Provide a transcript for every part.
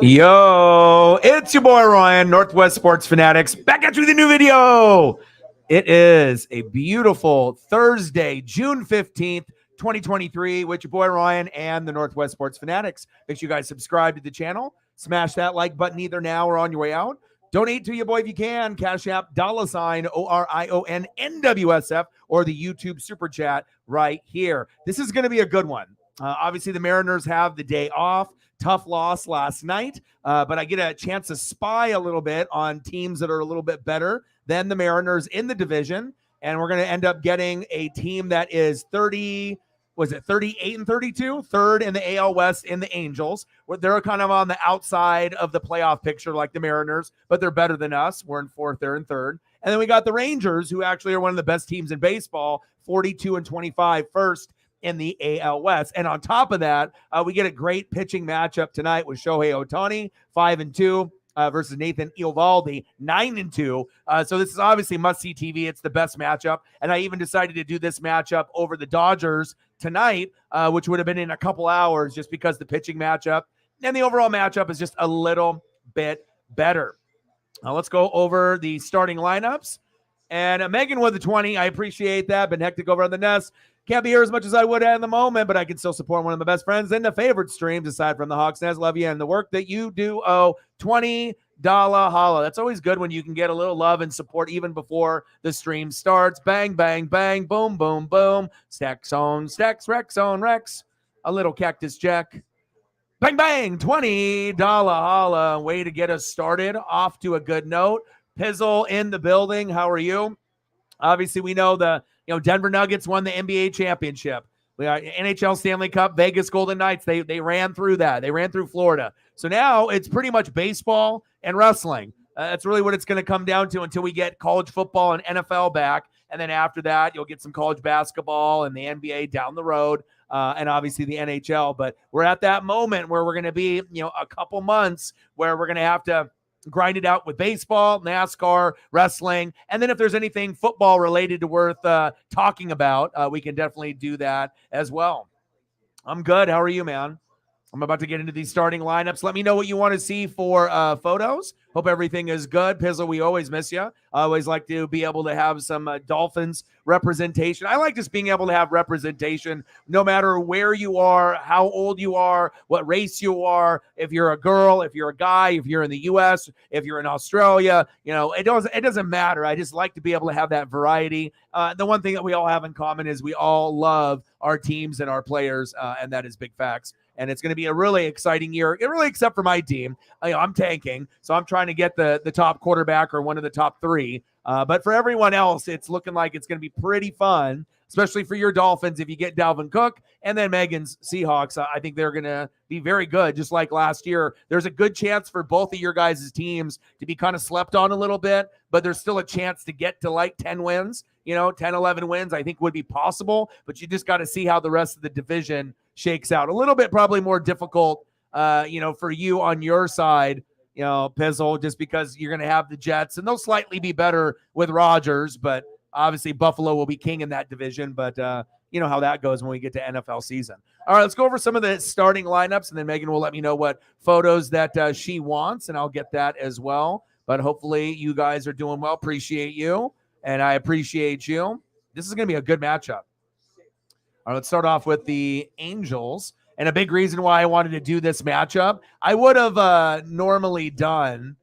Yo, it's your boy Ryan, Northwest Sports Fanatics, back at you with a new video. It is a beautiful Thursday, June 15th, 2023, with your boy Ryan and the Northwest Sports Fanatics. Make sure you guys subscribe to the channel, smash that like button either now or on your way out. Donate to your boy if you can. Cash App, $ORIONNWSF, or the YouTube Super Chat right here. This is going to be a good one. Obviously, the Mariners have the day off. Tough loss last night, but I get a chance to spy a little bit on teams that are a little bit better than the Mariners in the division, and we're going to end up getting a team that is 38-32, third in the AL West in the Angels. They're kind of on the outside of the playoff picture like the Mariners, but they're better than us. We're in fourth, they're in third. And then we got the Rangers, who actually are one of the best teams in baseball, 42-25, first in the AL West. And on top of that, we get a great pitching matchup tonight with Shohei Ohtani, 5-2, versus Nathan Eovaldi, 9-2. So this is obviously must-see TV. It's the best matchup. And I even decided to do this matchup over the Dodgers tonight, which would have been in a couple hours, just because the pitching matchup and the overall matchup is just a little bit better. Now let's go over the starting lineups. And Megan with the 20. I appreciate that. Been hectic over on the Nest. Can't be here as much as I would at the moment, but I can still support one of my best friends in the favorite streams aside from the Hawks Nest. Love you and the work that you do. $20 holla. That's always good when you can get a little love and support even before the stream starts. Bang, bang, bang, boom, boom, boom. Stacks on stacks, Rex on Rex. A little Cactus Jack. Bang, bang, $20 holla. Way to get us started off to a good note. Pizzle in the building. How are you? Obviously, we know Denver Nuggets won the NBA championship. We got NHL Stanley Cup, Vegas Golden Knights. They ran through that. They ran through Florida. So now it's pretty much baseball and wrestling. That's really what it's going to come down to until we get college football and NFL back. And then after that, you'll get some college basketball and the NBA down the road, and obviously the NHL. But we're at that moment where we're going to be, a couple months where we're going to have to grind it out with baseball, NASCAR, wrestling, and then if there's anything football related to worth talking about, we can definitely do that as well. I'm good. How are you, man? I'm about to get into these starting lineups. Let me know what you want to see for photos. Hope everything is good. Pizzle, we always miss you. I always like to be able to have some Dolphins representation. I like just being able to have representation no matter where you are, how old you are, what race you are, if you're a girl, if you're a guy, if you're in the U.S., if you're in Australia. It doesn't matter. I just like to be able to have that variety. The one thing that we all have in common is we all love our teams and our players, and that is big facts. And it's going to be a really exciting year, really, except for my team. I'm tanking, so I'm trying to get the top quarterback or one of the top three. But for everyone else, it's looking like it's going to be pretty fun, especially for your Dolphins if you get Dalvin Cook. And then Megan's Seahawks, I think they're going to be very good, just like last year. There's a good chance for both of your guys' teams to be kind of slept on a little bit, but there's still a chance to get to like 10 wins. 10, 11 wins, I think would be possible, but you just got to see how the rest of the division shakes out. A little bit probably more difficult, for you on your side, Pizzle, just because you're going to have the Jets, and they'll slightly be better with Rodgers, but obviously Buffalo will be king in that division, but you know how that goes when we get to NFL season. All right, let's go over some of the starting lineups, and then Megan will let me know what photos that she wants, and I'll get that as well. But hopefully you guys are doing well. Appreciate you, and I appreciate you. This is going to be a good matchup. All right, let's start off with the Angels. And a big reason why I wanted to do this matchup, I would have normally done,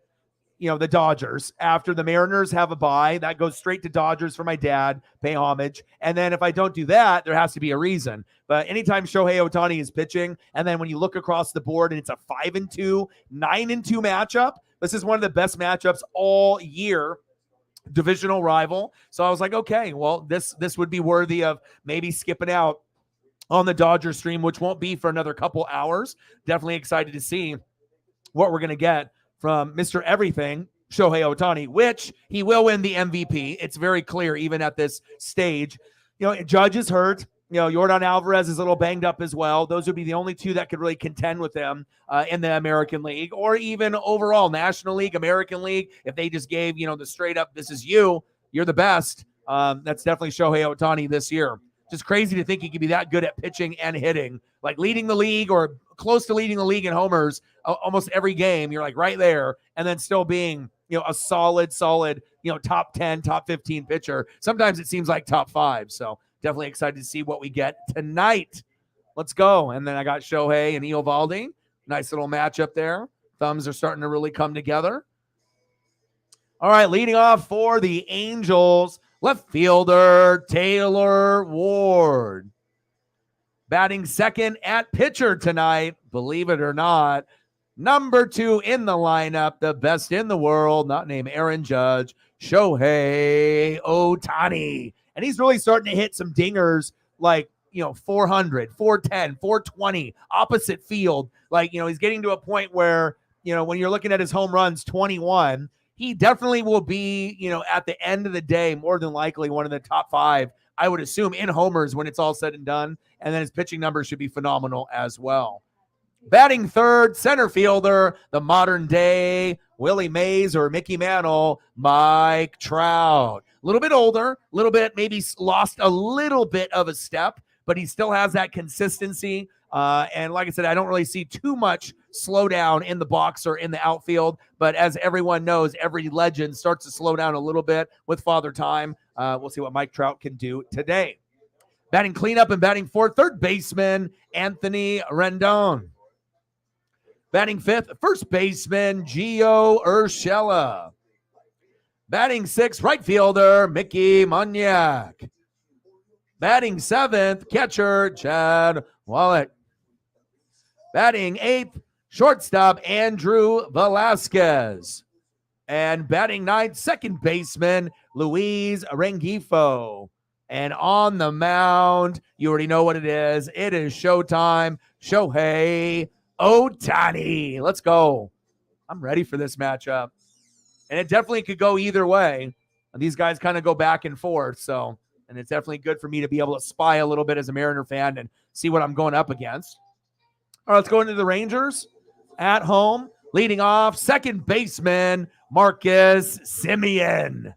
the Dodgers. After the Mariners have a bye, that goes straight to Dodgers for my dad, pay homage. And then if I don't do that, there has to be a reason. But anytime Shohei Ohtani is pitching, and then when you look across the board and it's a 5-2, 9-2 matchup, this is one of the best matchups all year. Divisional rival. So I was like, okay, well, this would be worthy of maybe skipping out on the Dodgers stream, which won't be for another couple hours. Definitely excited to see what we're going to get from Mr. Everything, Shohei Ohtani, which he will win the MVP. It's very clear even at this stage. Judge is hurt. Yordan Alvarez is a little banged up as well. Those would be the only two that could really contend with them in the American League, or even overall National League, American League. If they just gave, the straight up, this is you're the best. That's definitely Shohei Ohtani this year. Just crazy to think he could be that good at pitching and hitting, like leading the league or close to leading the league in homers almost every game. You're like right there, and then still being, a solid, top 10, top 15 pitcher. Sometimes it seems like top 5. So definitely excited to see what we get tonight. Let's go. And then I got Shohei and Eovaldi. Nice little matchup there. Thumbs are starting to really come together. All right, leading off for the Angels, left fielder Taylor Ward. Batting second at pitcher tonight, believe it or not. Number 2 in the lineup, the best in the world, not named Aaron Judge, Shohei Ohtani. And he's really starting to hit some dingers like, 400, 410, 420, opposite field. Like, he's getting to a point where, when you're looking at his home runs, 21, he definitely will be, at the end of the day, more than likely one of the top 5, I would assume, in homers when it's all said and done. And then his pitching numbers should be phenomenal as well. Batting third, center fielder, the modern day Willie Mays or Mickey Mantle, Mike Trout. A little bit older, a little bit, maybe lost a little bit of a step, but he still has that consistency. And like I said, I don't really see too much slowdown in the box or in the outfield. But as everyone knows, every legend starts to slow down a little bit with Father Time. We'll see what Mike Trout can do today. Batting cleanup and batting fourth, third baseman, Anthony Rendon. Batting fifth, first baseman, Gio Urshela. Batting sixth, right fielder, Mickey Moniak. Batting seventh, catcher, Chad Wallach. Batting eighth, shortstop, Andrew Velasquez. And batting ninth, second baseman, Luis Rengifo. And on the mound, you already know what it is. It is showtime. Shohei Ohtani. Let's go. I'm ready for this matchup. And it definitely could go either way. These guys kind of go back and forth. So, and it's definitely good for me to be able to spy a little bit as a Mariner fan and see what I'm going up against. All right, let's go into the Rangers at home. Leading off, second baseman, Marcus Semien.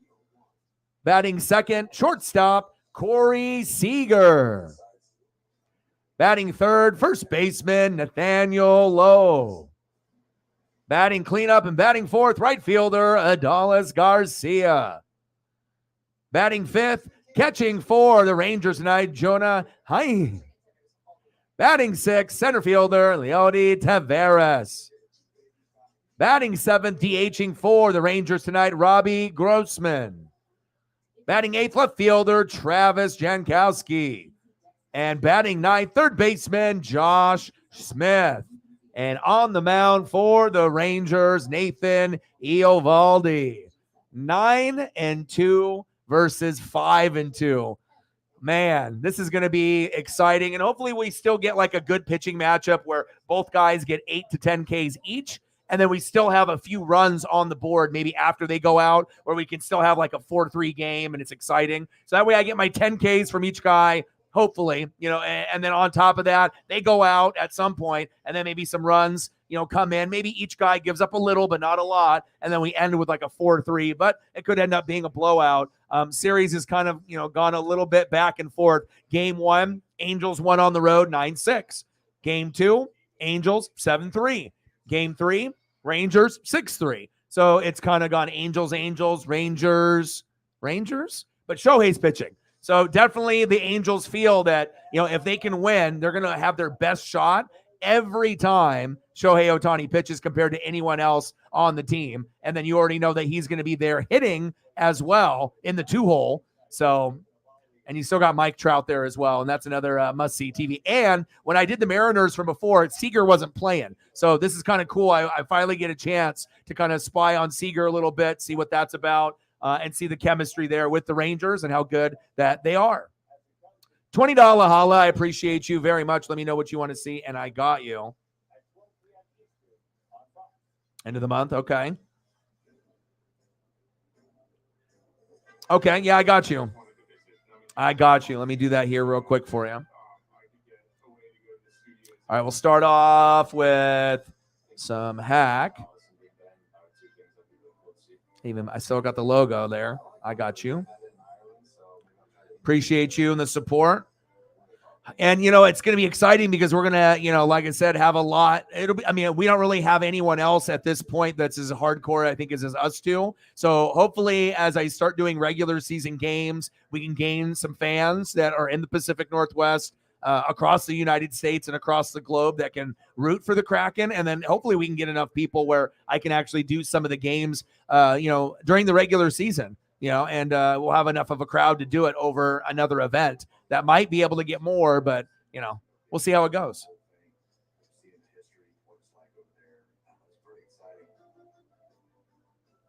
Batting second, shortstop, Corey Seager. Batting third, first baseman, Nathaniel Lowe. Batting cleanup and batting fourth, right fielder, Adolis Garcia. Batting fifth, catching for the Rangers tonight, Jonah Heim. Batting sixth, center fielder, Leody Taveras. Batting seventh, DHing for the Rangers tonight, Robbie Grossman. Batting eighth, left fielder, Travis Jankowski. And batting ninth, third baseman, Josh Smith. And on the mound for the Rangers, Nathan Eovaldi. 9-2 versus 5-2. Man, this is going to be exciting. And hopefully we still get like a good pitching matchup where both guys get 8 to 10 Ks each. And then we still have a few runs on the board maybe after they go out, where we can still have like a 4-3 game and it's exciting. So that way I get my 10 Ks from each guy, hopefully, and then on top of that, they go out at some point and then maybe some runs, come in. Maybe each guy gives up a little, but not a lot. And then we end with like a 4-3, but it could end up being a blowout. Series is kind of, gone a little bit back and forth. Game 1, Angels won on the road 9-6. Game 2, Angels 7-3. Game 3, Rangers 6-3. So it's kind of gone Angels, Rangers. But Shohei's pitching. So definitely the Angels feel that, if they can win, they're going to have their best shot every time Shohei Ohtani pitches compared to anyone else on the team. And then you already know that he's going to be there hitting as well in the 2-hole. So, and you still got Mike Trout there as well. And that's another must-see TV. And when I did the Mariners from before, Seager wasn't playing. So this is kind of cool. I finally get a chance to kind of spy on Seager a little bit, see what that's about. And see the chemistry there with the Rangers and how good that they are. $20 holla. I appreciate you very much. Let me know what you want to see, and I got you. End of the month, okay. Okay, yeah, I got you. Let me do that here real quick for you. All right, we'll start off with some hack. I still got the logo there. I got you. Appreciate you and the support. And, it's going to be exciting because we're going to, like I said, have a lot. We don't really have anyone else at this point that's as hardcore, I think, as us two. So hopefully, as I start doing regular season games, we can gain some fans that are in the Pacific Northwest, across the United States and across the globe that can root for the Kraken. And then hopefully we can get enough people where I can actually do some of the games, during the regular season, and we'll have enough of a crowd to do it over another event that might be able to get more, but, we'll see how it goes.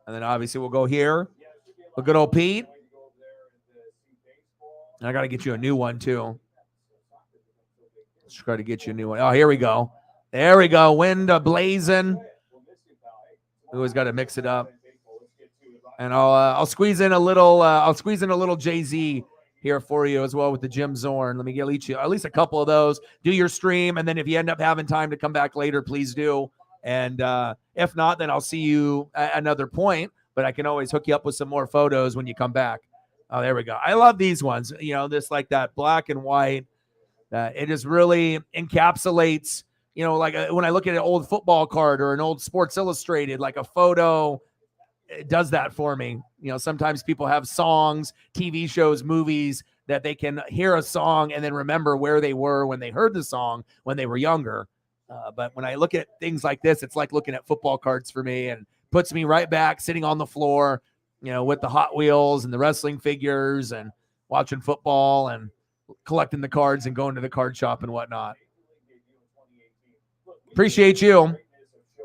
And then obviously we'll go here. A good old Pete. And I got to get you a new one too. Let's try to get you a new one. Oh, here we go. There we go. Wind blazing. We always got to mix it up. And I'll squeeze in a little Jay-Z here for you as well with the Jim Zorn. Let me get you at least a couple of those. Do your stream, and then if you end up having time to come back later, please do. And if not, then I'll see you at another point. But I can always hook you up with some more photos when you come back. Oh, there we go. I love these ones. This like that black and white. It just really encapsulates, like when I look at an old football card or an old Sports Illustrated, like a photo, it does that for me. Sometimes people have songs, TV shows, movies that they can hear a song and then remember where they were when they heard the song when they were younger. But when I look at things like this, it's like looking at football cards for me and puts me right back sitting on the floor, with the Hot Wheels and the wrestling figures and watching football and collecting the cards and going to the card shop and whatnot. Appreciate you.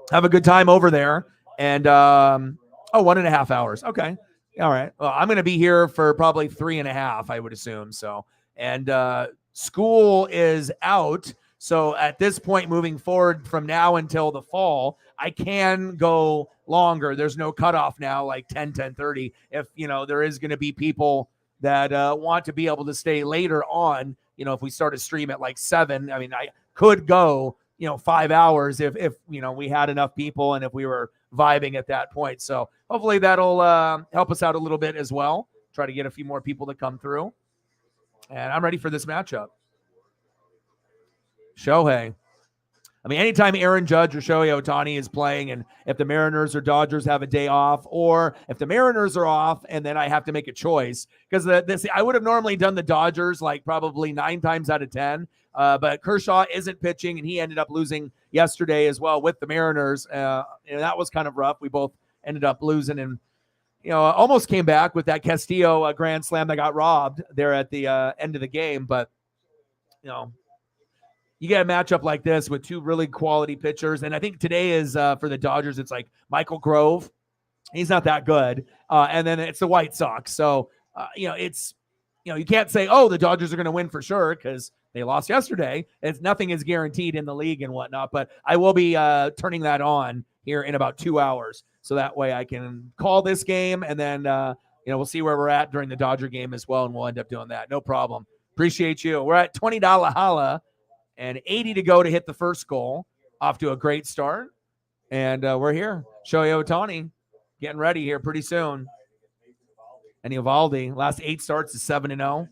Have a good time over there. And, 1.5 hours. Okay. All right. Well, I'm going to be here for probably 3.5, I would assume. So, and school is out. So at this point, moving forward from now until the fall, I can go longer. There's no cutoff now, like 10:30. If, there is going to be people that want to be able to stay later on, if we start a stream at like 7, I could go, 5 hours if we had enough people and if we were vibing at that point. So hopefully that'll help us out a little bit as well. Try to get a few more people to come through. And I'm ready for this matchup. Shohei. Anytime Aaron Judge or Shohei Ohtani is playing, and if the Mariners or Dodgers have a day off, or if the Mariners are off and then I have to make a choice, because I would have normally done the Dodgers like probably 9 times out of 10, but Kershaw isn't pitching, and he ended up losing yesterday as well with the Mariners. And that was kind of rough. We both ended up losing, and almost came back with that Castillo grand slam that got robbed there at the end of the game, but you get a matchup like this with two really quality pitchers. And I think today is for the Dodgers, it's like Michael Grove. He's not that good. And then it's the White Sox. So, it's, you can't say, oh, the Dodgers are going to win for sure because they lost yesterday. Nothing is guaranteed in the league and whatnot. But I will be turning that on here in about 2 hours. So that way I can call this game. And then, we'll see where we're at during the Dodger game as well. And we'll end up doing that. No problem. Appreciate you. We're at $20 holla. And 80 to go to hit the first goal. Off to a great start. And we're here. Shohei Ohtani getting ready here pretty soon. And Eovaldi, last 8 starts is 7-0.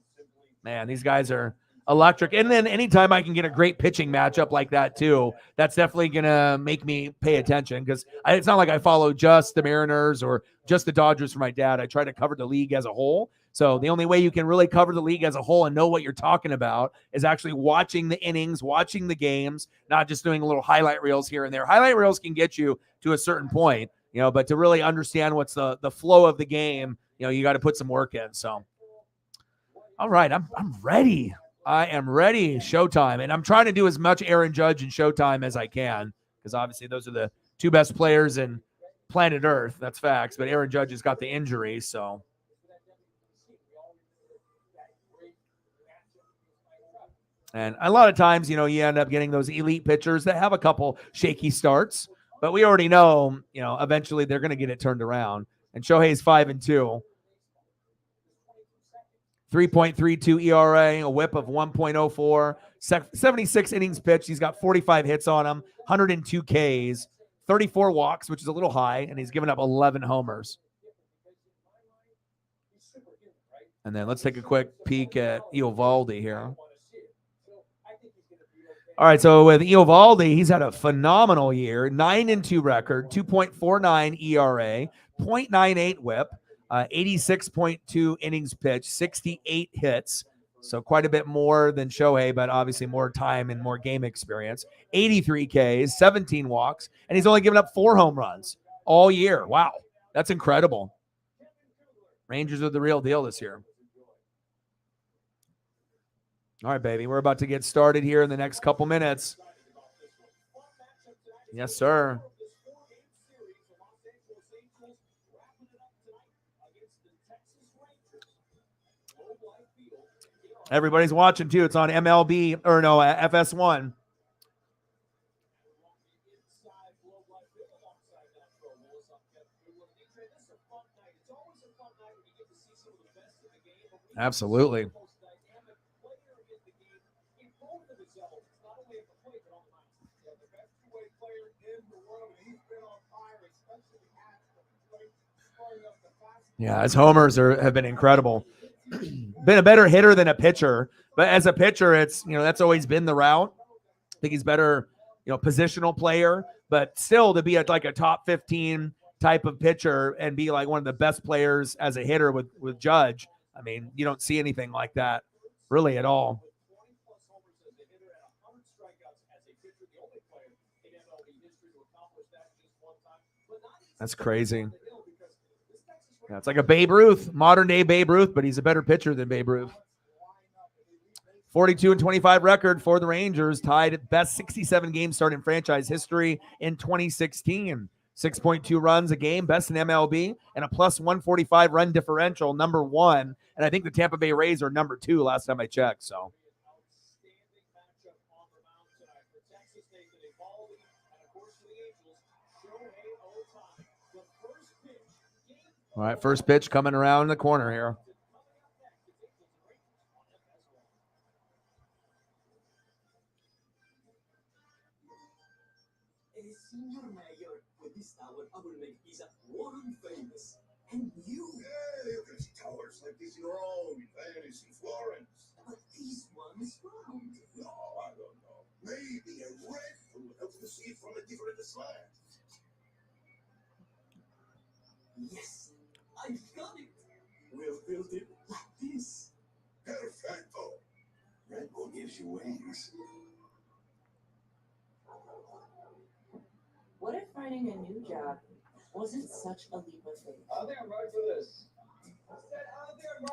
Man, these guys are electric. And then anytime I can get a great pitching matchup like that too, that's definitely going to make me pay attention, because it's not like I follow just the Mariners or just the Dodgers for my dad. I try to cover the league as a whole. So the only way you can really cover the league as a whole and know what you're talking about is actually watching the innings, watching the games, not just doing little highlight reels here and there. Highlight reels can get you to a certain point, but to really understand what's the flow of the game, you got to put some work in. So, all right, I'm ready. I am ready. Showtime. And I'm trying to do as much Aaron Judge and Showtime as I can, because obviously those are the 2 best players in planet Earth. That's facts. But Aaron Judge has got the injury, so. And a lot of times, you end up getting those elite pitchers that have a couple shaky starts, but we already know, eventually they're going to get it turned around. And Shohei's 5-2, 3.32 ERA, a WHIP of 1.04, 76 innings pitched. He's got 45 hits on him, 102 Ks, 34 walks, which is a little high, and he's given up 11 homers. And then let's take a quick peek at Eovaldi here. All right, so with Eovaldi, he's had a phenomenal year. 9-2 record, 2.49 ERA, 0.98 WHIP, 86.2 innings pitched, 68 hits. So quite a bit more than Shohei, but obviously more time and more game experience. 83 Ks, 17 walks, and he's only given up 4 home runs all year. Wow, that's incredible. Rangers are the real deal this year. All right, baby, we're about to get started here in the next couple minutes. Yes, sir. Everybody's watching, too. It's on MLB, or no, FS1. Absolutely. Yeah, his homers have been incredible. Been a better hitter than a pitcher, but as a pitcher, it's that's always been the route. I think he's better, positional player, but still to be like a top 15 type of pitcher and be like one of the best players as a hitter with Judge. I mean, you don't see anything like that really at all. That's crazy. Yeah, it's like a Babe Ruth, modern day Babe Ruth, but he's a better pitcher than Babe Ruth. 42-25 record for the Rangers, tied at best 67 game start in franchise history in 2016. 6.2 runs a game, best in MLB, and a plus 145 run differential, number 1. And I think the Tampa Bay Rays are number 2 last time I checked. So. All right, first pitch coming around the corner here. And you can see towers like this in Rome, Venice, and Florence. But these ones round. No, I don't know. Maybe a red one helps to see it from a different slant. Yes, I got it. We'll build it like this. Perfecto. Red Bull gives you wings. What if finding a new job wasn't such a leap of faith? I think I'm right for this.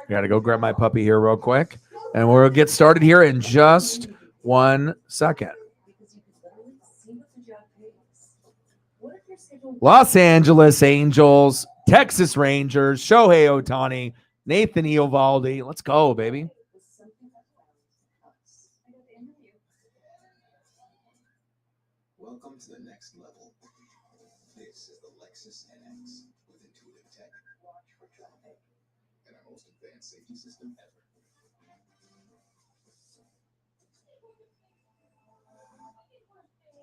Got to go grab my puppy here real quick, and we'll get started here in just 1 second. Los Angeles Angels, Texas Rangers, Shohei Ohtani, Nathan Eovaldi. Let's go, baby. Welcome to the next level. This is the Lexus NX with intuitive tech. Watch for traffic. And our most advanced safety system ever.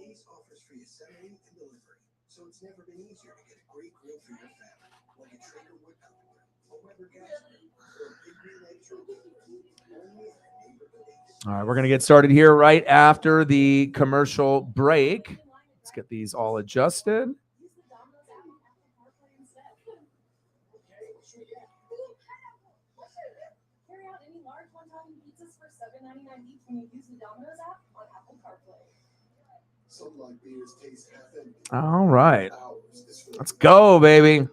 Ace offers free assembly and delivery, so it's never been easier to get a great grill for your family, like a Traeger wood cooker, a Weber gas grill, or a big green egg turkey. Only at a neighborhood Ace. All right, we're going to get started here right after the commercial break. Let's get these all adjusted. Carry out any large one-time pizzas for $7.99 each when you use the Domino's app on Apple CarPlay. Some like beers taste half empty. All right, Ours is for let's go, baby.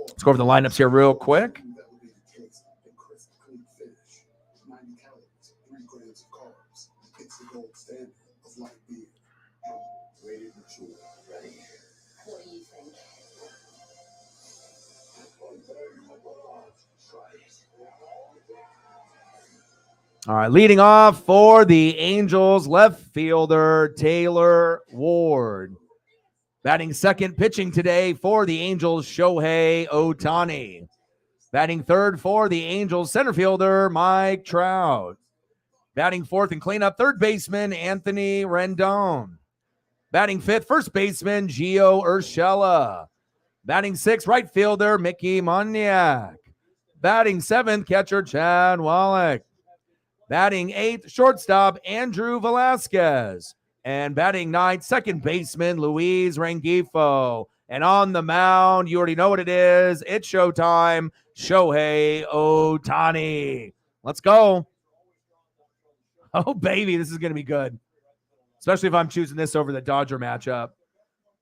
Let's go over the lineups here real quick. That will be the taste and crisp, clean finish. 90 calories, 3 grams of carbs. It's the gold standard of light beer. Rated mature. Ready? What do you think? Try it. All right, leading off for the Angels, left fielder Taylor Ward. Batting second, pitching today for the Angels, Shohei Ohtani. Batting third for the Angels, center fielder Mike Trout. Batting fourth and cleanup, third baseman Anthony Rendon. Batting fifth, first baseman Gio Urshela. Batting sixth, right fielder Mickey Moniak. Batting seventh, catcher Chad Wallach. Batting 8th, shortstop Andrew Velasquez. And batting 9th, second baseman Luis Rengifo. And on the mound, you already know what it is. It's showtime. Shohei Ohtani. Let's go. Oh, baby, this is going to be good. Especially if I'm choosing this over the Dodger matchup.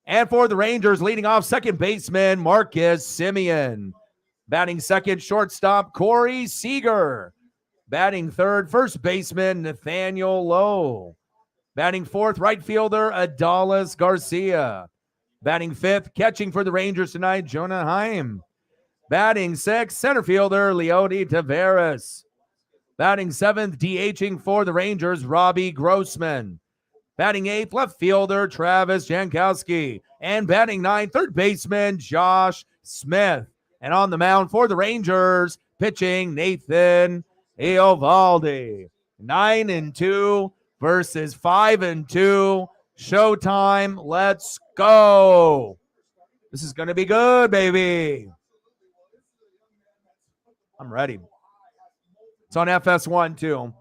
And for the Rangers, leading off second baseman Marcus Semien. Batting second, shortstop Corey Seager. Batting third, first baseman Nathaniel Lowe. Batting fourth, right fielder Adalis Garcia. Batting fifth, catching for the Rangers tonight, Jonah Heim. Batting sixth, center fielder Leody Taveras. Batting seventh, DHing for the Rangers, Robbie Grossman. Batting eighth, left fielder Travis Jankowski. And batting ninth, third baseman Josh Smith. And on the mound for the Rangers, pitching Nathan Eovaldi. 9-2 versus 5-2. Showtime. Let's go. This is going to be good, baby. I'm ready. It's on FS1 too.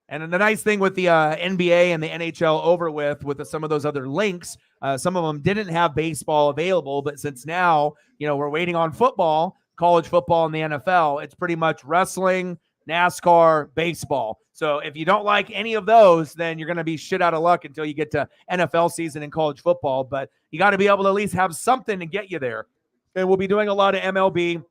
And the nice thing with the NBA and the NHL over with some of those other links, some of them didn't have baseball available, but since now, we're waiting on football, college football, and the NFL, it's pretty much wrestling, NASCAR, baseball. So if you don't like any of those, then you're going to be shit out of luck until you get to NFL season and college football. But you got to be able to at least have something to get you there. And we'll be doing a lot of MLB.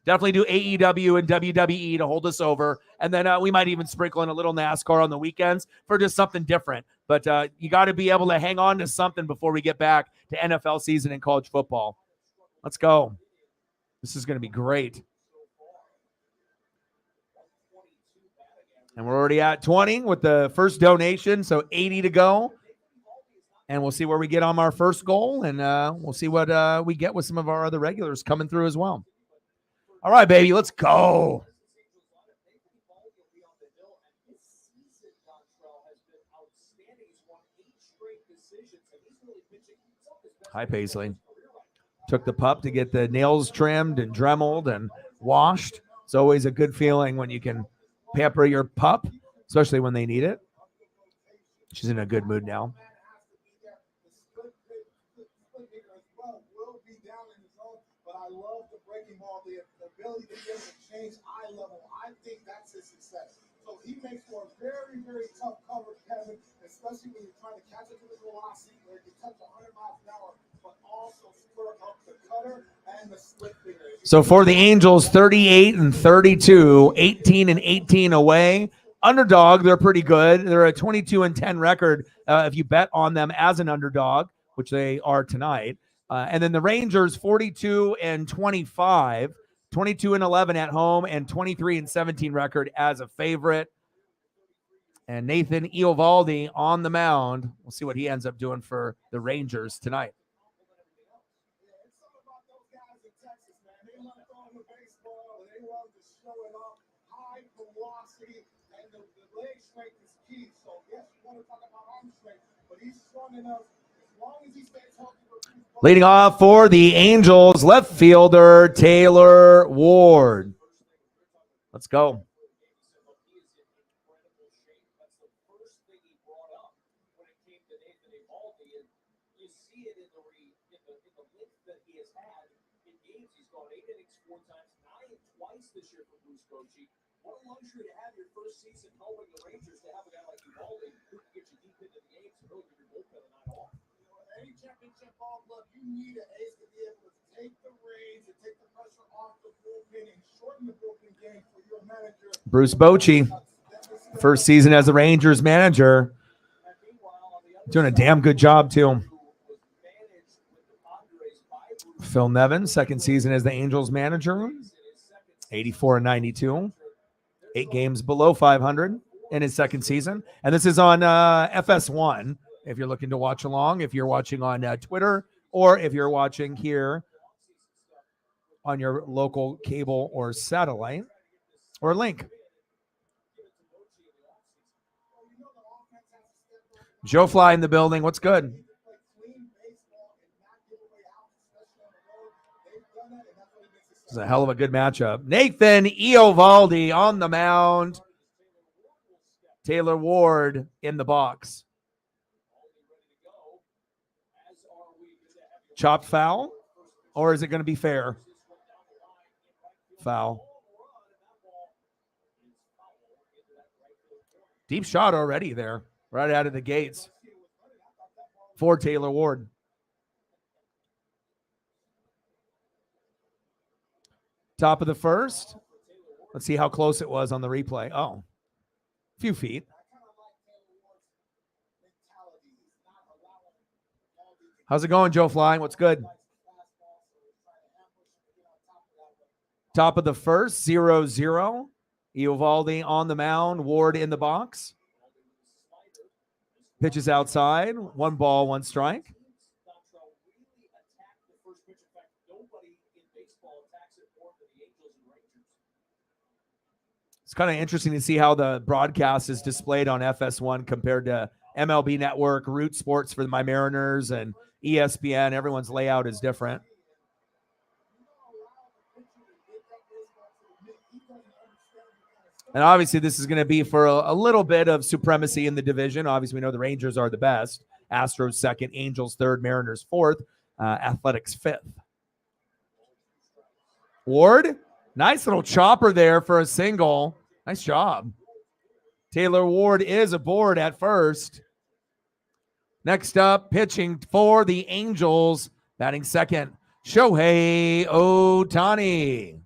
Definitely do AEW and WWE to hold us over. And then we might even sprinkle in a little NASCAR on the weekends for just something different. But you got to be able to hang on to something before we get back to NFL season and college football. Let's go. This is going to be great. And we're already at 20 with the first donation, so 80 to go. And we'll see where we get on our first goal, and we'll see what we get with some of our other regulars coming through as well. All right, baby, let's go. Hi, Paisley. Took the pup to get the nails trimmed and dremeled and washed. It's always a good feeling when you can pamper your pup, especially when they need it. She's in a good mood now. Ability to be able to change eye level. I think that's his success. So he makes for a very, very tough cover, Kevin, especially when you're trying to catch it to the velocity where you can touch 100 miles an hour, but also spur up the cutter and the split finger. So for the Angels, 38-32, 18-18 away. Underdog, they're pretty good. They're a 22-10 record if you bet on them as an underdog, which they are tonight. And then the Rangers, 42-25. 22-11 at home and 23-17 record as a favorite. And Nathan Eovaldi on the mound. We'll see what he ends up doing for the Rangers tonight. Leading off for the Angels, left fielder Taylor Ward. Let's go. What a luxury to have your first season helping the Rangers to have a guy like Eovaldi who can get you deep into the games and really give your bullpen a night off. Any championship ball club, you need an ace to be able to take the reins and take the pressure off the bullpen and shorten the bullpen game for your manager. Bruce Bochy, first season as the Rangers manager. Doing a damn good job, too. Phil Nevin, second season as the Angels manager. 84-92. 8 games below 500 in his second season. And this is on FS1 if you're looking to watch along, if you're watching on Twitter, or if you're watching here on your local cable or satellite or link. Joe Fly in the building. What's good? This is a hell of a good matchup. Nathan Eovaldi on the mound. Taylor Ward in the box. Chopped foul, or is it going to be fair? Foul. Deep shot already there, right out of the gates for Taylor Ward. Top of the first. Let's see how close it was on the replay. Oh, a few feet. How's it going, Joe Fly? What's good? Top of the first, 0-0. Eovaldi on the mound, Ward in the box. Pitches outside, 1 ball, 1 strike. It's kind of interesting to see how the broadcast is displayed on FS1 compared to MLB Network, Root Sports for my Mariners, and ESPN. Everyone's layout is different. And obviously, this is going to be for a little bit of supremacy in the division. Obviously, we know the Rangers are the best. Astros second, Angels third, Mariners fourth, Athletics fifth. Ward, nice little chopper there for a single. Nice job. Taylor Ward is aboard at first. Next up, pitching for the Angels, batting second, Shohei Ohtani.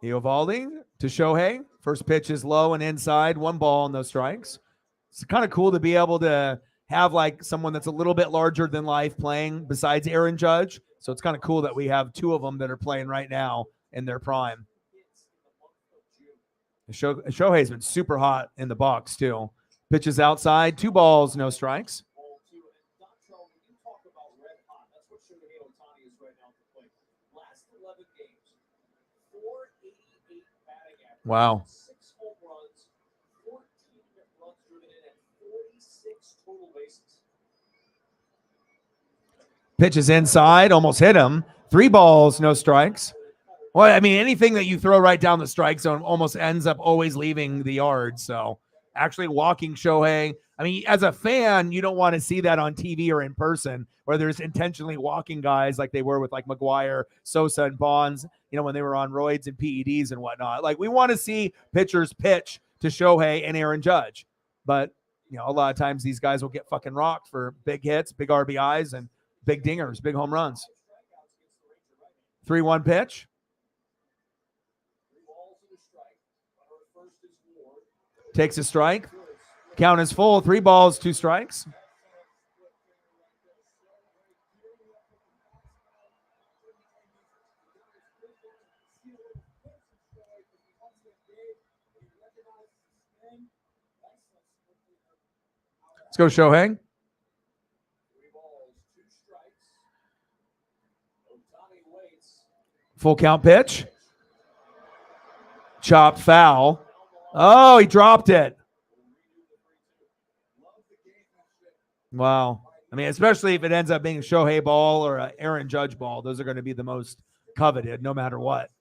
Eovaldi to Shohei. First pitch is low and inside. 1 ball, no strikes. It's kind of cool to be able to have like someone that's a little bit larger than life playing besides Aaron Judge. So it's kind of cool that we have 2 of them that are playing right now in their prime. Shohei's been super hot in the box too. Pitches outside, 2 balls, no strikes. Wow. Pitches inside, almost hit him. 3 balls, no strikes. Well, I mean, anything that you throw right down the strike zone almost ends up always leaving the yard. So actually walking Shohei, I mean, as a fan, you don't want to see that on TV or in person where there's intentionally walking guys like they were with like McGuire, Sosa, and Bonds, you know, when they were on roids and PEDs and whatnot. Like we want to see pitchers pitch to Shohei and Aaron Judge. But, you know, a lot of times these guys will get fucking rocked for big hits, big RBIs, and big dingers, big home runs. 3-1 pitch. Takes a strike. Count is full. 3 balls, 2 strikes. Let's go, Shohei. Full count pitch. Chopped foul. Oh, he dropped it. Wow. I mean, especially if it ends up being a Shohei ball or an Aaron Judge ball, those are going to be the most coveted no matter what.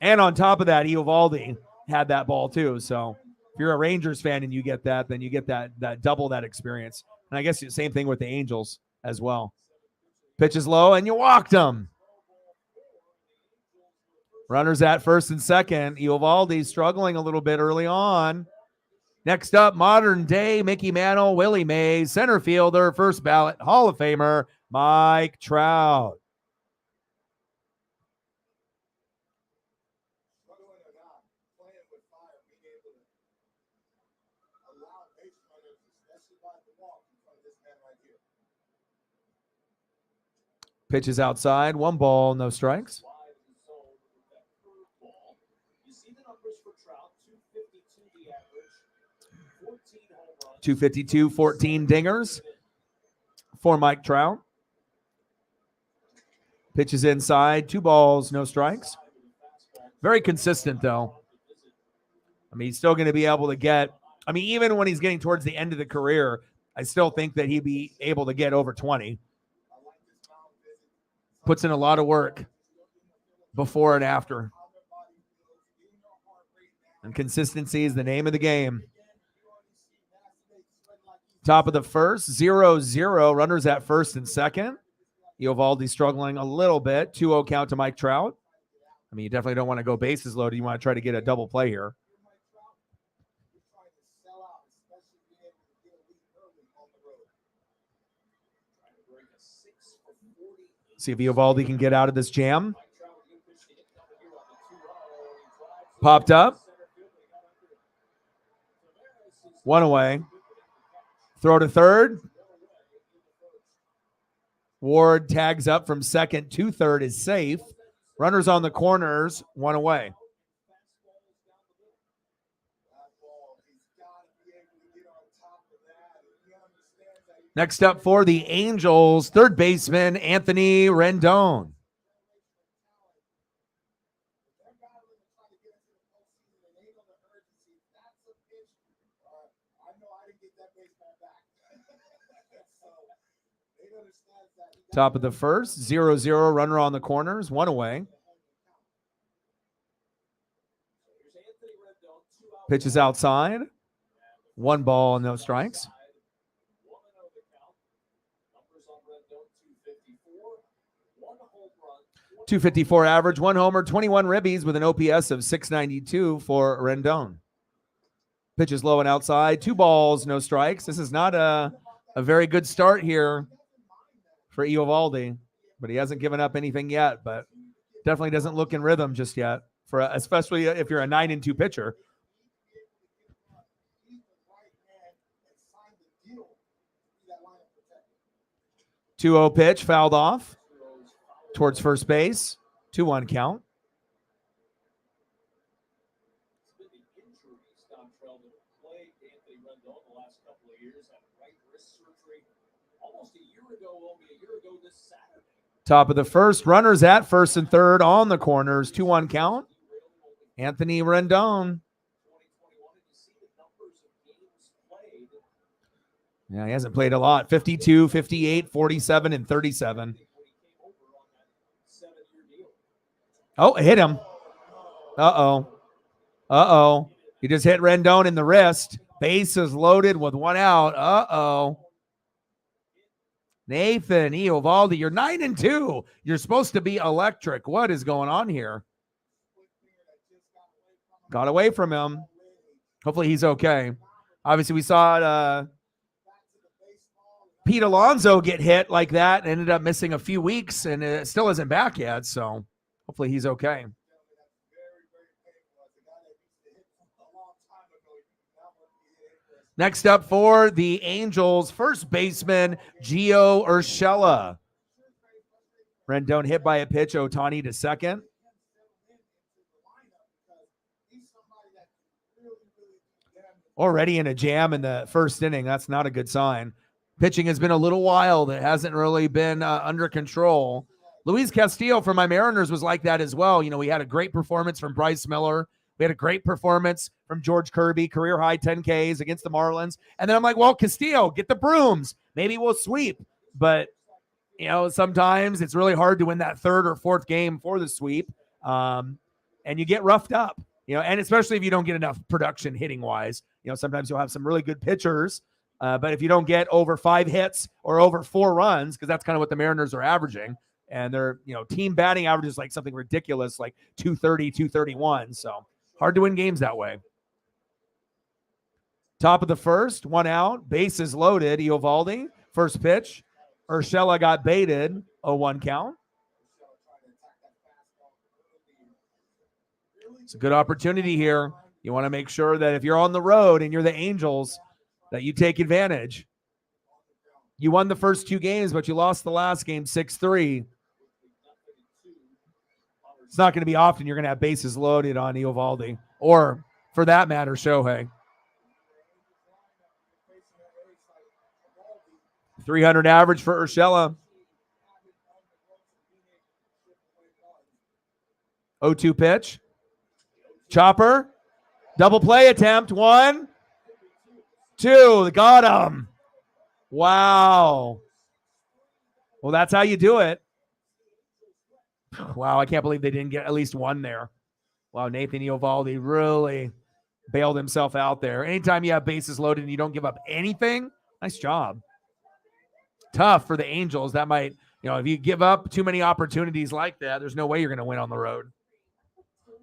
And on top of that, Eovaldi had that ball too. So if you're a Rangers fan and you get that, then you get that double that experience. And I guess the same thing with the Angels as well. Pitch is low and you walked him. Runners at first and second. Eovaldi struggling a little bit early on. Next up, modern day Mickey Mantle, Willie Mays, center fielder, first ballot Hall of Famer, Mike Trout. Pitches outside, 1 ball, no strikes. 252, 14 dingers for Mike Trout. Pitches inside, 2 balls, no strikes. Very consistent, though. I mean, he's still going to be able to get, I mean, even when he's getting towards the end of the career, I still think that he'd be able to get over 20. Puts in a lot of work before and after. And consistency is the name of the game. Top of the first, 0-0. Runners at first and second. Eovaldi struggling a little bit. 2-0 count to Mike Trout. I mean, you definitely don't want to go bases loaded. You want to try to get a double play here. See if Eovaldi can get out of this jam. Popped up. 1 away. Throw to third. Ward tags up from second to third, is safe. Runners on the corners, 1 away. Next up for the Angels, third baseman Anthony Rendon. Top of the first, 0-0, runner on the corners, 1 away. Pitches outside, 1 ball, no strikes. 254 average, 1 homer, 21 ribbies with an OPS of 692 for Rendon. Pitches low and outside, 2 balls, no strikes. This is not a very good start here for Eovaldi, but he hasn't given up anything yet, but definitely doesn't look in rhythm just yet, especially if you're a 9-2 pitcher. 2-0 pitch, fouled off towards first base, 2-1 count. Top of the first, runners at first and third on the corners, 2-1 count. Anthony Rendon. Yeah, he hasn't played a lot. 52, 58, 47, and 37. Oh, it hit him. Uh-oh. He just hit Rendon in the wrist. Bases loaded with 1 out. Uh-oh. Nathan Eovaldi, you're 9-2. You're supposed to be electric. What is going on here? Got away from him. Hopefully he's okay. Obviously, we saw Pete Alonso get hit like that and ended up missing a few weeks, and it still isn't back yet. So hopefully he's okay. Next up for the Angels, first baseman Gio Urshela. Rendon hit by a pitch, Ohtani to second. Already in a jam in the first inning. That's not a good sign. Pitching has been a little wild. It hasn't really been under control. Luis Castillo for my Mariners was like that as well. You know, we had a great performance from Bryce Miller. We had a great performance from George Kirby, career high 10Ks against the Marlins. And then I'm like, well, Castillo, get the brooms. Maybe we'll sweep. But, you know, sometimes it's really hard to win that third or fourth game for the sweep. And you get roughed up, you know, and especially if you don't get enough production hitting wise. You know, sometimes you'll have some really good pitchers. But if you don't get over 5 hits or over 4 runs, because that's kind of what the Mariners are averaging, and their, you know, team batting average is like something ridiculous, like 230, 231. So hard to win games that way. Top of the first, 1 out, bases loaded. Eovaldi, first pitch. Urshela got baited, 0-1 count. It's a good opportunity here. You want to make sure that if you're on the road and you're the Angels, that you take advantage. You won the first 2 games, but you lost the last game 6-3. It's not going to be often you're going to have bases loaded on Eovaldi, or for that matter, Shohei. 300 average for Urshela. 0-2 pitch. Chopper. Double play attempt. 1, 2. Got him. Wow. Well, that's how you do it. Wow, I can't believe they didn't get at least one there. Wow, Nathan Eovaldi really bailed himself out there. Anytime you have bases loaded and you don't give up anything, nice job. Tough for the Angels. That might, if you give up too many opportunities like that, there's no way you're going to win on the road. All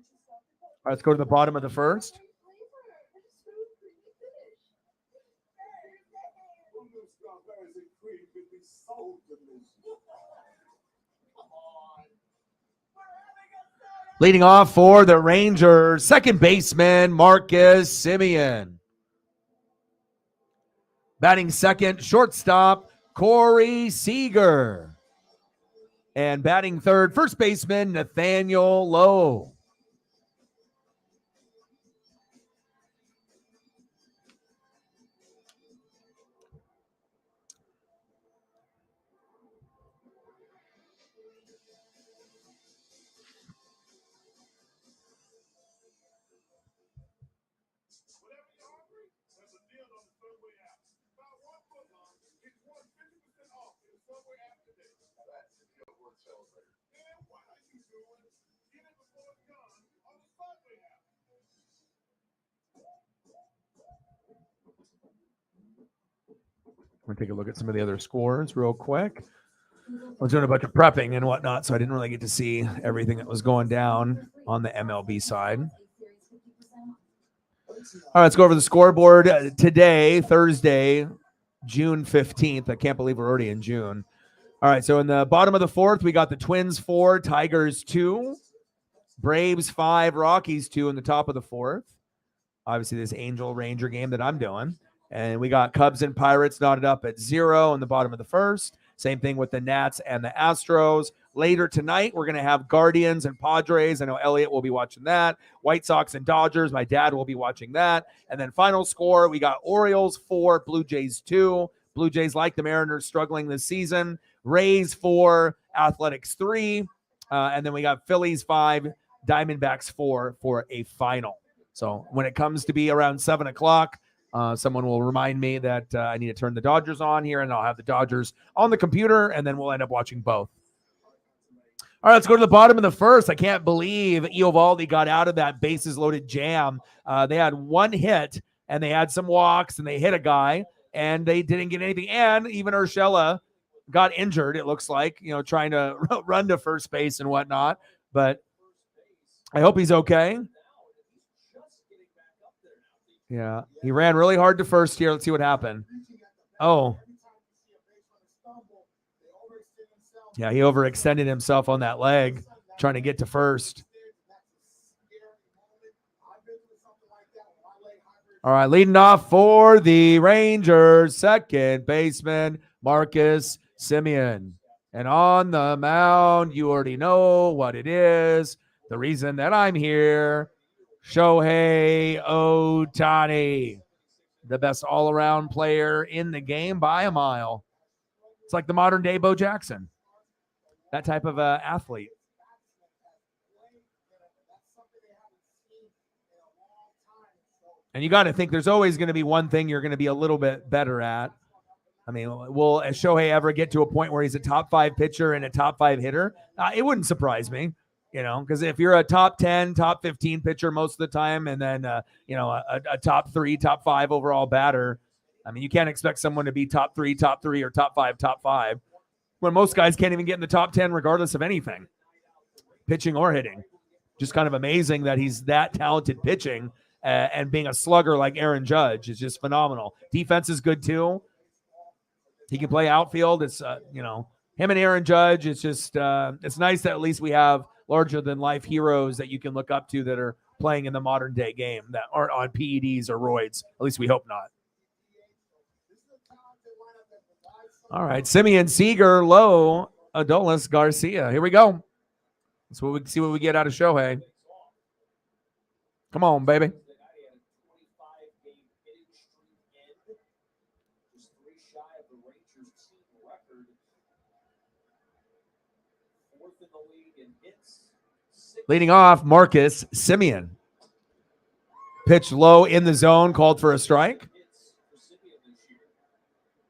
right, let's go to the bottom of the first. Leading off for the Rangers, second baseman Marcus Semien. Batting second, shortstop Corey Seager. And batting third, first baseman Nathaniel Lowe. We're going to take a look at some of the other scores real quick. I was doing a bunch of prepping and whatnot, so I didn't really get to see everything that was going down on the MLB side. All right, let's go over the scoreboard today, Thursday, June 15th. I can't believe we're already in June. All right, so in the bottom of the fourth, we got the Twins 4, Tigers 2, Braves 5, Rockies 2 in the top of the fourth. Obviously, this Angel-Ranger game that I'm doing. And we got Cubs and Pirates knotted up at 0 in the bottom of the first. Same thing with the Nats and the Astros. Later tonight, we're going to have Guardians and Padres. I know Elliot will be watching that. White Sox and Dodgers. My dad will be watching that. And then final score, we got Orioles 4, Blue Jays 2. Blue Jays, like the Mariners, struggling this season. Rays 4, Athletics 3. And then we got Phillies 5, Diamondbacks 4 for a final. So when it comes to be around 7 o'clock, someone will remind me that I need to turn the Dodgers on here, and I'll have the Dodgers on the computer, and then we'll end up watching both. All right, let's go to the bottom of the first. I can't believe Eovaldi got out of that bases-loaded jam. They had one hit, and they had some walks, and they hit a guy, and they didn't get anything. And even Urshela got injured, it looks like, trying to run to first base and whatnot. But I hope he's okay. Yeah, he ran really hard to first here. Let's see what happened. Oh. Yeah, he overextended himself on that leg, trying to get to first. All right, leading off for the Rangers, second baseman Marcus Semien. And on the mound, you already know what it is. The reason that I'm here, Shohei Ohtani, the best all-around player in the game by a mile. It's like the modern-day Bo Jackson, that type of athlete. And you got to think there's always going to be one thing you're going to be a little bit better at. I mean, will Shohei ever get to a point where he's a top 5 pitcher and a top 5 hitter? It wouldn't surprise me. Because if you're a top 10, top 15 pitcher most of the time, and then, a top 3, top 5 overall batter, I mean, you can't expect someone to be top 3, or top 5, when most guys can't even get in the top 10 regardless of anything, pitching or hitting. Just kind of amazing that he's that talented pitching and being a slugger like Aaron Judge is just phenomenal. Defense is good too. He can play outfield. It's, him and Aaron Judge, it's just, it's nice that at least we have larger-than-life heroes that you can look up to that are playing in the modern-day game that aren't on PEDs or roids. At least we hope not. All right, Semien, Seager, Lowe, Adolis, Garcia. Here we go. Let's see what we get out of Shohei. Come on, baby. Leading off, Marcus Semien. Pitch low in the zone, called for a strike. Hits for Simeon this year.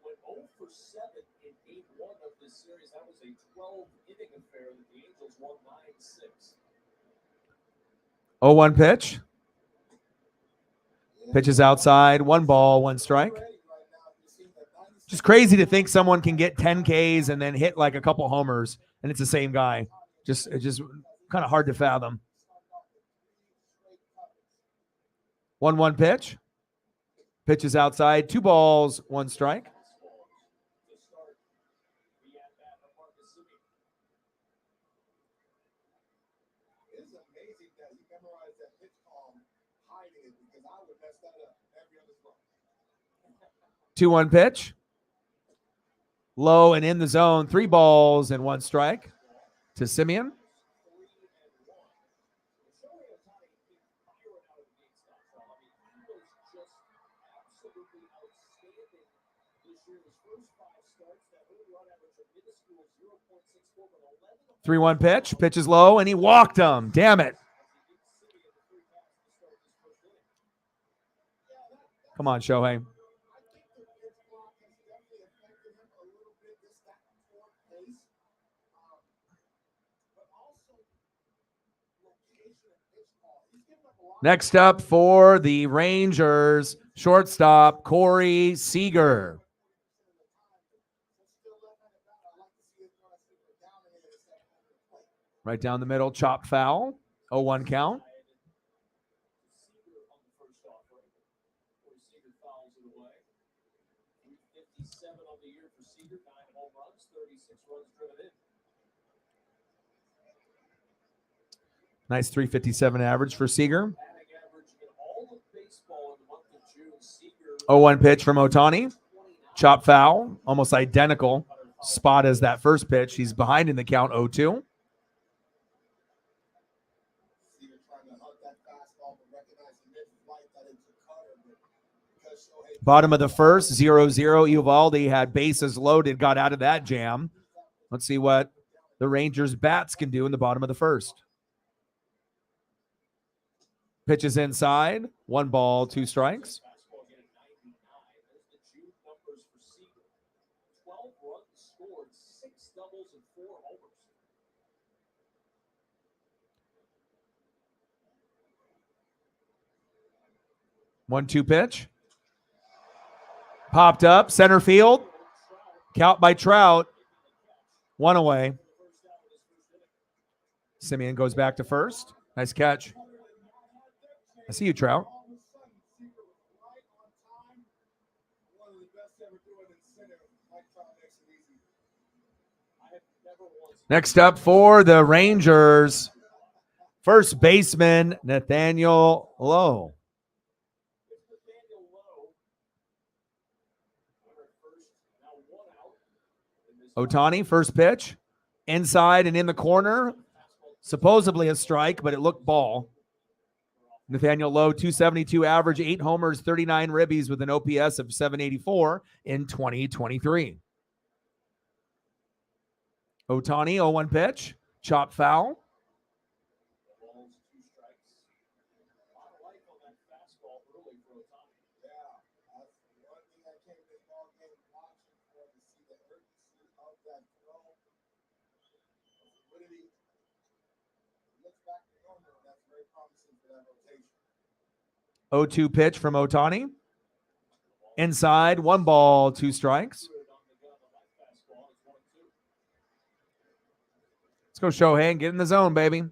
Went 0 for 7 in game 1 of this series. That was a 12-inning affair that the Angels won 9-6. 0-1 pitch. Pitches outside. 1 ball, 1 strike. Just crazy to think someone can get 10 Ks and then hit like a couple homers, and it's the same guy. It's just kind of hard to fathom. 1-1 pitch. Pitches outside. 2 balls, 1 strike. It is amazing that he memorized that pitch call, hiding it, because I would mess that up every other throw. 2-1 pitch. Low and in the zone. 3 balls and 1 strike to Semien. 3-1. Shohei Ohtani came firing out of the gate stop. I mean, he was just absolutely outstanding this year. His first 5 starts, that early run average of minuscule 0.64, but 11 3-1 pitch. Pitches low, and he walked him. Damn it. Come on, Shohei. Next up for the Rangers, shortstop Corey Seager. Right down the middle, chopped foul. 0-1 count. Nice 357 average for Seager. 0-1 pitch from Ohtani. Chop foul, almost identical spot as that first pitch. He's behind in the count, 0-2. Bottom of the first, 0-0. Uvalde had bases loaded, got out of that jam. Let's see what the Rangers bats can do in the bottom of the first. Pitches inside, 1 ball, 2 strikes. One-two pitch. Popped up, center field. Count by Trout. 1 away. Semien goes back to first. Nice catch. I see you, Trout. Next up for the Rangers, first baseman Nathaniel Lowe. Ohtani, first pitch. Inside and in the corner. Supposedly a strike, but it looked ball. Nathaniel Lowe, 272 average, 8 homers, 39 ribbies with an OPS of 784 in 2023. Ohtani, 0-1 pitch. Chop foul. Oh, 2 pitch from Ohtani. Inside, 1 ball, 2 strikes. Let's go Shohei and get in the zone, baby.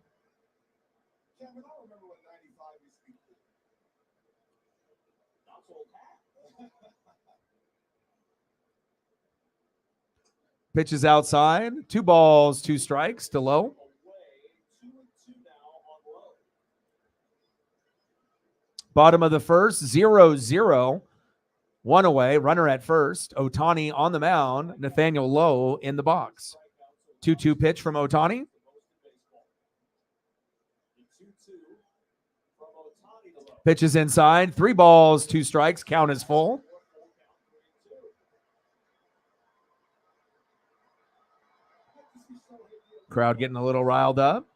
Pitches outside. 2 balls, 2 strikes to Lowe. Bottom of the first, 0-0. 1 away, runner at first. Ohtani on the mound. Nathaniel Lowe in the box. 2-2 pitch from Ohtani. Pitches inside. 3 balls, 2 strikes. Count is full. Crowd getting a little riled up.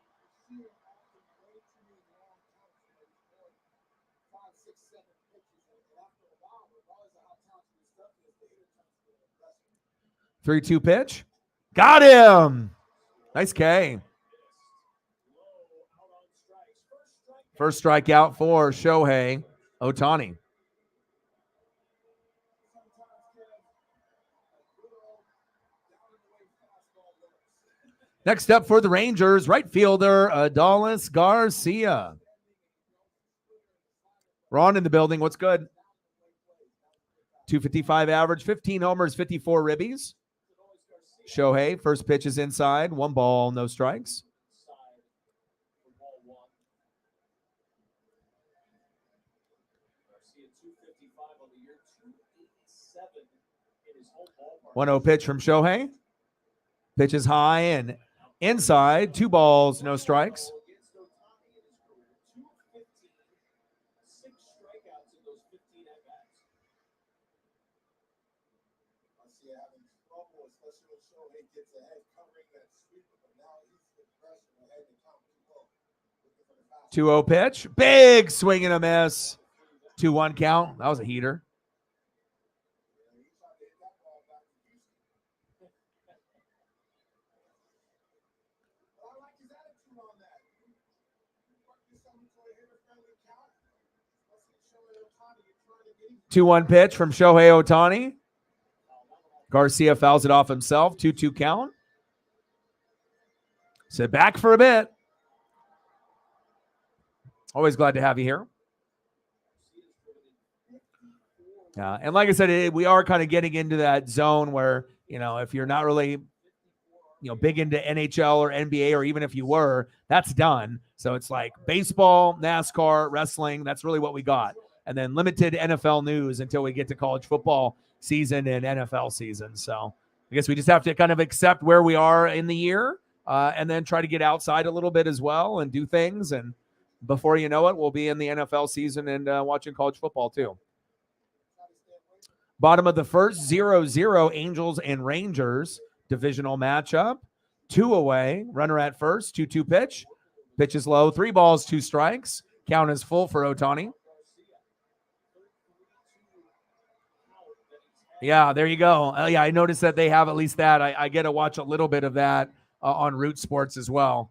3-2 pitch. Got him. Nice K. First strikeout for Shohei Ohtani. Next up for the Rangers, right fielder Adolis Garcia. Ron in the building. What's good? 255 average, 15 homers, 54 ribbies. Shohei, first pitch is inside. 1 ball, no strikes. One 0 pitch from Shohei. Pitch is high and inside. 2 balls, no strikes. Two 0 pitch. Big swing and a miss. 2-1 count. That was a heater. Two 1 pitch from Shohei Ohtani. Garcia fouls it off himself. 2-2 count. Sit back for a bit. Always glad to have you here. And like I said, we are kind of getting into that zone where, if you're not really, big into NHL or NBA, or even if you were, that's done. So it's like baseball, NASCAR, wrestling. That's really what we got. And then limited NFL news until we get to college football season and NFL season. So I guess we just have to kind of accept where we are in the year and then try to get outside a little bit as well and do things. And before you know it, we'll be in the NFL season and watching college football too. Bottom of the first, 0-0, Angels and Rangers divisional matchup. 2 away, runner at first, 2-2 pitch. Pitch is low, 3 balls, 2 strikes. Count is full for Ohtani. Yeah, there you go. Yeah, I noticed that they have at least that. I get to watch a little bit of that on Root Sports as well.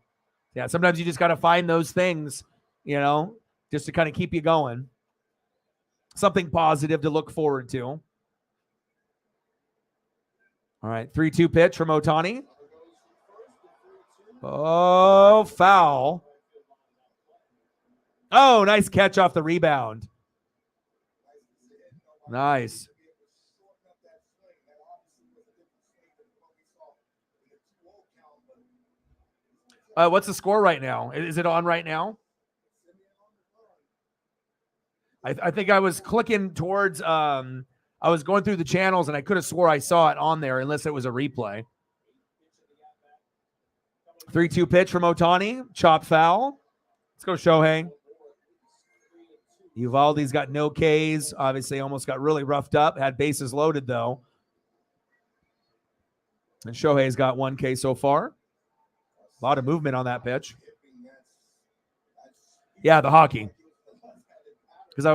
Yeah, sometimes you just got to find those things, just to kind of keep you going. Something positive to look forward to. All right, 3-2 pitch from Ohtani. Oh, foul. Oh, nice catch off the rebound. Nice. What's the score right now? Is it on right now? I think I was clicking towards, I was going through the channels and I could have swore I saw it on there unless it was a replay. 3-2 pitch from Ohtani. Chop foul. Let's go, Shohei. Uvalde's got no Ks. Obviously almost got really roughed up. Had bases loaded, though. And Shohei's got 1 K so far. A lot of movement on that pitch. Yeah, the hockey. Because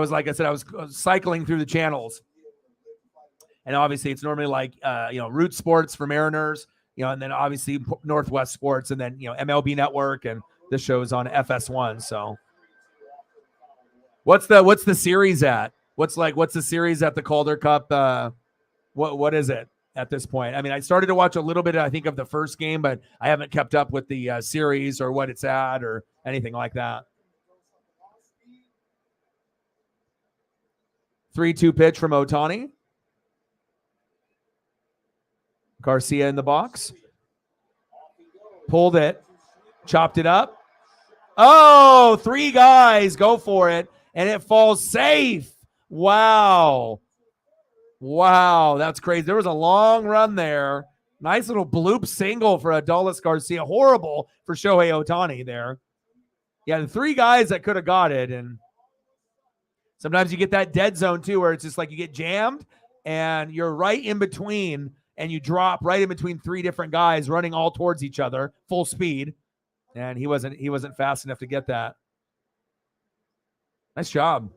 I was cycling through the channels. And obviously it's normally like, Root Sports for Mariners, and then obviously Northwest Sports, and then, MLB Network, and this show is on FS1. So what's the series at? What's the series at the Calder Cup? What is it at this point? I mean, I started to watch a little bit, I think, of the first game, but I haven't kept up with the series or what it's at or anything like that. 3-2 pitch from Ohtani. Garcia in the box. Pulled it. Chopped it up. Oh, 3 guys go for it, and it falls safe. Wow. Wow, that's crazy. There was a long run there. Nice little bloop single for Adolis Garcia. Horrible for Shohei Ohtani there. Yeah, the 3 guys that could have got it, and sometimes you get that dead zone too, where it's just like you get jammed and you're right in between, and you drop right in between 3 different guys running all towards each other, full speed. And he wasn't fast enough to get that. Nice job.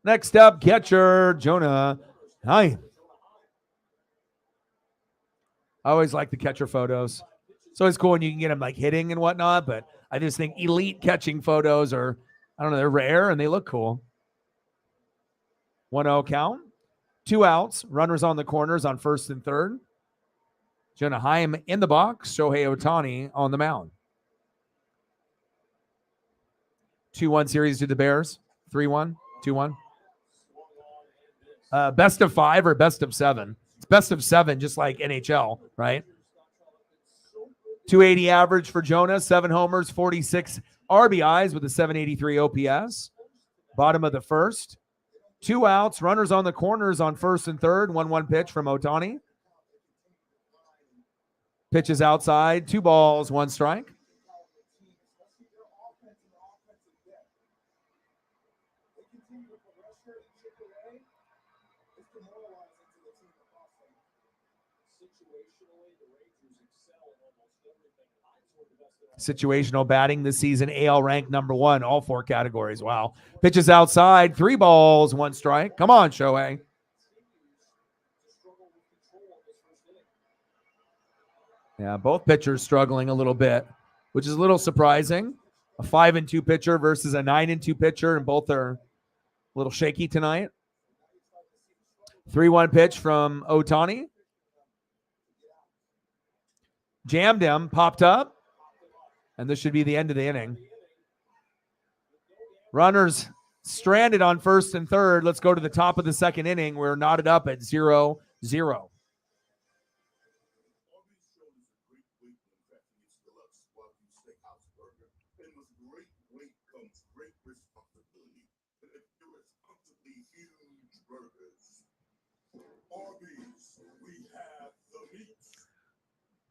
Next up, catcher Jonah. Hi. I always like the catcher photos. It's always cool when you can get them like hitting and whatnot, but I just think elite catching photos are, I don't know, they're rare and they look cool. 1-0 count. 2 outs. Runners on the corners on first and third. Jonah Heim in the box. Shohei Ohtani on the mound. 2-1 series to the Bears. 3-1. 2-1. Best of 5 or best of 7? It's best of 7, just like NHL, right? 280 average for Jonah, 7 homers, 46 RBIs with a 783 OPS. Bottom of the first. 2 outs, runners on the corners on first and third. 1-1 pitch from Ohtani. Pitches outside, 2 balls, 1 strike. Situational batting this season, AL ranked number 1, all 4 categories. Wow. Pitches outside, 3 balls, 1 strike. Come on, Shohei. Yeah, both pitchers struggling a little bit, which is a little surprising. A 5-2 pitcher versus a 9-2 pitcher, and both are a little shaky tonight. 3-1 pitch from Ohtani. Jammed him, popped up. And this should be the end of the inning. Runners stranded on first and third. Let's go to the top of the second inning. We're knotted up at 0-0.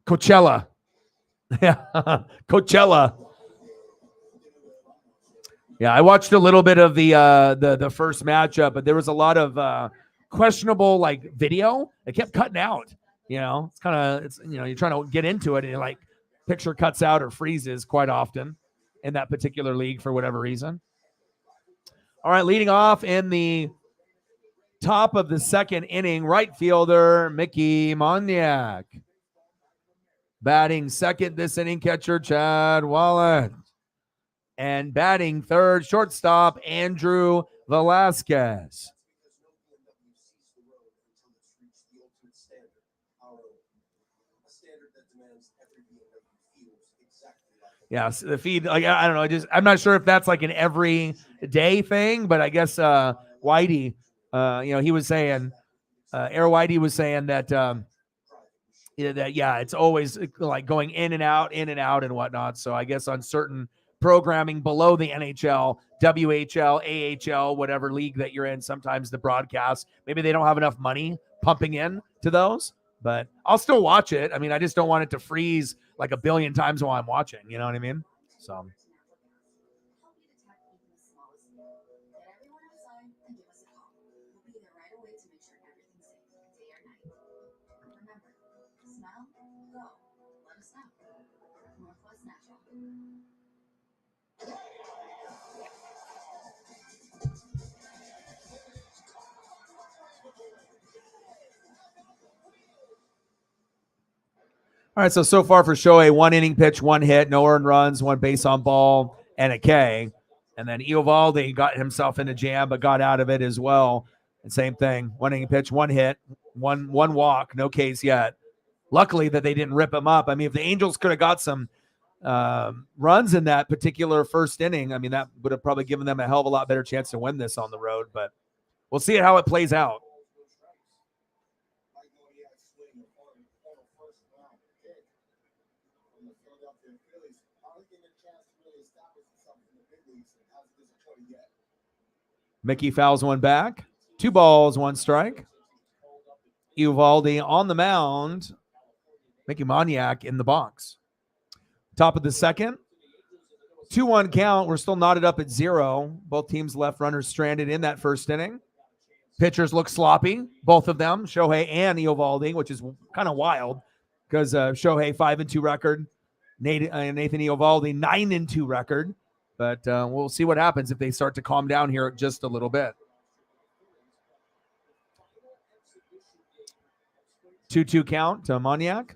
Coachella. Yeah, Coachella. Yeah, I watched a little bit of the first matchup, but there was a lot of questionable like video. It kept cutting out. You know, it's you're trying to get into it, and like picture cuts out or freezes quite often in that particular league for whatever reason. All right, leading off in the top of the second inning, right fielder Mickey Moniak. Batting second this inning, catcher Chad Wallet. And batting third, shortstop Andrew Velasquez. Yes, the feed, like I don't know, I'm not sure if that's like an everyday thing, but I guess Whitey, he was saying, Air Whitey was saying that it's always like going in and out and whatnot. So I guess on certain programming below the NHL, WHL, AHL, whatever league that you're in, sometimes the broadcast, maybe they don't have enough money pumping in to those, but I'll still watch it. I mean, I just don't want it to freeze like a billion times while I'm watching. You know what I mean? So. All right, so far for Shohei, 1 inning pitch, 1 hit, no earned runs, 1 base on ball, and a K. And then Eovaldi got himself in a jam, but got out of it as well. And same thing, 1 inning pitch, 1 hit, one walk, no Ks yet. Luckily that they didn't rip him up. I mean, if the Angels could have got some runs in that particular first inning, I mean, that would have probably given them a hell of a lot better chance to win this on the road. But we'll see how it plays out. Mickey fouls 1 back. 2 balls, 1 strike. Eovaldi on the mound. Mickey Moniak in the box. Top of the second. 2-1 count. We're still knotted up at 0. Both teams left runners stranded in that first inning. Pitchers look sloppy, both of them, Shohei and Eovaldi, which is kind of wild because Shohei 5-2 record, Nathan Eovaldi 9-2 record. But we'll see what happens if they start to calm down here just a little bit. 2-2 count to Moniak.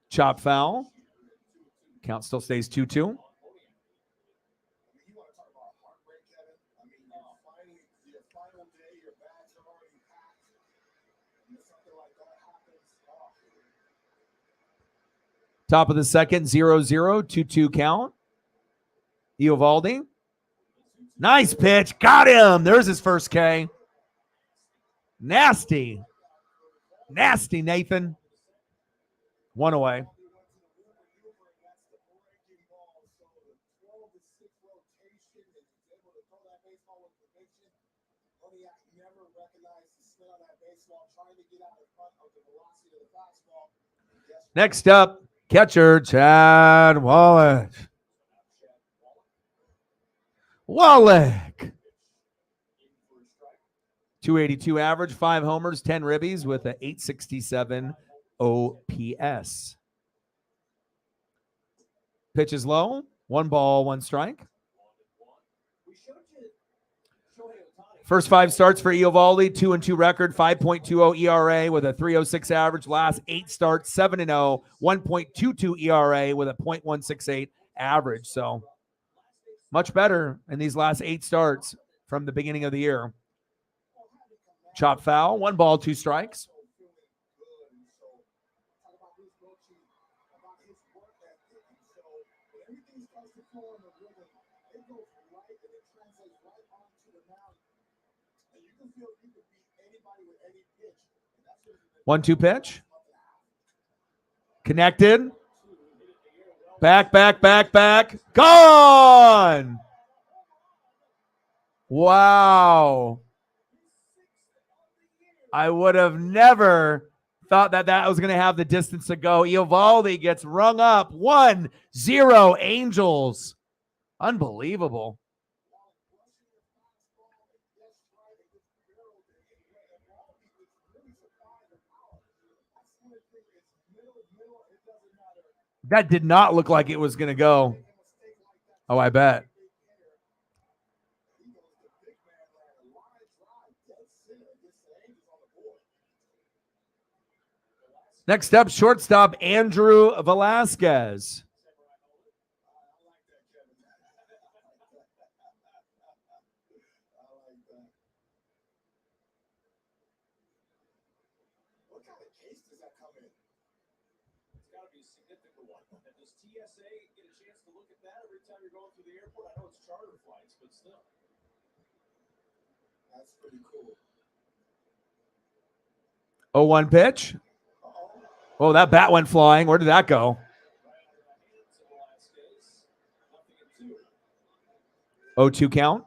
Chop foul. Count still stays 2-2. You want to talk about heartbreak, Kevin? I mean, your final day, your bags are already packed, and if something like that happens, Top of the second, 0-0, 2-2 count. Eovaldi. Nice pitch. Got him. There's his first K. Nasty. Nasty, Nathan. One away. Next up, catcher Chad Wallach. Wallach. 282 average, 5 homers, 10 ribbies with an 867 OPS. Pitch is low. 1 ball, 1 strike. First 5 starts for Eovaldi, 2-2 record, 5.20 ERA with a 3.06 average. Last 8 starts, 7-0, 1.22 ERA with a .168 average. So much better in these last 8 starts from the beginning of the year. Chop foul, 1 ball, 2 strikes. One-two pitch. Connected. Back. Gone. Wow. I would have never thought that was going to have the distance to go. Eovaldi gets rung up. 1-0 Angels. Unbelievable. That did not look like it was going to go. Oh, I bet. Next up, shortstop Andrew Velasquez. what kind of case does that come in? It's got to be a significant one. And does TSA get a chance to look at that every time you're going through the airport? I know it's charter flights, but still. That's pretty cool. 0-1 pitch. Oh, that bat went flying. Where did that go? 0-2 count.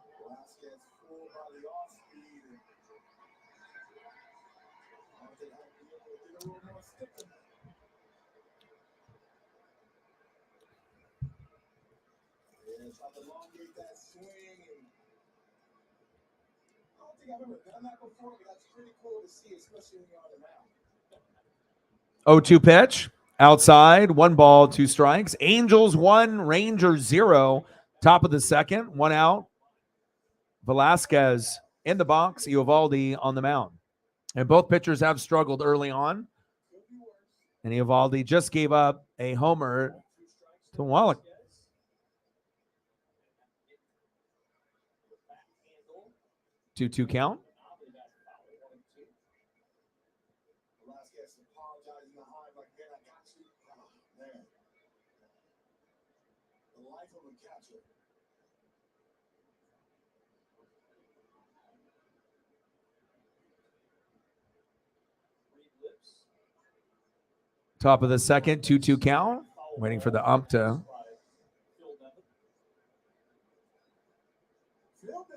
I've ever done that before, but that's pretty cool to see, especially when you're on the mound. 0-2 pitch. Outside. 1 ball, 2 strikes. Angels 1, Rangers 0. Top of the second. 1 out. Velasquez in the box. Eovaldi on the mound. And both pitchers have struggled early on. And Eovaldi just gave up a homer to Wallach. 2-2 count. Top of the second, 2-2 count. Waiting for the ump to.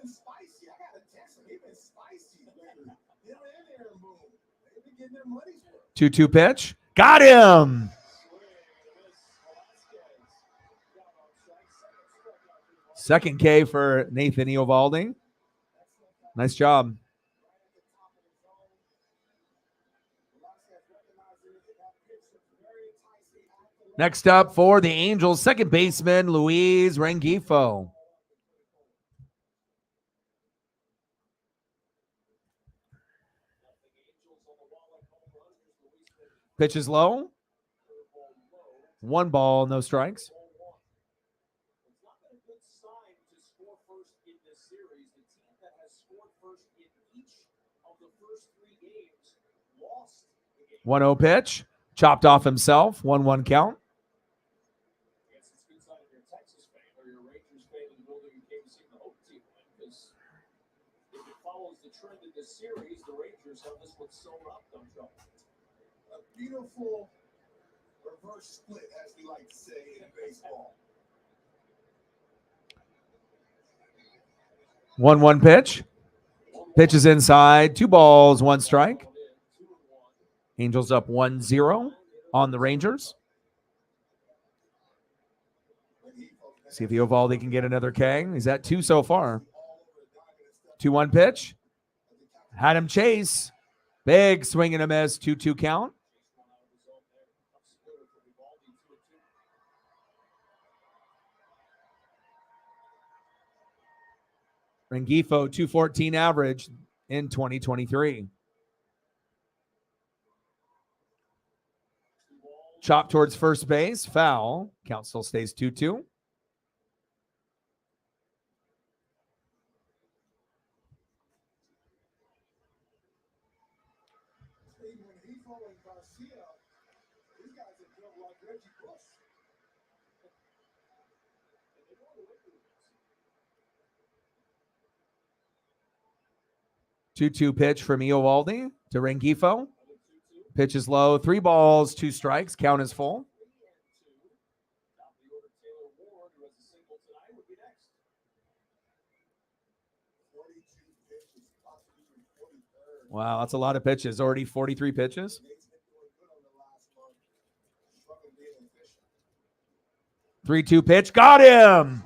Spicy. I gotta test him. He's been spicy lately. Him and Aaron Boone. They've been getting their money's worth. 2-2 pitch. Got him. Second K for Nathan Eovaldi. Nice job. Next up for the Angels, second baseman Luis Rengifo. Pitch is low. 1 ball, no strikes. It's not been a good sign to score first in this series. The team that has scored first in each of the first 3 games lost the game. 1-0 pitch. Chopped off himself. 1-1 count. I guess it's a good sign if you're a Texas fan or you're a Rangers fan in the building who came to see the home team win, because if it follows the trend in this series, the Rangers have this one sewn up, don't you? A beautiful reverse split, as we like to say in baseball. 1-1 pitch. Pitch is inside. 2 balls, 1 strike. Angels up 1-0 on the Rangers. See if Eovaldi can get another K. He's at 2 so far. 2-1 pitch. Had him chase. Big swing and a miss. 2-2 count. Rengifo 214 average in 2023. Chop towards first base. Foul. Count still stays 2-2. When he followed Garcia, these guys are built like Reggie Bush. 2-2 pitch from Eovaldi to Rengifo. Pitch is low. 3 balls, 2 strikes. Count is full. Wow, that's a lot of pitches. Already 43 pitches. 3-2 pitch. Got him.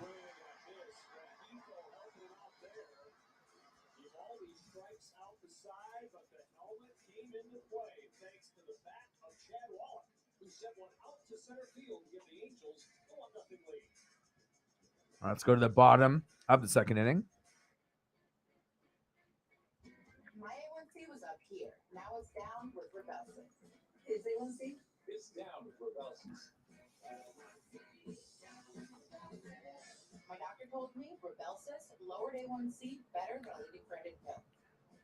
Let's go to the bottom of the second inning. My A1C was up here. Now it's down with Rebelsis. His A1C? It's down with Rebelsis. My doctor told me Rebelsis lowered A1C better than a leading branded pill.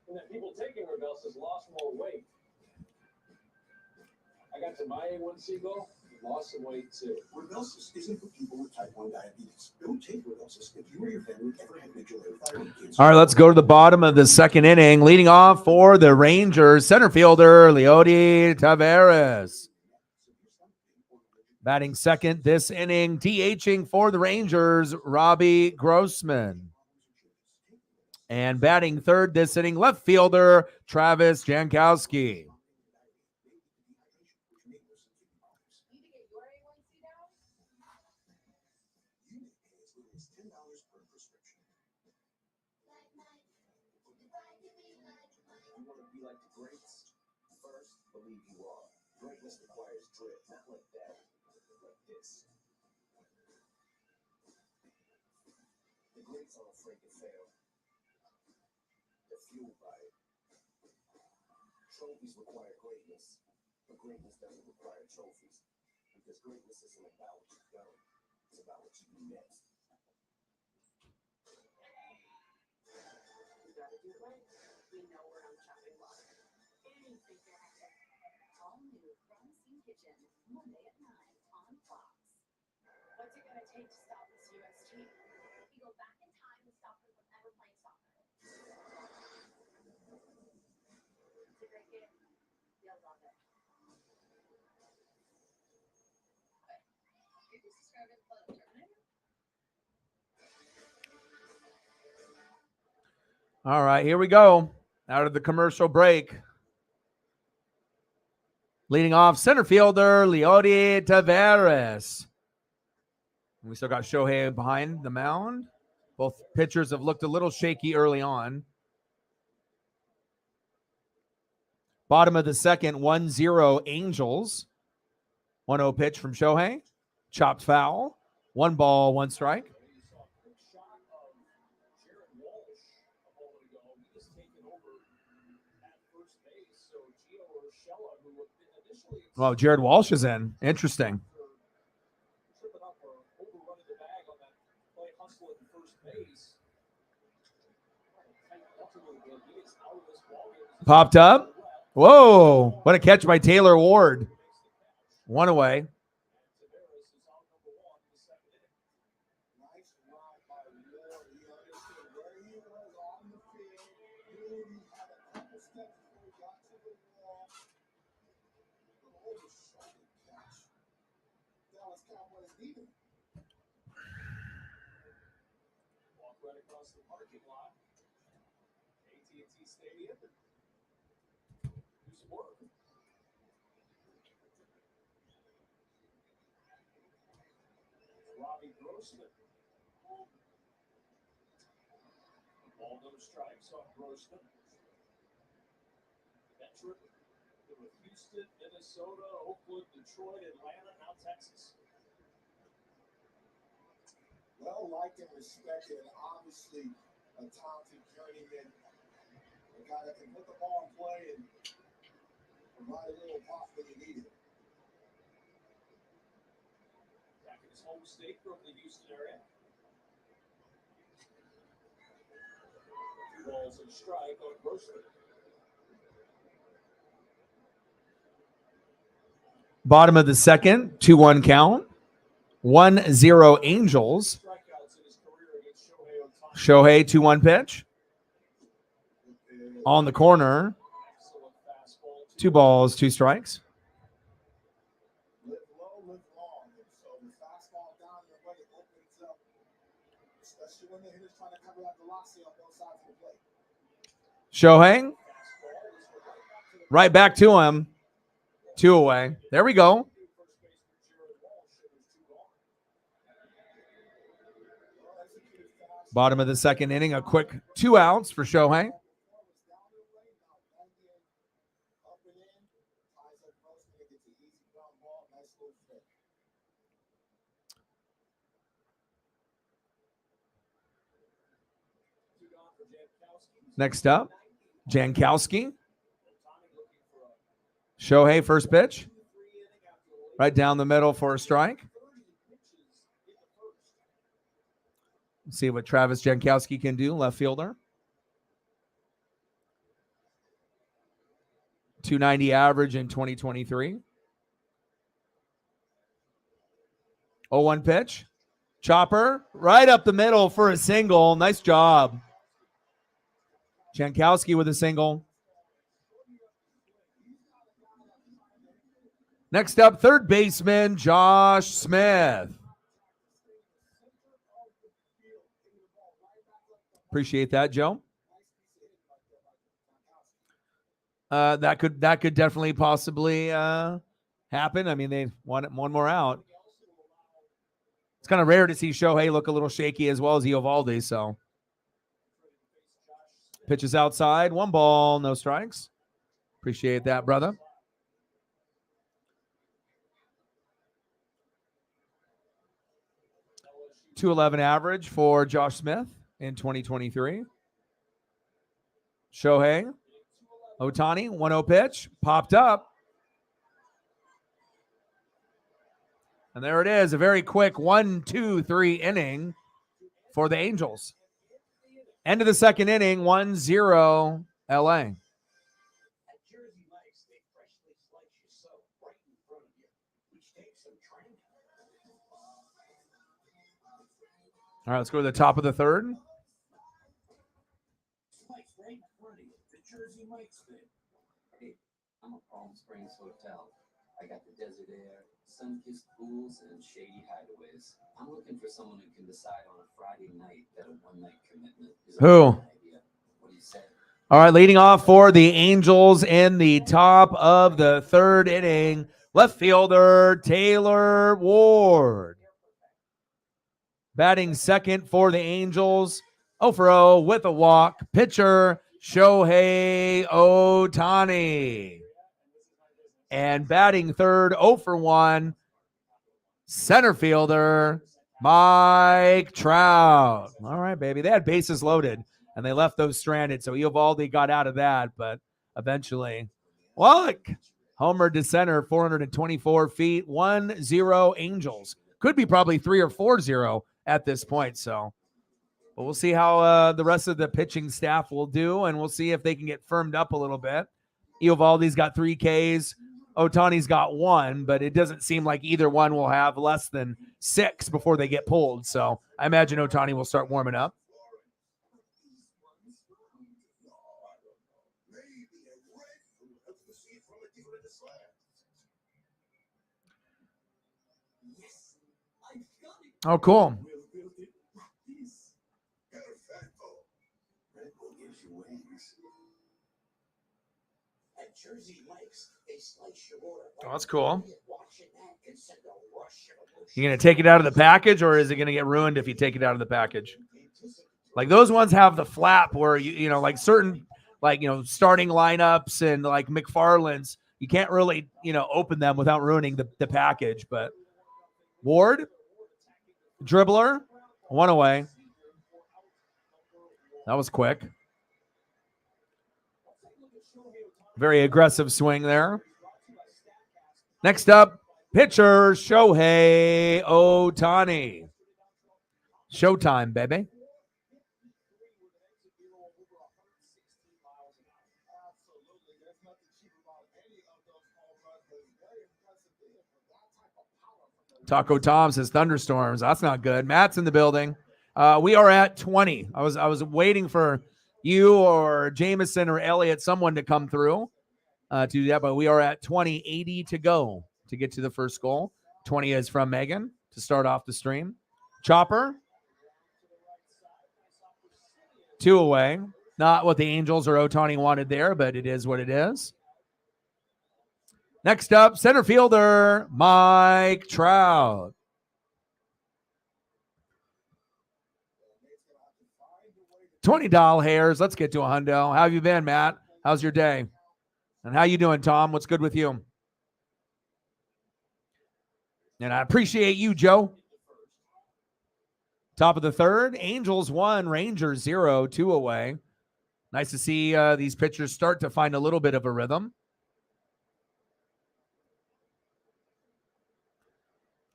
And then people taking Rebelsis lost more weight. I got to my A1C goal, lost some weight too. Rebelsis isn't for people with type 1 diabetes. Don't take Rebelsis if you or your family ever had major thyroid cancer. All right, let's go to the bottom of the second inning. Leading off for the Rangers, center fielder Leody Taveras. Batting second this inning, DHing for the Rangers, Robbie Grossman. And batting third this inning, left fielder Travis Jankowski. You need to get your A1C down? You may pay as little as $10 per prescription. You want to be like the greats? First, believe you are. Greatness requires grit, not like that, like this. The greats aren't afraid to fail. They're fueled by it. Trophies require greatness, but greatness doesn't require trophies. Because greatness isn't about what you've done, it's about what you do next. You gotta do it right. We know we're on the chopping block. Anything can happen. All new Crime Scene Kitchen, Monday at 9 on Fox. What's it gonna take to stop this U.S. team? You go back in time and stop them from ever playing soccer. It's a great game. You'll love it. Did you subscribe to the Club Terminator? All right, here we go. Out of the commercial break. Leading off, center fielder Leody Taveras. We still got Shohei behind the mound. Both pitchers have looked a little shaky early on. Bottom of the second, 1-0 Angels. 1-0 pitch from Shohei. Chopped foul. 1 ball, 1 strike. You saw a quick shot of Jared Walsh a moment ago. He was taken over at first base. So Gio Urshela, who initially Well, Jared Walsh is in. Interesting. Tripping up or overrunning the bag on that play hustle at first base. Popped up. Whoa. What a catch by Taylor Ward. One away. Nice run by Ward. He understood where he was on the field. Knew he had a couple steps before he got to the wall. But overshot catch. Dallas Cowboys needed. Walk right across the parking lot. AT&T Stadium. Do some work. Robbie Grossman. Ball no strikes on Grossman. Veteran with Houston, Minnesota, Oakland, Detroit, Atlanta, now Texas. Well liked and respected, and obviously a talented journeyman. A guy that can put the ball in play and provide a little pop when you need it. Back in his home state from the Houston area. 2 balls and strike on Grossman. Bottom of the second, 2-1 count. 1-0 Angels. Strikeouts in his career against Shohei Ohtani. Shohei, 2-1 pitch. On the corner. Excellent fastball. 2 balls, 2 strikes. Live low, live long. And so the fastball down the way opens up, especially when the hitter's trying to cover that velocity on both sides of the plate. Shohei. Right back to him. 2 away. There we go. Bottom of the second inning, a quick 2 outs for Shohei. Next up, Jankowski. Shohei, first pitch. Right down the middle for a strike. See what Travis Jankowski can do, left fielder. 290 average in 2023. 0-1 pitch. Chopper, right up the middle for a single. Nice job. Jankowski with a single. Next up, third baseman Josh Smith. Appreciate that, Joe. That could definitely possibly happen. I mean, they want one more out. It's kind of rare to see Shohei look a little shaky as well as Eovaldi. So pitches outside, 1 ball, no strikes. Appreciate that, brother. .211 average for Josh Smith in 2023. Shohei Ohtani, 1-0 pitch, popped up. And there it is, a very quick 1-2-3 inning for the Angels. End of the second inning, 1-0 LA. All right, let's go to the top of the third. Hey, I'm a Palm Springs hotel. I got the desert air, sun-kissed pools, and shady hideaways. I'm looking for someone who can decide on a Friday night that a one-night commitment is a Who? bad idea. What do you say? All right, leading off for the Angels in the top of the third inning, left fielder Taylor Ward. Batting second for the Angels, 0-for-0 with a walk. Pitcher Shohei Ohtani. And batting third, 0-for-1, center fielder Mike Trout. All right, baby. They had bases loaded, and they left those stranded, so Eovaldi got out of that, but eventually. Well, Homer to center, 424 feet, 1-0 Angels. Could be probably 3 or 4-0 at this point. So, but we'll see how the rest of the pitching staff will do, and we'll see if they can get firmed up a little bit. Eovaldi's got 3 Ks. Ohtani's got 1, but it doesn't seem like either one will have less than 6 before they get pulled. So I imagine Ohtani will start warming up. Oh, cool. Oh, that's cool. You going to take it out of the package, or is it going to get ruined if you take it out of the package? Like those ones have the flap where you know, like certain, like, you know, starting lineups and like McFarland's, you can't really, you know, open them without ruining the package. But Ward, dribbler, 1 away. That was quick. Very aggressive swing there. Next up, pitcher Shohei Ohtani. Showtime, baby. Taco Tom says thunderstorms. That's not good. Matt's in the building. We are at 20. I was waiting for you or Jameson or Elliott, someone to come through to do that, but we are at 20, 80 to go to get to the first goal. 20 is from Megan to start off the stream. Chopper. 2 away. Not what the Angels or Ohtani wanted there, but it is what it is. Next up, center fielder, Mike Trout. $20 hairs. Let's get to a hundo. How have you been, Matt? How's your day? And how you doing, Tom? What's good with you? And I appreciate you, Joe. Top of the third, Angels 1, Rangers 0, 2 away. Nice to see these pitchers start to find a little bit of a rhythm.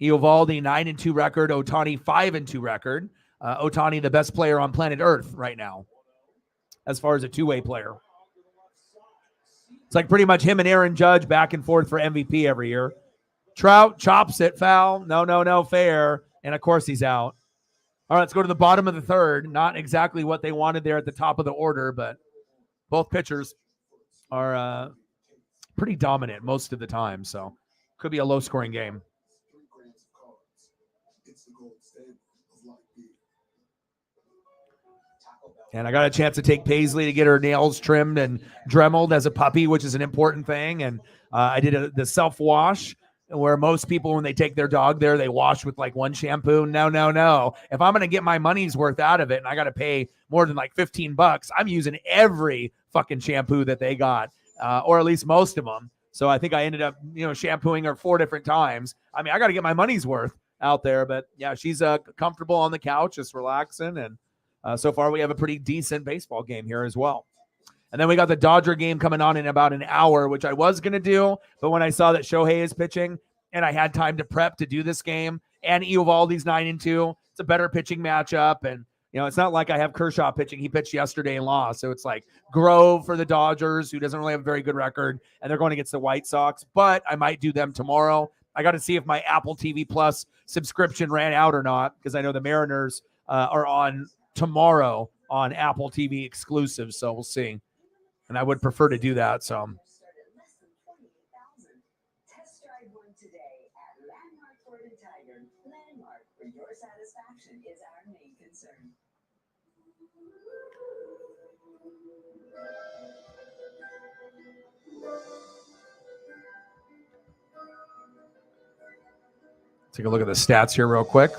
Eovaldi 9-2 record, Ohtani 5-2 record. Ohtani the best player on planet Earth right now, as far as a two-way player. It's like pretty much him and Aaron Judge back and forth for MVP every year. Trout chops it, foul. No, fair. And of course he's out. All right, let's go to the bottom of the third. Not exactly what they wanted there at the top of the order, but both pitchers are pretty dominant most of the time. So could be a low-scoring game. And I got a chance to take Paisley to get her nails trimmed and dremeled as a puppy, which is an important thing. And I did the self-wash, where most people, when they take their dog there, they wash with like one shampoo. No. If I'm going to get my money's worth out of it and I got to pay more than like $15, I'm using every fucking shampoo that they got, or at least most of them. So I think I ended up, shampooing her 4 different times. I mean, I got to get my money's worth out there. But yeah, she's comfortable on the couch, just relaxing. And so far we have a pretty decent baseball game here as well. And then we got the Dodger game coming on in about an hour, which I was going to do. But when I saw that Shohei is pitching and I had time to prep to do this game, and Eovaldi's 9-2, it's a better pitching matchup. And, it's not like I have Kershaw pitching. He pitched yesterday and lost. So it's like Grove for the Dodgers, who doesn't really have a very good record. And they're going against the White Sox. But I might do them tomorrow. I got to see if my Apple TV Plus subscription ran out or not, because I know the Mariners are on tomorrow on Apple TV exclusive. So we'll see. And I would prefer to do that. So Test drive one today at Landmark Ford and Tiger. Landmark, where your satisfaction is our main concern. take a look at the stats here real quick.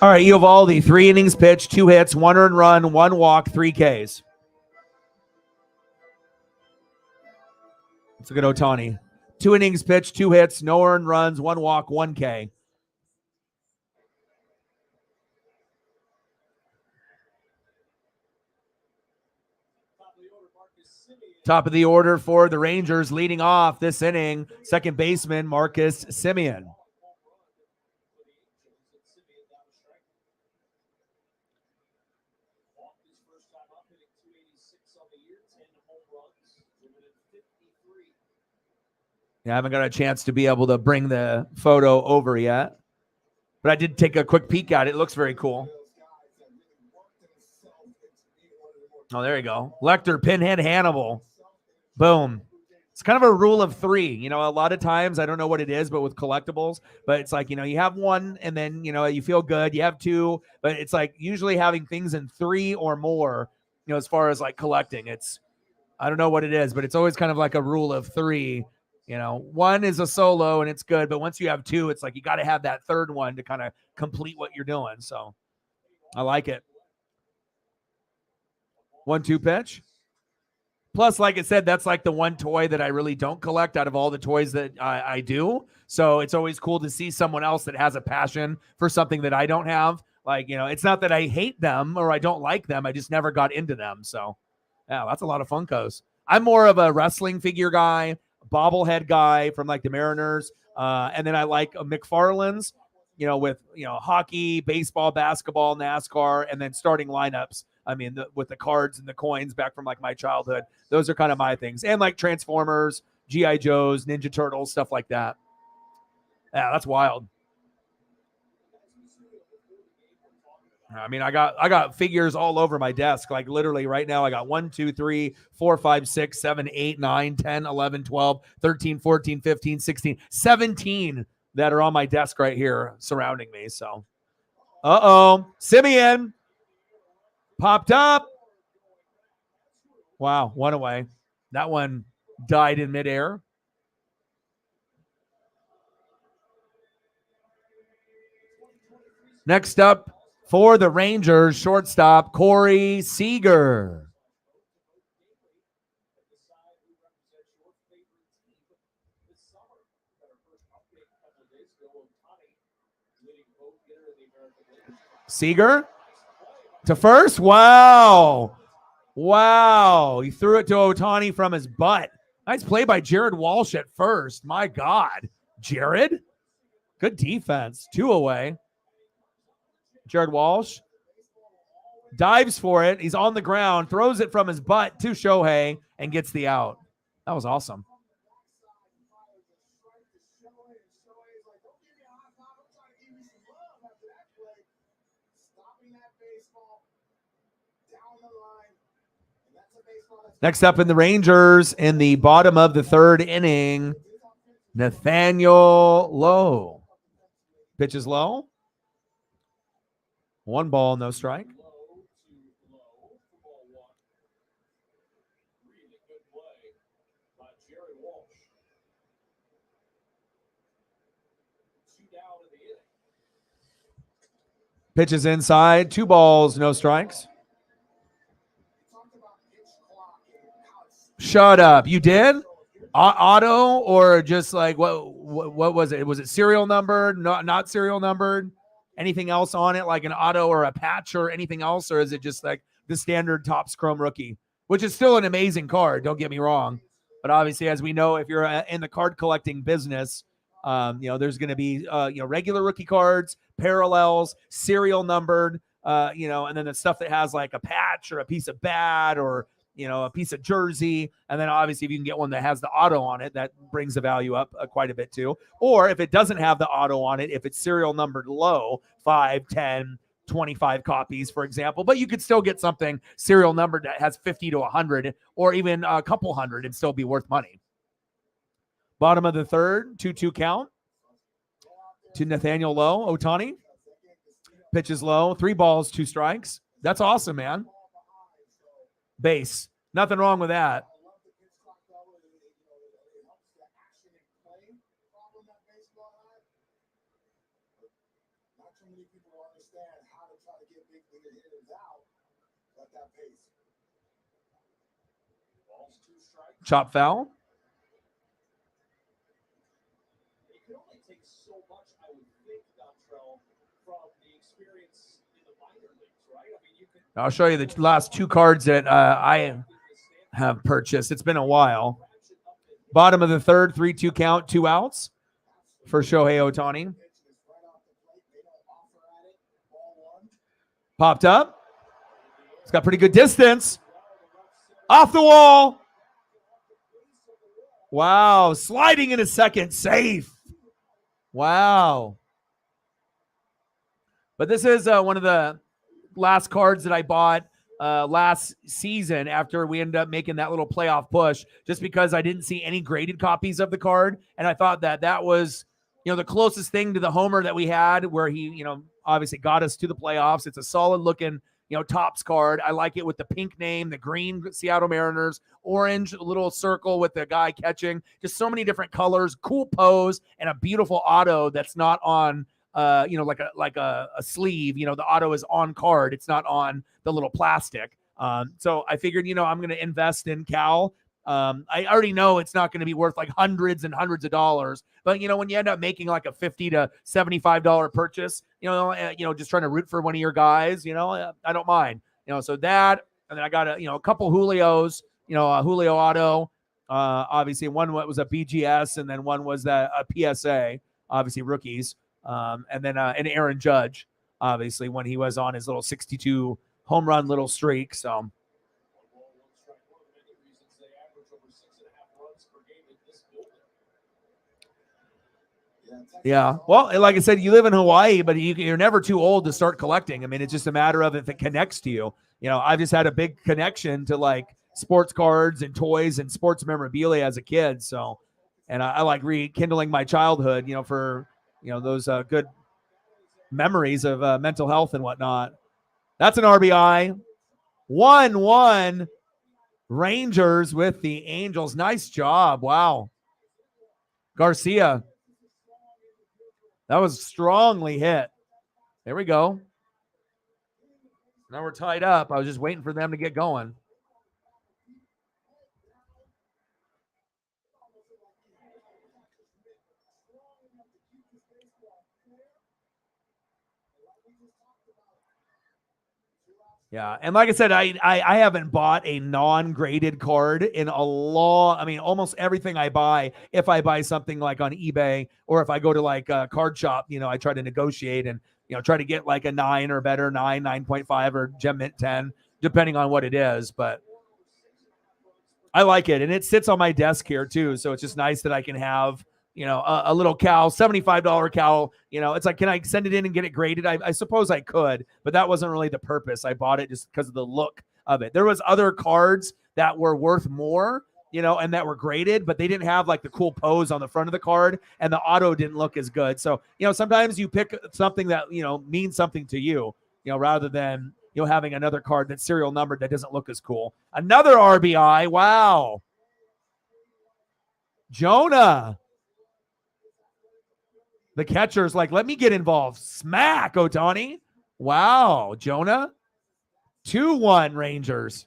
All right, Eovaldi, 3 innings pitched, 2 hits, 1 earned run, 1 walk, 3 Ks. Let's look at Ohtani. 2 innings pitched, 2 hits, no earned runs, 1 walk, 1 K. Top of the order for the Rangers, leading off this inning, second baseman Marcus Semien. Yeah, I haven't got a chance to be able to bring the photo over yet, but I did take a quick peek at it. It looks very cool. Oh, there you go. Lecter, Pinhead, Hannibal. Boom. It's kind of a rule of three. You know, a lot of times, I don't know what it is, but with collectibles, but it's like, you know, you have one and then, you know, you feel good. You have two, but it's like usually having things in three or more, you know, as far as like collecting, I don't know what it is, but it's always kind of like a rule of three. You know, one is a solo and it's good, but once you have two, it's like you got to have that third one to kind of complete what you're doing. So I like it. 1-2 pitch. Plus, like I said, that's like the one toy that I really don't collect out of all the toys that I do. So it's always cool to see someone else that has a passion for something that I don't have. Like, you know, it's not that I hate them or I don't like them. I just never got into them. So, yeah, that's a lot of Funkos. I'm more of a wrestling figure guy, bobblehead guy from like the Mariners. And then I like McFarlane's, you know, with, you know, hockey, baseball, basketball, NASCAR, and then starting lineups. I mean, with the cards and the coins back from like my childhood, those are kind of my things. And like Transformers, G.I. Joes, Ninja Turtles, stuff like that. Yeah, that's wild. I mean, I got figures all over my desk. Like literally right now, I got 1, 2, 3, 4, 5, 6, 7, 8, 9, 10, 11, 12, 13, 14, 15, 16, 17 that are on my desk right here surrounding me. So, Semien popped up. Wow, one away. That one died in midair. Next up for the Rangers, shortstop Corey Seager. Seager to first. Wow. He threw it to Ohtani from his butt. Nice play by Jared Walsh at first. My God. Jared? Good defense. 2 away. Jared Walsh dives for it. He's on the ground, throws it from his butt to Shohei, and gets the out. That was awesome. Next up in the Rangers, in the bottom of the third inning, Nathaniel Lowe. Pitches low. 1 ball, no strike. Pitches inside. 2 balls, no strikes. Shut up. You did? Auto or just like what was it? Was it serial numbered? Not serial numbered? Anything else on it, like an auto or a patch or anything else? Or is it just like the standard Topps Chrome rookie, which is still an amazing card, don't get me wrong. But obviously, as we know, if you're in the card collecting business, you know, there's going to be, you know, regular rookie cards, parallels, serial numbered, you know, and then the stuff that has like a patch or a piece of bat or, you know, a piece of jersey. And then obviously if you can get one that has the auto on it, that brings the value up quite a bit too. Or if it doesn't have the auto on it, if it's serial numbered low, 5, 10, 25 copies, for example, but you could still get something serial numbered that has 50 to 100 or even a couple hundred and still be worth money. Bottom of the third, 2-2 count to Nathaniel Lowe. Ohtani pitches low, 3 balls, 2 strikes. That's awesome, man. Base. Nothing wrong with that. Chop foul. I'll show you the last 2 cards that I have purchased. It's been a while. Bottom of the third, 3-2 count, 2 outs for Shohei Ohtani. Popped up. It's got pretty good distance. Off the wall. Wow. Sliding in a second. Safe. Wow. But this is one of the last cards that I bought last season after we ended up making that little playoff push, just because I didn't see any graded copies of the card. And I thought that was, the closest thing to the homer that we had, where he, obviously got us to the playoffs. It's a solid looking, Topps card. I like it with the pink name, the green Seattle Mariners, orange little circle with the guy catching, just so many different colors, cool pose, and a beautiful auto that's not on like a sleeve. The auto is on card. It's not on the little plastic. So I figured, I'm going to invest in Cal. I already know it's not going to be worth like hundreds and hundreds of dollars, but when you end up making like a $50 to $75 purchase, just trying to root for one of your guys, I don't mind, so that, and then I got a couple Julios, a Julio auto, obviously one was a BGS, and then one was a PSA, obviously rookies. And then an Aaron Judge, obviously, when he was on his little 62 home run little streak. So, yeah. Well, like I said, you live in Hawaii, but you're never too old to start collecting. I mean, it's just a matter of if it connects to you. I've just had a big connection to like sports cards and toys and sports memorabilia as a kid. So, and I like rekindling my childhood, for those good memories of mental health and whatnot. That's an RBI. 1-1 Rangers with the Angels. Nice job. Wow. Garcia. That was strongly hit. There we go. Now we're tied up. I was just waiting for them to get going. Yeah, and like I said, I haven't bought a non-graded card in a almost everything I buy, if I buy something like on eBay or if I go to like a card shop, I try to negotiate and, try to get like a 9 or better, 9.5 or Gem Mint 10, depending on what it is. But I like it, and it sits on my desk here too, so it's just nice that I can have, a little cow, $75 cow. It's like, can I send it in and get it graded? I suppose I could, but that wasn't really the purpose. I bought it just because of the look of it. There was other cards that were worth more, and that were graded, but they didn't have like the cool pose on the front of the card, and the auto didn't look as good. So, sometimes you pick something that, means something to you, rather than, having another card that's serial numbered that doesn't look as cool. Another RBI. Wow. Jonah. The catcher's like, let me get involved. Smack, Ohtani. Wow, Jonah. 2-1 Rangers.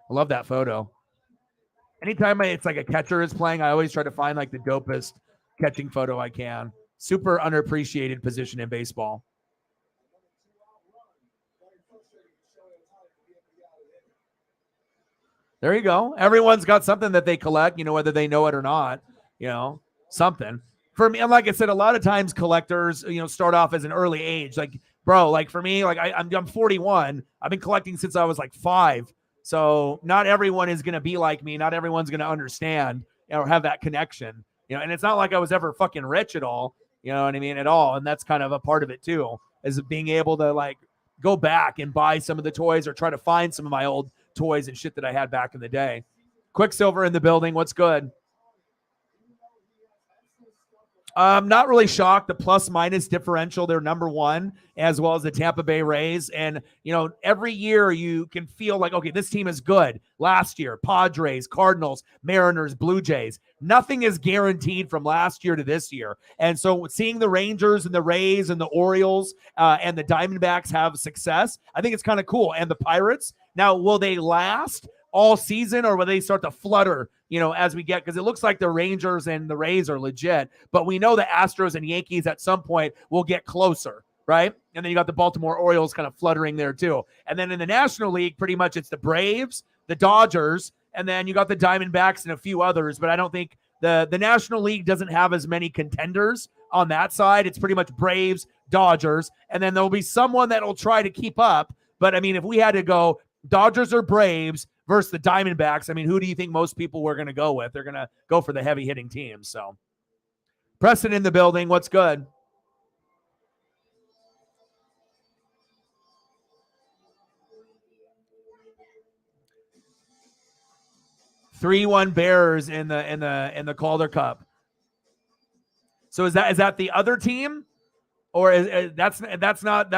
I love that photo. Anytime it's like a catcher is playing, I always try to find like the dopest catching photo I can. Super underappreciated position in baseball. There you go. Everyone's got something that they collect, whether they know it or not, something. For me, like I said, a lot of times collectors, start off as an early age. Like, bro, like for me, like I'm 41. I've been collecting since I was like 5. So not everyone is going to be like me. Not everyone's going to understand or have that connection. And it's not like I was ever fucking rich at all. You know what I mean? At all. And that's kind of a part of it too, is being able to like go back and buy some of the toys or try to find some of my old toys and shit that I had back in the day. Quicksilver in the building. What's good? I'm not really shocked. The plus minus differential, they're number 1, as well as the Tampa Bay Rays. And, every year you can feel like, okay, this team is good. Last year, Padres, Cardinals, Mariners, Blue Jays. Nothing is guaranteed from last year to this year. And so seeing the Rangers and the Rays and the Orioles and the Diamondbacks have success, I think it's kind of cool. And the Pirates, now, will they last all season, or will they start to flutter, as we get, because it looks like the Rangers and the Rays are legit, but we know the Astros and Yankees at some point will get closer, right? And then you got the Baltimore Orioles kind of fluttering there too. And then in the National League, pretty much it's the Braves, the Dodgers, and then you got the Diamondbacks and a few others, but I don't think the National League doesn't have as many contenders on that side. It's pretty much Braves, Dodgers, and then there'll be someone that'll try to keep up. But I mean, if we had to go Dodgers or Braves versus the Diamondbacks, I mean, who do you think most people were going to go with? They're going to go for the heavy hitting teams. So Preston in the building. What's good? Three-one Bears in the Calder Cup. So is that the other team, or that's not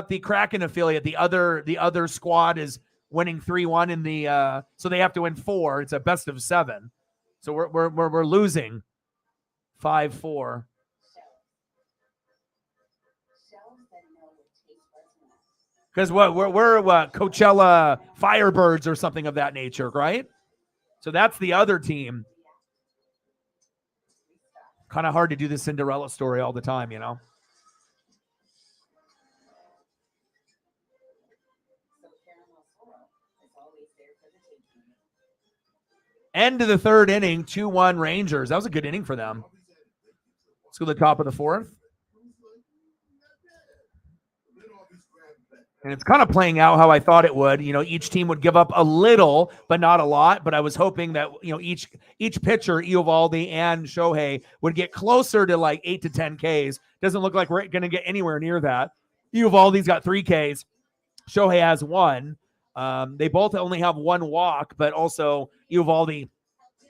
the Kraken affiliate? The other squad is winning 3-1 in the so they have to win 4. It's a best of 7. So we're losing 5-4. Because we're Coachella Firebirds or something of that nature, right? So that's the other team. Kind of hard to do the Cinderella story all the time, you know. End of the third inning, 2-1 Rangers. That was a good inning for them. Let's go to the top of the fourth. And it's kind of playing out how I thought it would. You know, each team would give up a little, but not a lot. But I was hoping that, you know, each pitcher, Eovaldi and Shohei, would get closer to like 8 to 10 Ks. Doesn't look like we're going to get anywhere near that. Eovaldi's got 3 Ks. Shohei has 1. They both only have 1 walk, but also Eovaldi,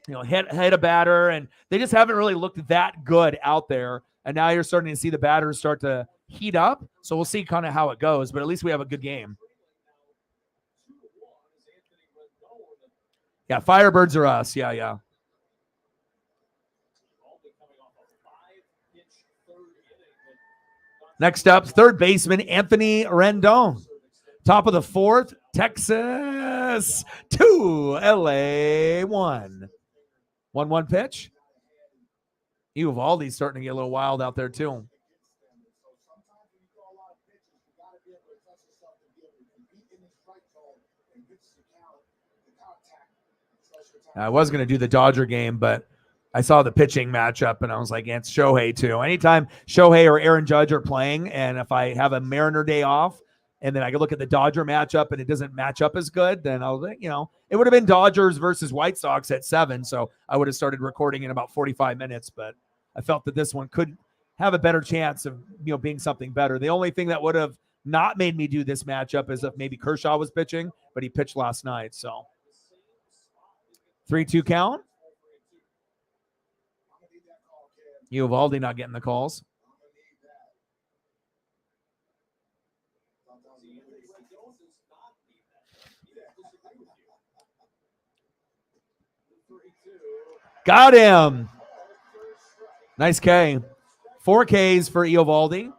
you know, hit a batter, and they just haven't really looked that good out there. And now you're starting to see the batters start to heat up. So we'll see kind of how it goes, but at least we have a good game. Yeah, Firebirds are us. Yeah. Next up, third baseman Anthony Rendon. Top of the fourth, Texas 2, LA 1. 1-1 pitch. Eovaldi's starting to get a little wild out there too. I was going to do the Dodger game, but I saw the pitching matchup, and I was like, it's Shohei too. Anytime Shohei or Aaron Judge are playing, and if I have a Mariner day off, and then I could look at the Dodger matchup, and it doesn't match up as good, then I'll, you know, it would have been Dodgers versus White Sox at 7, so I would have started recording in about 45 minutes, but I felt that this one could have a better chance of, you know, being something better. The only thing that would have not made me do this matchup is if maybe Kershaw was pitching, but he pitched last night, so 3-2 count. Eovaldi not getting the calls. Got him. Nice K. 4 Ks for Eovaldi.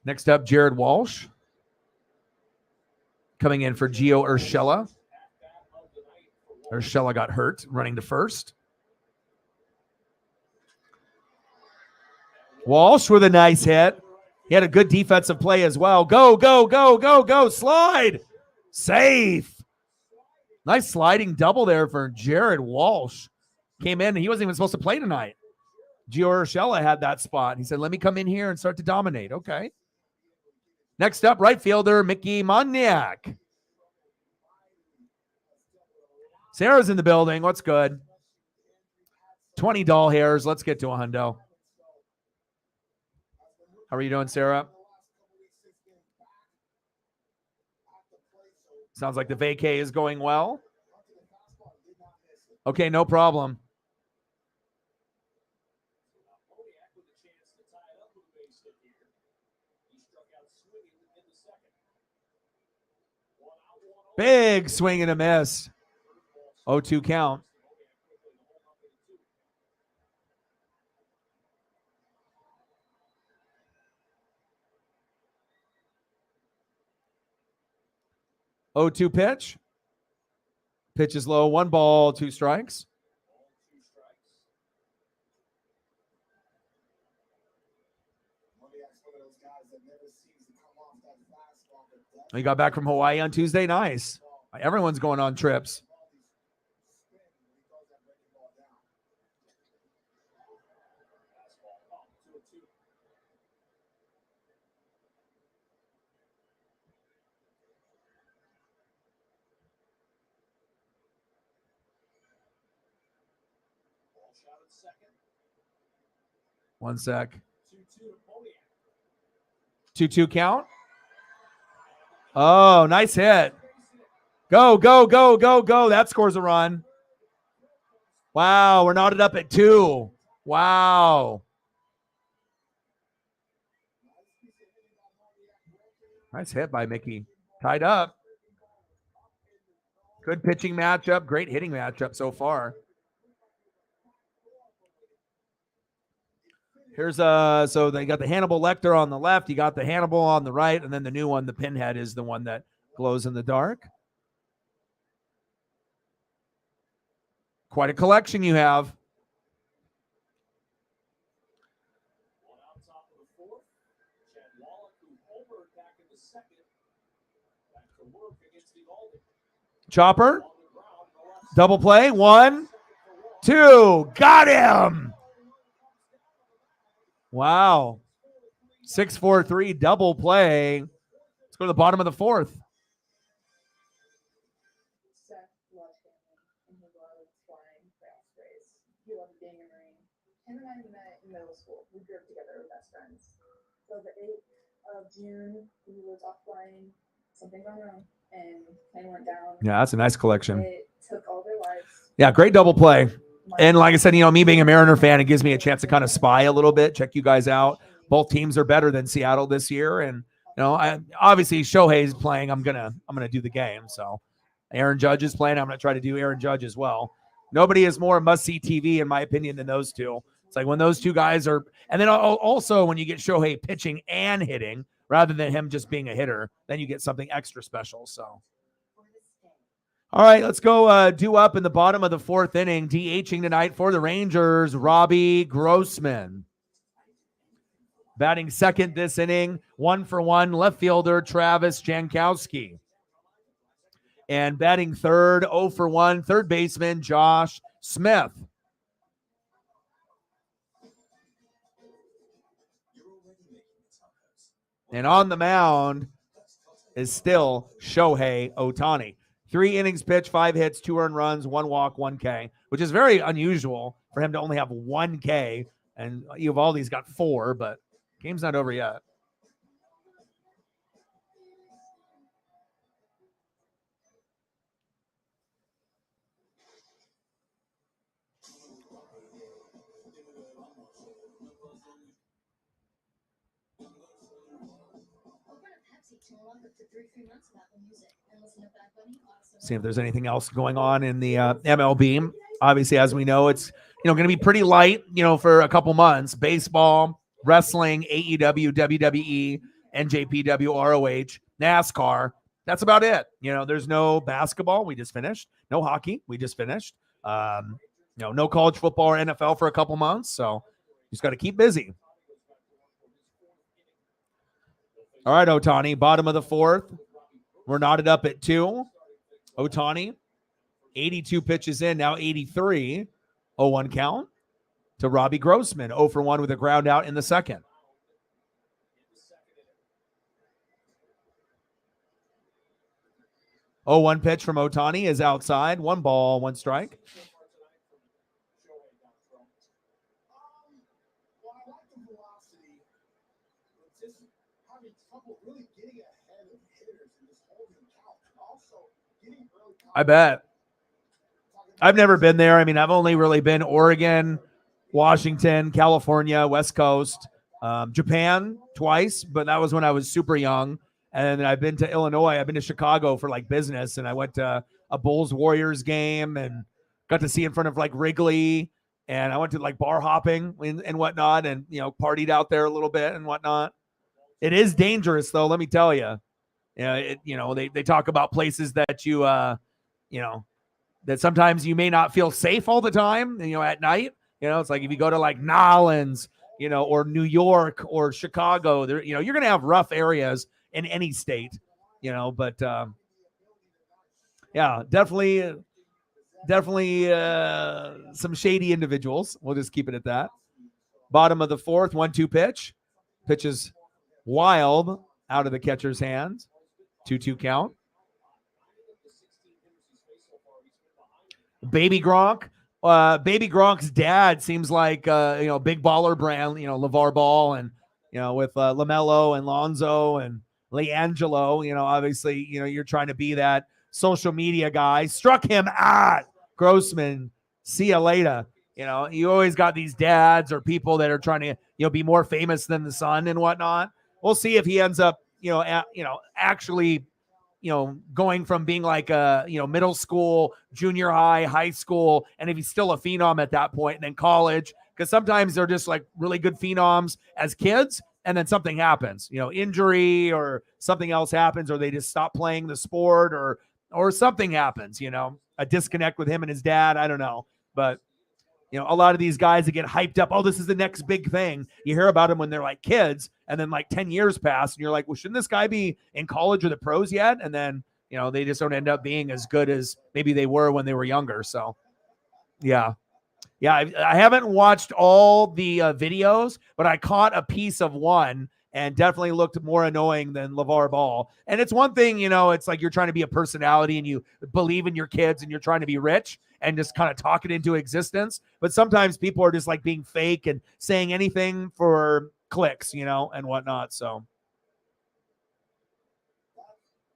Next up, Jared Walsh. Coming in for Gio Urshela. Urshela got hurt running to first. Walsh with a nice hit. He had a good defensive play as well. Go. Slide. Safe. Nice sliding double there for Jared Walsh. Came in, and he wasn't even supposed to play tonight. Gio Urshela had that spot. He said, let me come in here and start to dominate. Okay. Next up, right fielder Mickey Moniak. Sarah's in the building. What's good? 20 doll hairs. Let's get to a hundo. How are you doing, Sarah? Sounds like the vacay is going well. Okay, no problem. Big swing and a miss. 0-2 count. 0-2 pitch. Pitch is low. 1 ball, 2 strikes. He got back from Hawaii on Tuesday. Nice. Everyone's going on trips. One sec. 2-2 count. Oh, nice hit. Go, go, go, go, go. That scores a run. Wow, we're knotted up at 2. Wow. Nice hit by Mickey. Tied up. Good pitching matchup. Great hitting matchup so far. Here's so they got the Hannibal Lecter on the left. You got the Hannibal on the right, and then the new one, the Pinhead, is the one that glows in the dark. Quite a collection you have. Chopper. Double play. 1, 2. Got him. Wow. 6-4-3 double play. Let's go to the bottom of the 4th. Seth loved family, and he loved flying fast race. He loved being a Marine. Him and I met in middle school. We grew up together. We're best friends. So the 8th of June, we was off flying. Something went wrong, and plane went down. Yeah, that's a nice collection. It took all their lives. Yeah, great double play. And like I said, me being a Mariner fan, it gives me a chance to kind of spy a little bit, check you guys out. Both teams are better than Seattle this year, and obviously Shohei's playing. I'm gonna do the game. So Aaron Judge is playing. I'm gonna try to do Aaron Judge as well. Nobody is more must-see TV in my opinion than those two. It's like when those two guys are, and then also when you get Shohei pitching and hitting rather than him just being a hitter, then you get something extra special. So. All right, let's go due up in the bottom of the 4th inning. DHing tonight for the Rangers, Robbie Grossman. Batting second this inning, 1-for-1, left fielder Travis Jankowski. And batting third, 0-for-1, third baseman Josh Smith. And on the mound is still Shohei Ohtani. 3 innings pitched, 5 hits, 2 earned runs, 1 walk, 1 K, which is very unusual for him to only have 1 K. And Eovaldi's got 4, but game's not over yet. See if there's anything else going on in the MLB. Obviously, as we know, it's going to be pretty light, for a couple months. Baseball, wrestling, AEW, WWE, NJPW, ROH, NASCAR. That's about it. There's no basketball. We just finished. No hockey. We just finished. No college football or NFL for a couple months. So just got to keep busy. All right, Ohtani, bottom of the 4th. We're knotted up at 2. Ohtani, 82 pitches in, now 83. 0-1 count to Robbie Grossman, 0-for-1 with a ground out in the second. Oh, 1 pitch from Ohtani is outside. 1 ball, 1 strike. I bet. I've never been there. I mean, I've only really been Oregon, Washington, California, West Coast, Japan twice, but that was when I was super young. And I've been to Illinois. I've been to Chicago for business, and I went to a Bulls Warriors game and got to see in front of Wrigley. And I went to bar hopping and whatnot, and partied out there a little bit and whatnot. It is dangerous though, let me tell you. They talk about places that that sometimes you may not feel safe all the time, at night. It's like if you go to like Nolens, or New York or Chicago, there, you're going to have rough areas in any state, but yeah, definitely some shady individuals. We'll just keep it at that. Bottom of the fourth, 1-2 pitch. Pitch is wild out of the catcher's hands. 2-2 count. Baby Gronk. Baby Gronk's dad seems like big baller brand, LeVar Ball, and with LaMelo and Lonzo and LiAngelo, obviously, you're trying to be that social media guy. Struck him at Grossman. See you later. You always got these dads or people that are trying to, be more famous than the son and whatnot. We'll see if he ends up, actually, going from being like a, middle school, junior high school, and if he's still a phenom at that point, and then college, because sometimes they're just like really good phenoms as kids, and then something happens, injury or something else happens, or they just stop playing the sport, or something happens, a disconnect with him and his dad. I don't know, but a lot of these guys that get hyped up, oh, this is the next big thing. You hear about them when they're like kids, and then like 10 years pass, and you're like, well, shouldn't this guy be in college or the pros yet? And then, they just don't end up being as good as maybe they were when they were younger. So, yeah. Yeah, I haven't watched all the videos, but I caught a piece of one and definitely looked more annoying than LeVar Ball. And it's one thing, it's like you're trying to be a personality and you believe in your kids and you're trying to be rich and just kind of talk it into existence. But sometimes people are just like being fake and saying anything for clicks, and whatnot. So.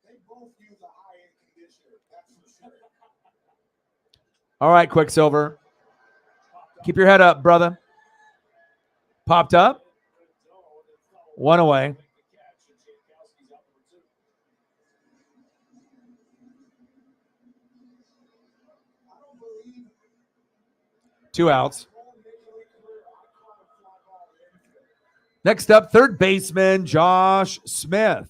They both use a high-end conditioner, that's for sure. All right, Quicksilver. Keep your head up, brother. Popped up. One away. 2 outs. Next up, third baseman Josh Smith.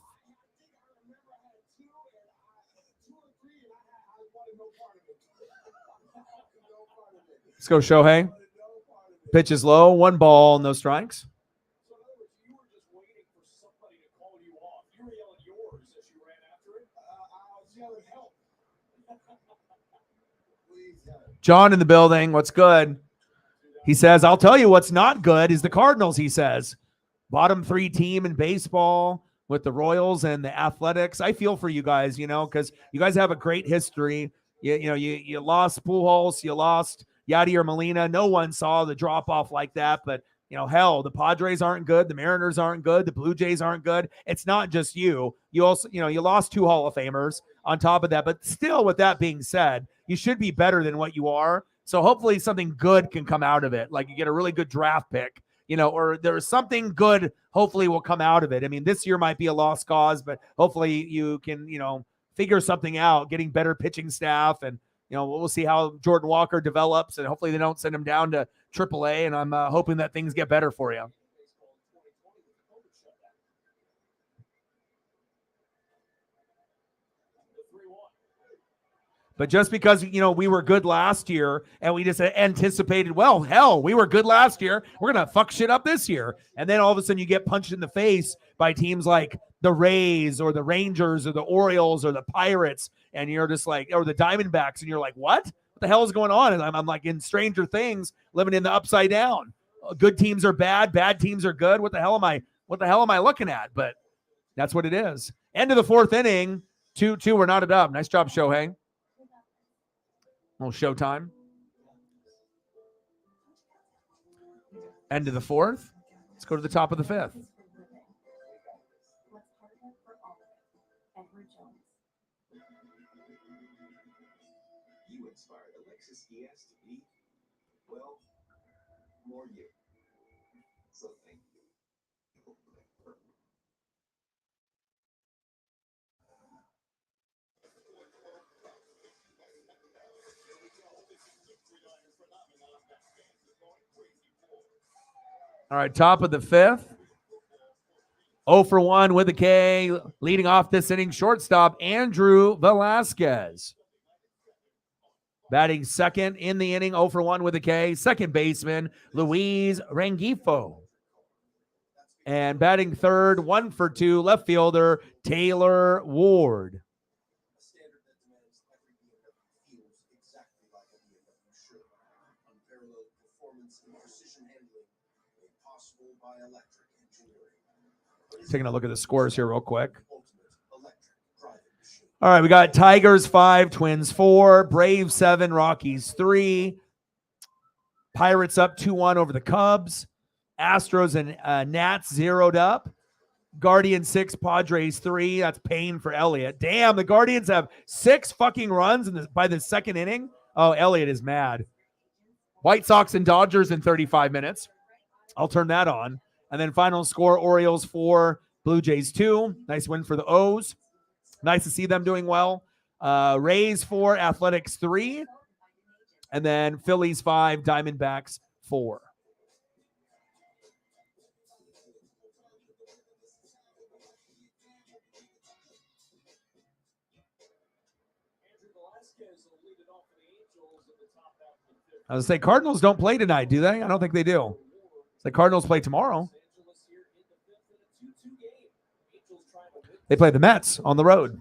Let's go, Shohei. Pitch is low, 1 ball, no strikes. So in other words, you were just waiting for somebody to call you off. You were yelling yours as you ran after it. I was yelling help. Please help. John in the building. What's good? He says, I'll tell you what's not good is the Cardinals, he says. Bottom 3 team in baseball with the Royals and the Athletics. I feel for you guys, because you guys have a great history. You lost Pujols, you lost Yadier Molina. No one saw the drop-off like that, but hell, the Padres aren't good. The Mariners aren't good. The Blue Jays aren't good. It's not just you. You also, you lost 2 Hall of Famers on top of that. But still, with that being said, you should be better than what you are. So hopefully something good can come out of it. Like you get a really good draft pick, or there's something good hopefully will come out of it. I mean, this year might be a lost cause, but hopefully you can, figure something out, getting better pitching staff, and we'll see how Jordan Walker develops, and hopefully they don't send him down to AAA, and I'm hoping that things get better for you. But just because, we were good last year and we just anticipated, well, hell, we were good last year, we're going to fuck shit up this year. And then all of a sudden you get punched in the face by teams like the Rays or the Rangers or the Orioles or the Pirates, and you're just like, or the Diamondbacks, and you're like, what the hell is going on? And I'm like in Stranger Things, living in the upside down. Good teams are bad teams are good. What the hell am I looking at? But that's what it is. End of the 4th inning, 2-2, we're knotted up. Nice job, Shohei. A little showtime. End of the 4th. Let's go to the top of the 5th. You inspired Alexis ES to be, well, more you. So thank you. All right, top of the 5th. 0 for 1 with a K. Leading off this inning, shortstop Andrew Velasquez. Batting second in the inning, 0 for 1 with a K. Second baseman, Luis Rengifo. And batting third, 1 for 2, left fielder, Taylor Ward. A standard that demands every BMW feels exactly like a BMW should. Unparalleled performance and precision handling made possible by electric engineering. Taking a look at the scores here real quick. Ultimate electric driving machine. All right, we got Tigers 5, Twins 4, Braves 7, Rockies 3. Pirates up 2-1 over the Cubs. Astros and Nats zeroed up. Guardians 6, Padres 3. That's pain for Elliott. Damn, the Guardians have 6 fucking runs by the second inning. Oh, Elliott is mad. White Sox and Dodgers in 35 minutes. I'll turn that on. And then final score, Orioles 4, Blue Jays 2. Nice win for the O's. Nice to see them doing well. Rays 4, Athletics 3. And then Phillies 5, Diamondbacks 4. I was say Cardinals don't play tonight, do they? I don't think they do. The Cardinals play tomorrow. They play the Mets on the road.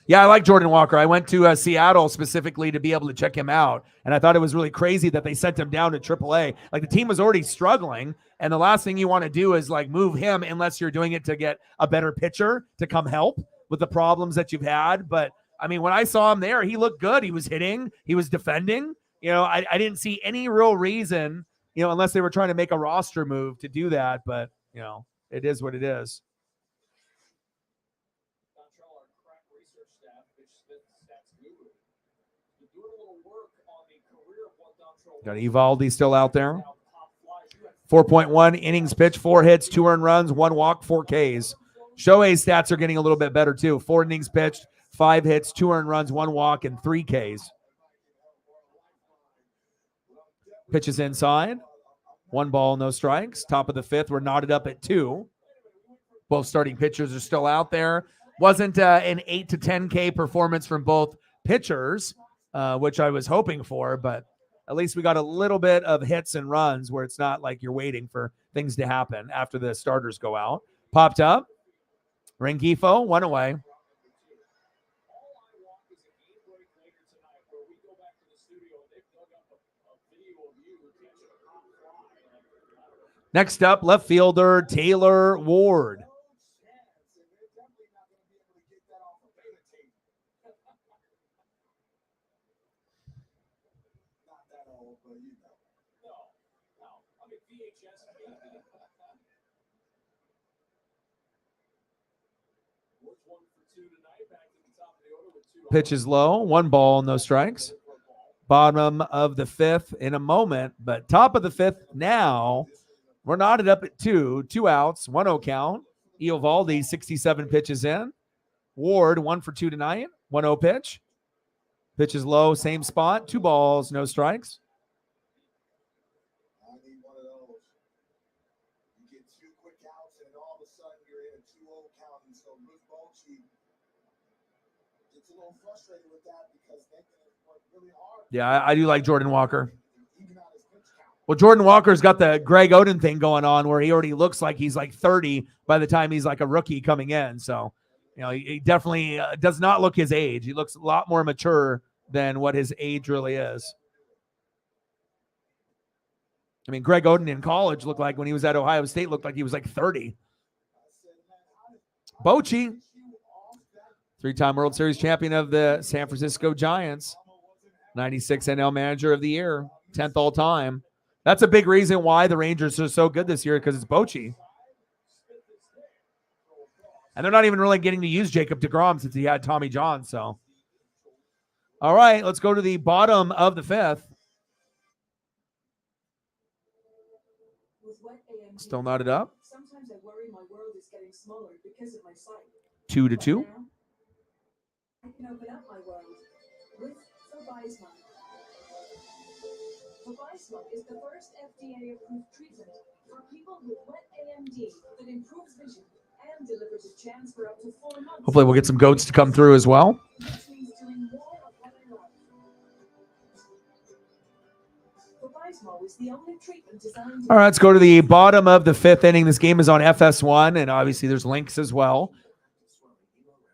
Yeah, I like Jordan Walker. I went to Seattle specifically to be able to check him out, and I thought it was really crazy that they sent him down to AAA. Like, the team was already struggling, and the last thing you want to do is like move him unless you're doing it to get a better pitcher to come help with the problems that you've had. But I mean, when I saw him there, he looked good. He was hitting, he was defending. You know, I didn't see any real reason, you know, unless they were trying to make a roster move to do that. But, you know, it is what it is. Got Evaldi still out there. 4.1 innings pitched, 4 hits, 2 earned runs, 1 walk, 4 Ks. Shohei's stats are getting a little bit better too. 4 innings pitched, 5 hits, 2 earned runs, 1 walk, and 3 Ks. Pitches inside. 1 ball, no strikes. Top of the 5th. We're knotted up at 2. Both starting pitchers are still out there. Wasn't an 8 to 10K performance from both pitchers, which I was hoping for, but at least we got a little bit of hits and runs where it's not like you're waiting for things to happen after the starters go out. Popped up. Rengifo, 1 away. Next up, left fielder Taylor Ward. Pitch is low. 1 ball, no strikes. Bottom of the 5th in a moment, but top of the 5th now. We're knotted up at 2. 2 outs, 1-0 count. Eovaldi, 67 pitches in. Ward, 1 for 2 tonight. 1-0 pitch. Pitch is low, same spot. 2 balls, no strikes. I need one of those. You get 2 quick outs, and all of a sudden you're in a 2-0 count. And so Luke Bochy gets a little frustrated with that because they work really hard. Yeah, I do like Jordan Walker. Well, Jordan Walker's got the Greg Oden thing going on where he already looks like he's like 30 by the time he's like a rookie coming in. So, you know, he definitely does not look his age. He looks a lot more mature than what his age really is. I mean, Greg Oden in college looked like when he was at Ohio State, looked like he was like 30. Bochy, 3-time World Series champion of the San Francisco Giants, 96 NL Manager of the Year, 10th all time. That's a big reason why the Rangers are so good this year, because it's Bochy. And they're not even really getting to use Jacob deGrom since he had Tommy John. So, all right, let's go to the bottom of the 5th. Still knotted up. Sometimes I worry my world is getting smaller because of my sight. 2-2. I can open up my world with Phil Weisman. Vabysmo is the first FDA-approved treatment for people with wet AMD that improves vision and delivers a chance for up to 4 months. Hopefully we'll get some goats to come through as well. Which means doing more of what I love. Vabysmo is the only treatment designed to All right, let's go to the bottom of the 5th inning. This game is on FS1, and obviously there's links as well.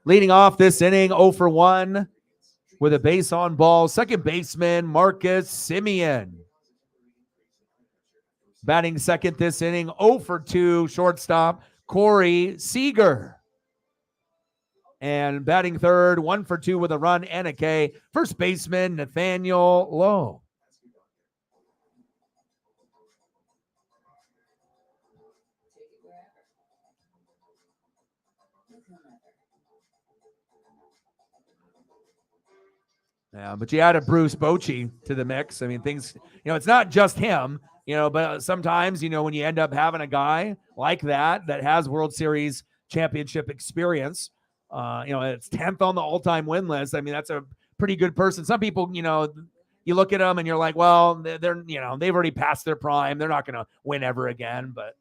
Leading off this inning, 0 for 1 with a base on ball. Second baseman, Marcus Semien. Batting second this inning, 0 for 2, shortstop, Corey Seager. And batting third, 1 for 2 with a run and a K, first baseman, Nathaniel Lowe. Yeah, but you added Bruce Bochy to the mix. I mean, things, it's not just him, but sometimes, when you end up having a guy like that has World Series championship experience, it's 10th on the all-time win list. I mean, that's a pretty good person. Some people, you look at them and you're like, well, they're they've already passed their prime. They're not going to win ever again. But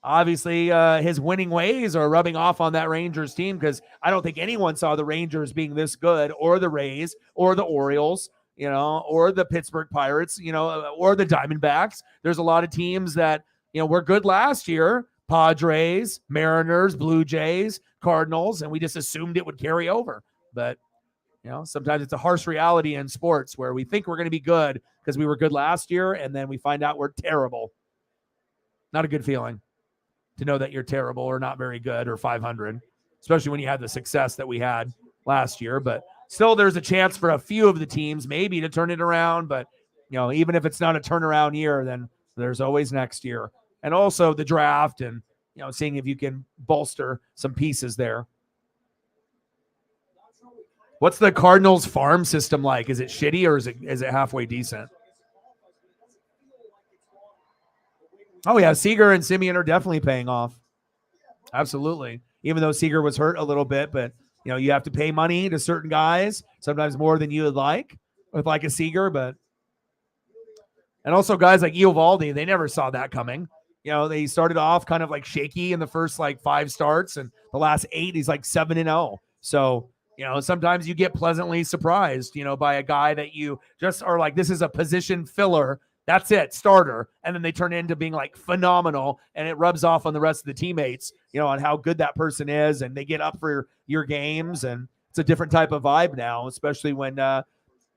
obviously, his winning ways are rubbing off on that Rangers team, because I don't think anyone saw the Rangers being this good, or the Rays, or the Orioles, or the Pittsburgh Pirates, or the Diamondbacks. There's a lot of teams that, were good last year. Padres, Mariners, Blue Jays, Cardinals, and we just assumed it would carry over. But, sometimes it's a harsh reality in sports where we think we're going to be good because we were good last year, and then we find out we're terrible. Not a good feeling to know that you're terrible or not very good or 500, especially when you had the success that we had last year. But still, there's a chance for a few of the teams maybe to turn it around. But, even if it's not a turnaround year, then there's always next year. And also the draft and, seeing if you can bolster some pieces there. What's the Cardinals farm system like? Is it shitty, or is it halfway decent? Oh, yeah, Seager and Semien are definitely paying off. Absolutely. Even though Seager was hurt a little bit, but, you have to pay money to certain guys, sometimes more than you would like with like a Seager. But, and also guys like Eovaldi, they never saw that coming. They started off kind of like shaky in the first 5 starts, and the last 8, he's like 7-0. So, sometimes you get pleasantly surprised, by a guy that you just are like, this is a position filler. That's it, starter. And then they turn into being like phenomenal, and it rubs off on the rest of the teammates, on how good that person is, and they get up for your games. And it's a different type of vibe now, especially when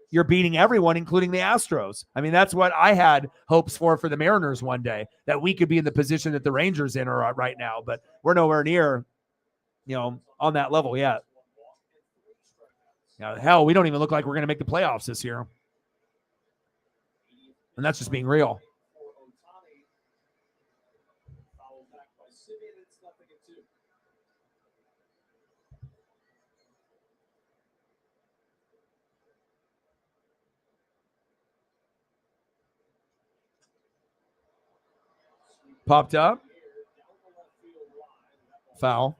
you're beating everyone, including the Astros. I mean, that's what I had hopes for the Mariners one day, that we could be in the position that the Rangers are right now, but we're nowhere near, on that level yet. Hell, we don't even look like we're going to make the playoffs this year. And that's just being real. Popped up. Foul.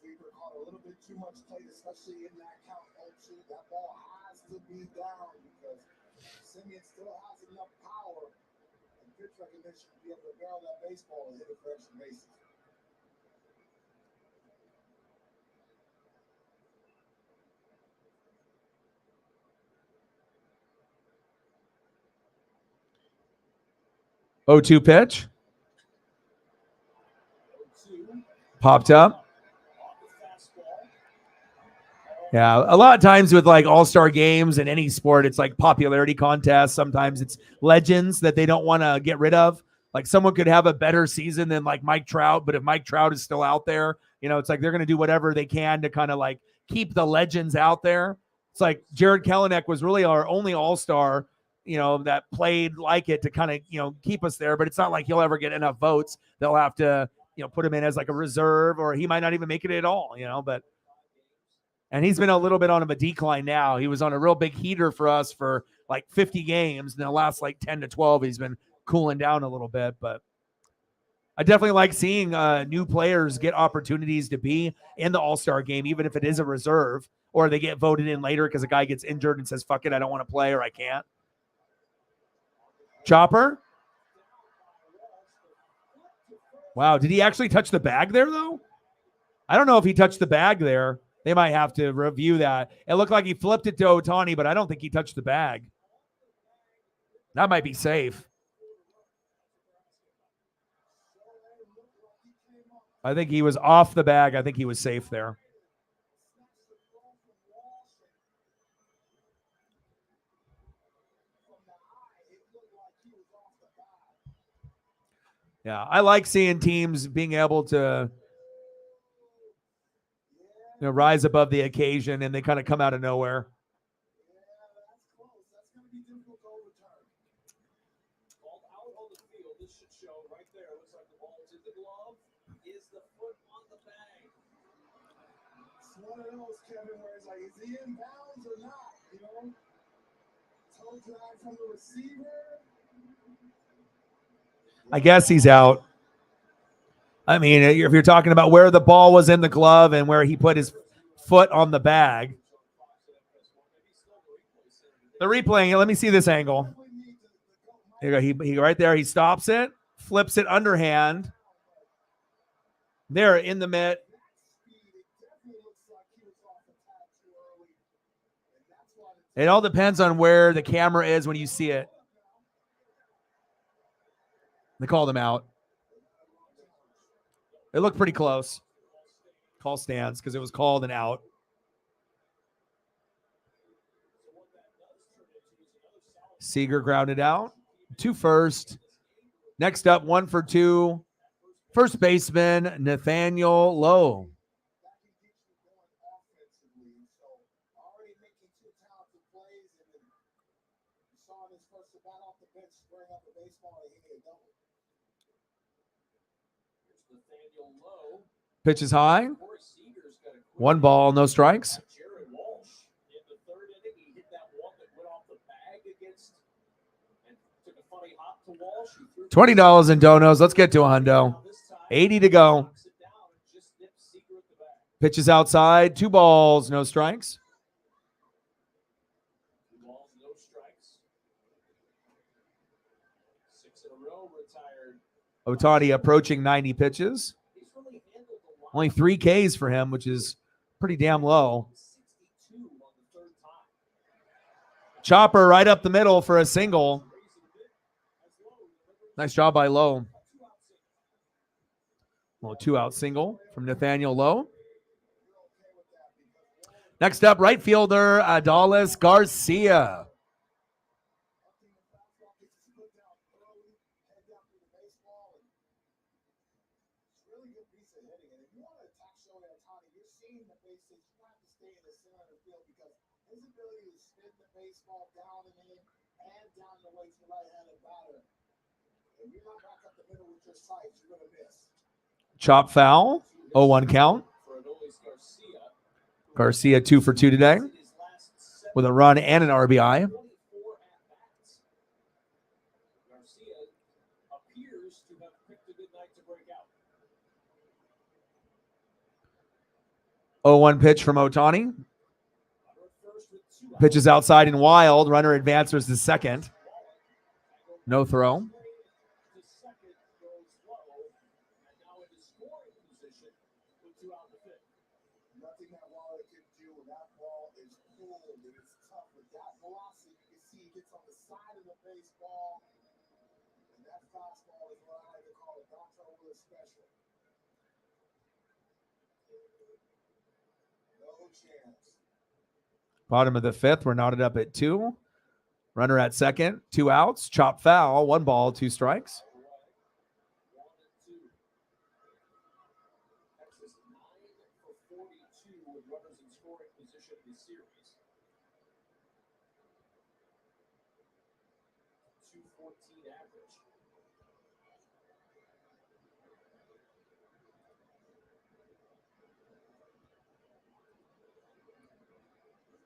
Sweeper caught a little bit too much plate, especially in that count. That ball has to be down because Semien still has enough power and pitch recognition to be able to barrel that baseball and hit it for extra bases. O2 pitch. Popped up. Yeah, a lot of times with all-star games in any sport, it's like popularity contests. Sometimes it's legends that they don't want to get rid of. Like someone could have a better season than Mike Trout, but if Mike Trout is still out there, it's like they're going to do whatever they can to kind of keep the legends out there. It's like Jared Kelenic was really our only all-star, that played like it to kind of, keep us there. But it's not like he'll ever get enough votes. They'll have to, put him in as a reserve, or he might not even make it at all, but. And he's been a little bit on a decline now. He was on a real big heater for us for 50 games. And the last 10 to 12, he's been cooling down a little bit. But I definitely like seeing new players get opportunities to be in the All-Star game, even if it is a reserve. or they get voted in later because a guy gets injured and says, fuck it, I don't want to play or I can't. Chopper. Wow, did he actually touch the bag there, though? I don't know if he touched the bag there. They might have to review that. It looked like he flipped it to Ohtani, but I don't think he touched the bag. That might be safe. I think he was off the bag. I think he was safe there. Yeah, I like seeing teams being able to rise above the occasion, and they kind of come out of nowhere. One of those, Kevin, where it's like, is he in bounds or not? You know, toe drag from the receiver. I guess he's out. I mean, if you're talking about where the ball was in the glove and where he put his foot on the bag. They're replaying it. Let me see this angle. Here you go. He right there. He stops it, flips it underhand. There in the mitt. It all depends on where the camera is when you see it. They called him out. It looked pretty close. Call stands because it was called an out. Seager grounded out. 2 first. Next up, 1 for 2. First baseman, Nathaniel Lowe. Pitch is high. 1 ball, no strikes. $20 in donos. Let's get to a hundo. 80 to go. Pitch is outside. 2 balls, no strikes. Ohtani approaching 90 pitches. Only 3 Ks for him, which is pretty damn low. Chopper right up the middle for a single. Nice job by Lowe. Well, 2-out single from Nathaniel Lowe. Next up, right fielder Adolis Garcia. His ability to spin the baseball down and in and down the way to the right-handed batter. If you're not back up the middle with your sights, you're going to miss. Chop foul. 0-1 count. Garcia 2 for 2 today with a run and an RBI. Oh, 0-1 pitch from Ohtani. Pitches outside and wild. Runner advances to second. No throw. Nothing that Waller can do. That ball is cold and it's tough. With that velocity, you can see he gets on the side of the baseball. And that fastball is what I like to call a Dr. Willis special. No chance. Bottom of the 5th. We're knotted up at 2. Runner at second. 2 outs. Chop foul. 1 ball, 2 strikes.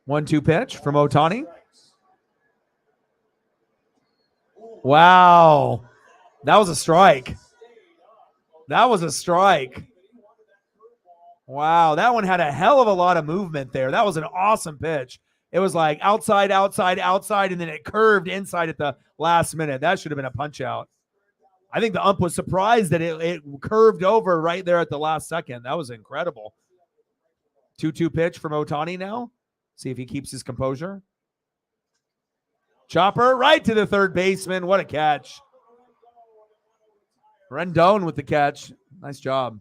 One-two pitch from Ohtani. Wow. That was a strike. That was a strike. Wow, that one had a hell of a lot of movement there. That was an awesome pitch. It was like outside, outside, outside, and then it curved inside at the last minute. That should have been a punch out. I think the ump was surprised that it curved over right there at the last second. That was incredible. 2-2 pitch from Ohtani now. See if he keeps his composure. Chopper right to the third baseman. What a catch. Rendon with the catch. Nice job.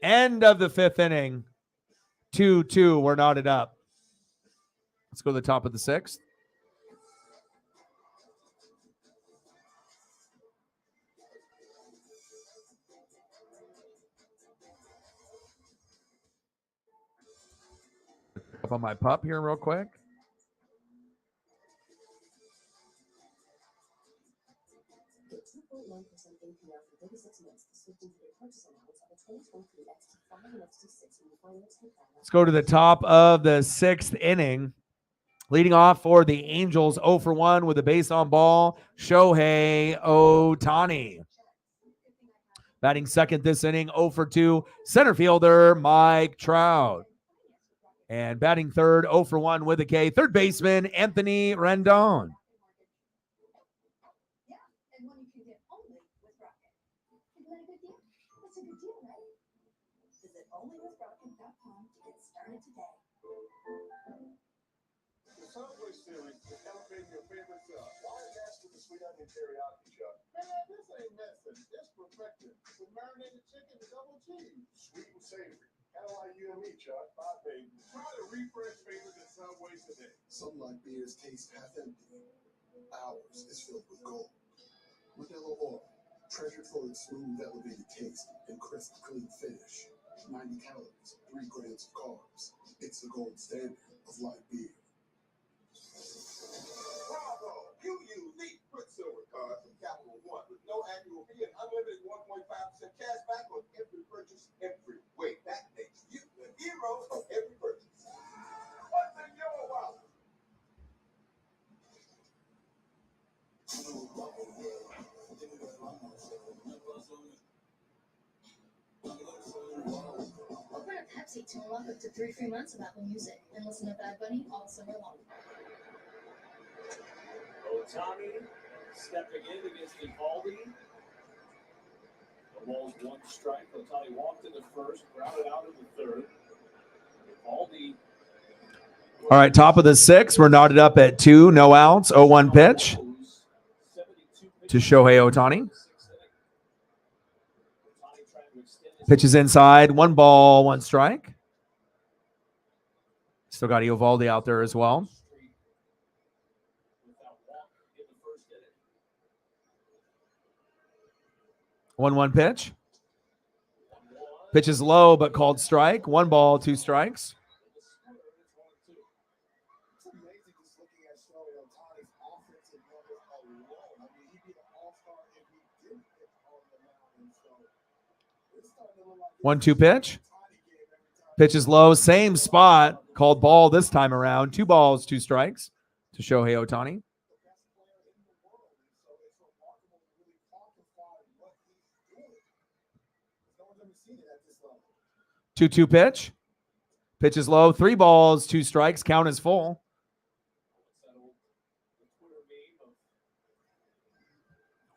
End of the fifth inning. 2-2. We're knotted up. Let's go to the top of the sixth. Up on my pup here real quick. Let's go to the top of the sixth inning. Leading off for the Angels, 0 for 1 with a base on ball, Shohei Ohtani. Batting second this inning, 0 for 2, center fielder Mike Trout. And batting third, 0 for 1 with a K, third baseman Anthony Rendon. Yeah, and one you can get only with Rocket. Isn't that a good deal? That's a good deal, right? Visit onlywithrocket.com to get started today. The Subway series is elevating your favorite why ask for the sweet onion teriyaki, Chuck? Man, this ain't messing. It's perfected. With marinated chicken and double cheese. Sweet and savory. Kind of like you and me, Chuck. Bye, baby. Try the refresh favorites at Subway today. Some like beers taste half empty. Ours is filled with gold. Modelo oil, treasured for its smooth, elevated taste and crisp, clean finish. 90 calories, 3 grams of carbs. It's the gold standard of light beer. Bravo! You unique Quicksilver card from Capital One with no annual fee and unlimited 1.5% cash back on every purchase every week. That makes you the hero of every purchase. What's in your wallet? Open a Pepsi to unlock up to 3 free months of Apple Music and listen to Bad Bunny all summer long. Ohtani stepping in against Evaldi. The ball's 1 strike. Ohtani walked in the first, grounded out in the third. Evaldi. All right, top of the sixth. We're knotted up at 2, no outs, 0-1 pitch to Shohei Ohtani. Pitches inside, 1 ball, 1 strike. Still got Evaldi out there as well. 1-1 pitch. Pitch is low, but called strike. 1 ball, 2 strikes. It's amazing just looking at Shohei Ohtani's offensive numbers alone. I mean, he'd be an all-star if he didn't hit on the mound. And so it's starting to look like 1-2 pitch. Pitch is low, same spot, called ball this time around. 2 balls, 2 strikes to Shohei Ohtani. the best player in the world. And so it's remarkable to really quantify what he's doing. No one's ever seen it at this level. 2-2 pitch. Pitch is low, 3 balls, 2 strikes. Count is full. The Twitter meme of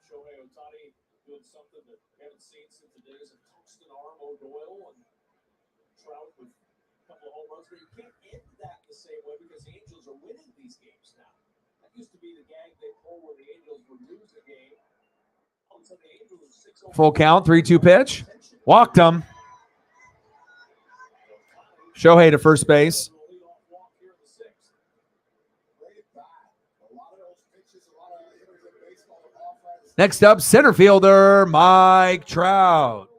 Shohei Ohtani doing something that we haven't seen since the days of Tungsten Arm O'Doyle and Trout with a couple of home runs. But you can't end that the same way because the Angels are winning these games now. That used to be the gag they pull where the Angels would lose the game. All of a sudden, the Angels are 6-0. Full count, 3-2 pitch. Walked him. Shohei to first base. Next up, center fielder Mike Trout.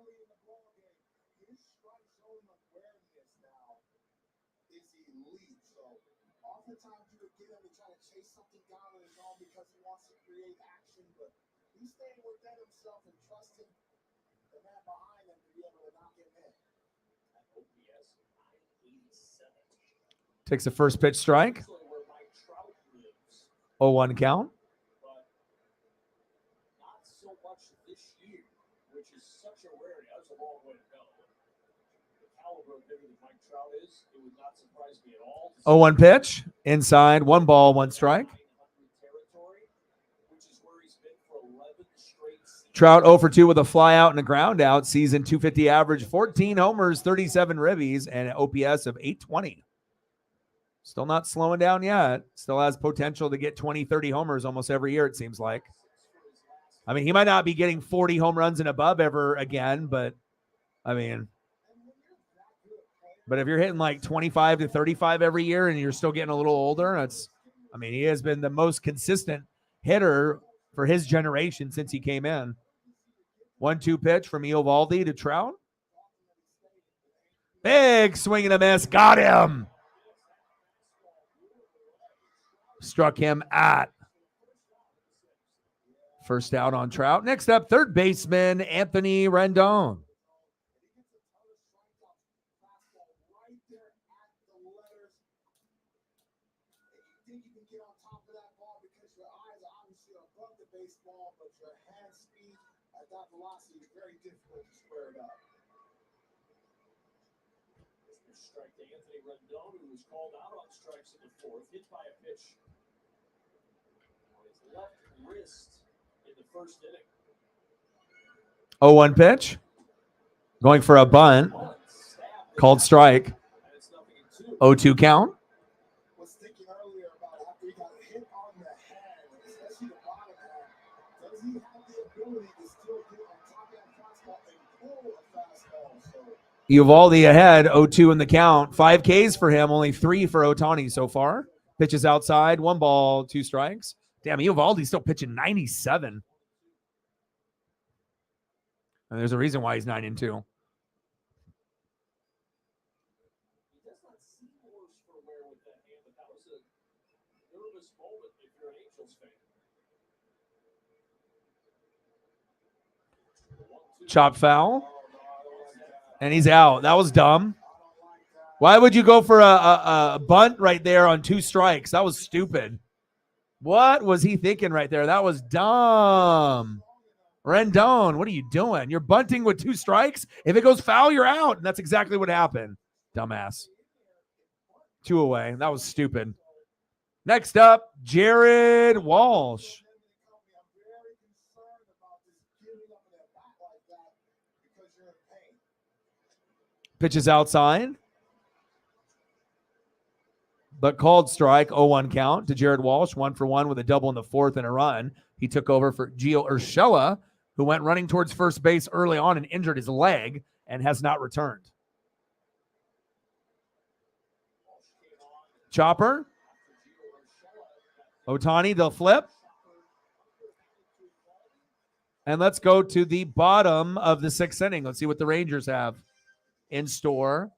Takes the first pitch strike. 0-1 count. Not so much this year. which is such a rarity. That's a long way to go. The caliber of hitter that Mike Trout is, it would not surprise me at all. 0-1 pitch. Inside. 1 ball, 1 strike. Territory, which is where he's been for 11 straight seasons. Trout 0 for 2 with a fly out and a ground out. Season 250 average, 14 homers, 37 ribbies, and an OPS of 820. Still not slowing down yet. Still has potential to get 20, 30 homers almost every year, it seems like. I mean, he might not be getting 40 home runs and above ever again, but I mean, but if you're hitting like 25 to 35 every year and you're still getting a little older, I mean, he has been the most consistent hitter for his generation since he came in. 1-2 pitch from Eovaldi to Trout. Big swing and a miss. Got him. Struck him at first out on Trout. Next up, third baseman Anthony Rendon. Think you can get on top of that ball because your eyes are obviously above the baseball, but your hand speed at that velocity is very difficult to square it up. Strike to Anthony Rendon, who was called out on strikes in the fourth, hit by a pitch on his left wrist in the first inning. 0-1 pitch. Going for a bunt. Called strike. 0-2 count. Was thinking earlier about after he got hit on the head, especially the bottom head, does he have the ability to still get on top of that fastball and pull a fastball? So Eovaldi ahead, 0-2 in the count. 5 Ks for him, only 3 for Ohtani so far. Pitches outside, 1 ball, 2 strikes. Damn, Eovaldi's still pitching 97. And there's a reason why he's 9-2. Chop foul. And he's out. That was dumb. Why would you go for a bunt right there on 2 strikes? That was stupid. What was he thinking right there? That was dumb. Rendon, what are you doing? You're bunting with 2 strikes? If it goes foul, you're out. And that's exactly what happened. Dumbass. 2 away. That was stupid. Next up, Jared Walsh. Pitches outside. But called strike, 0-1 count to Jared Walsh, 1 for 1 with a double in the fourth and a run. He took over for Gio Urshela, who went running towards first base early on and injured his leg and has not returned. Chopper. Ohtani, they'll flip. And let's go to the bottom of the 6th inning. Let's see what the Rangers have in store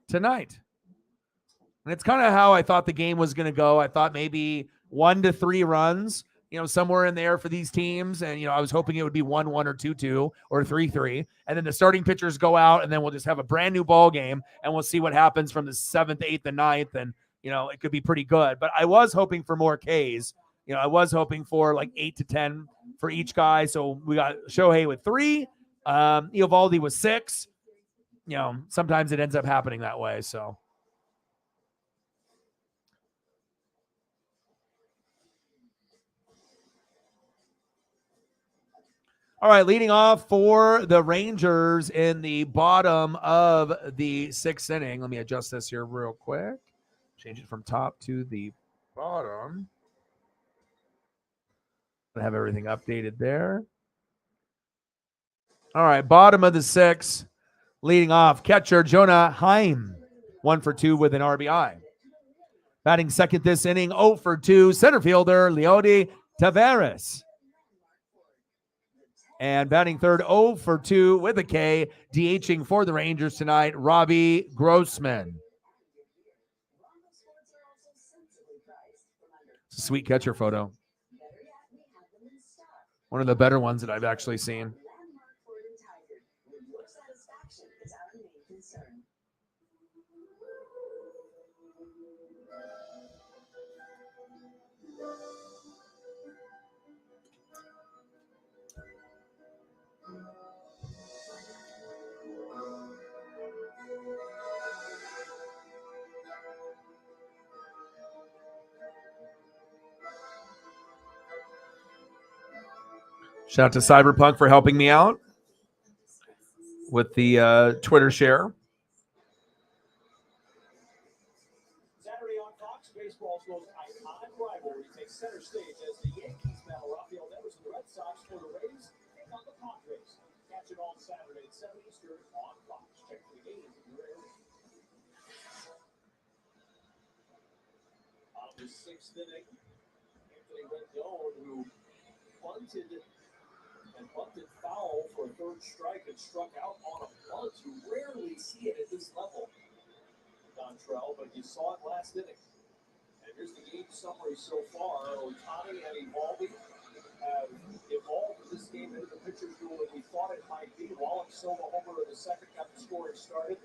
tonight. And it's kind of how I thought the game was going to go. I thought maybe 1 to 3 runs, somewhere in there for these teams. And, I was hoping it would be 1-1 or 2-2 or 3-3. And then the starting pitchers go out, and then we'll just have a brand new ball game, and we'll see what happens from the 7th, 8th, and 9th. And, it could be pretty good. But I was hoping for more Ks. I was hoping for like 8 to 10 for each guy. So we got Shohei with 3, Eovaldi with 6. Sometimes it ends up happening that way. So. All right, leading off for the Rangers in the bottom of the 6th inning. Let me adjust this here real quick. Change it from top to the bottom. I have everything updated there. All right, bottom of the 6th. Leading off, catcher Jonah Heim, 1 for 2 with an RBI. Batting second this inning, 0 for 2, center fielder Leody Taveras. And batting third, 0 for 2 with a K, DHing for the Rangers tonight, Robbie Grossman. It's a sweet catcher photo. One of the better ones that I've actually seen. Shout out to Cyberpunk for helping me out with the Twitter share. Saturday on Fox, baseball's most iconic rivalry takes center stage as the Yankees battle Rafael Devers and the Red Sox for the Rays take on the Padres. Catch it on Saturday at 7 Eastern on Fox. Check for the games in your area. On the 6th inning, Anthony Rendon, who bunted foul for a third strike and struck out on a bunt. You rarely see it at this level, Dontrell, but you saw it last inning. And here's the game summary so far. Ohtani and Evaldi have evolved this game into the pitcher's duel that we thought it might be. Wallach Silva homer in the second got the scoring started.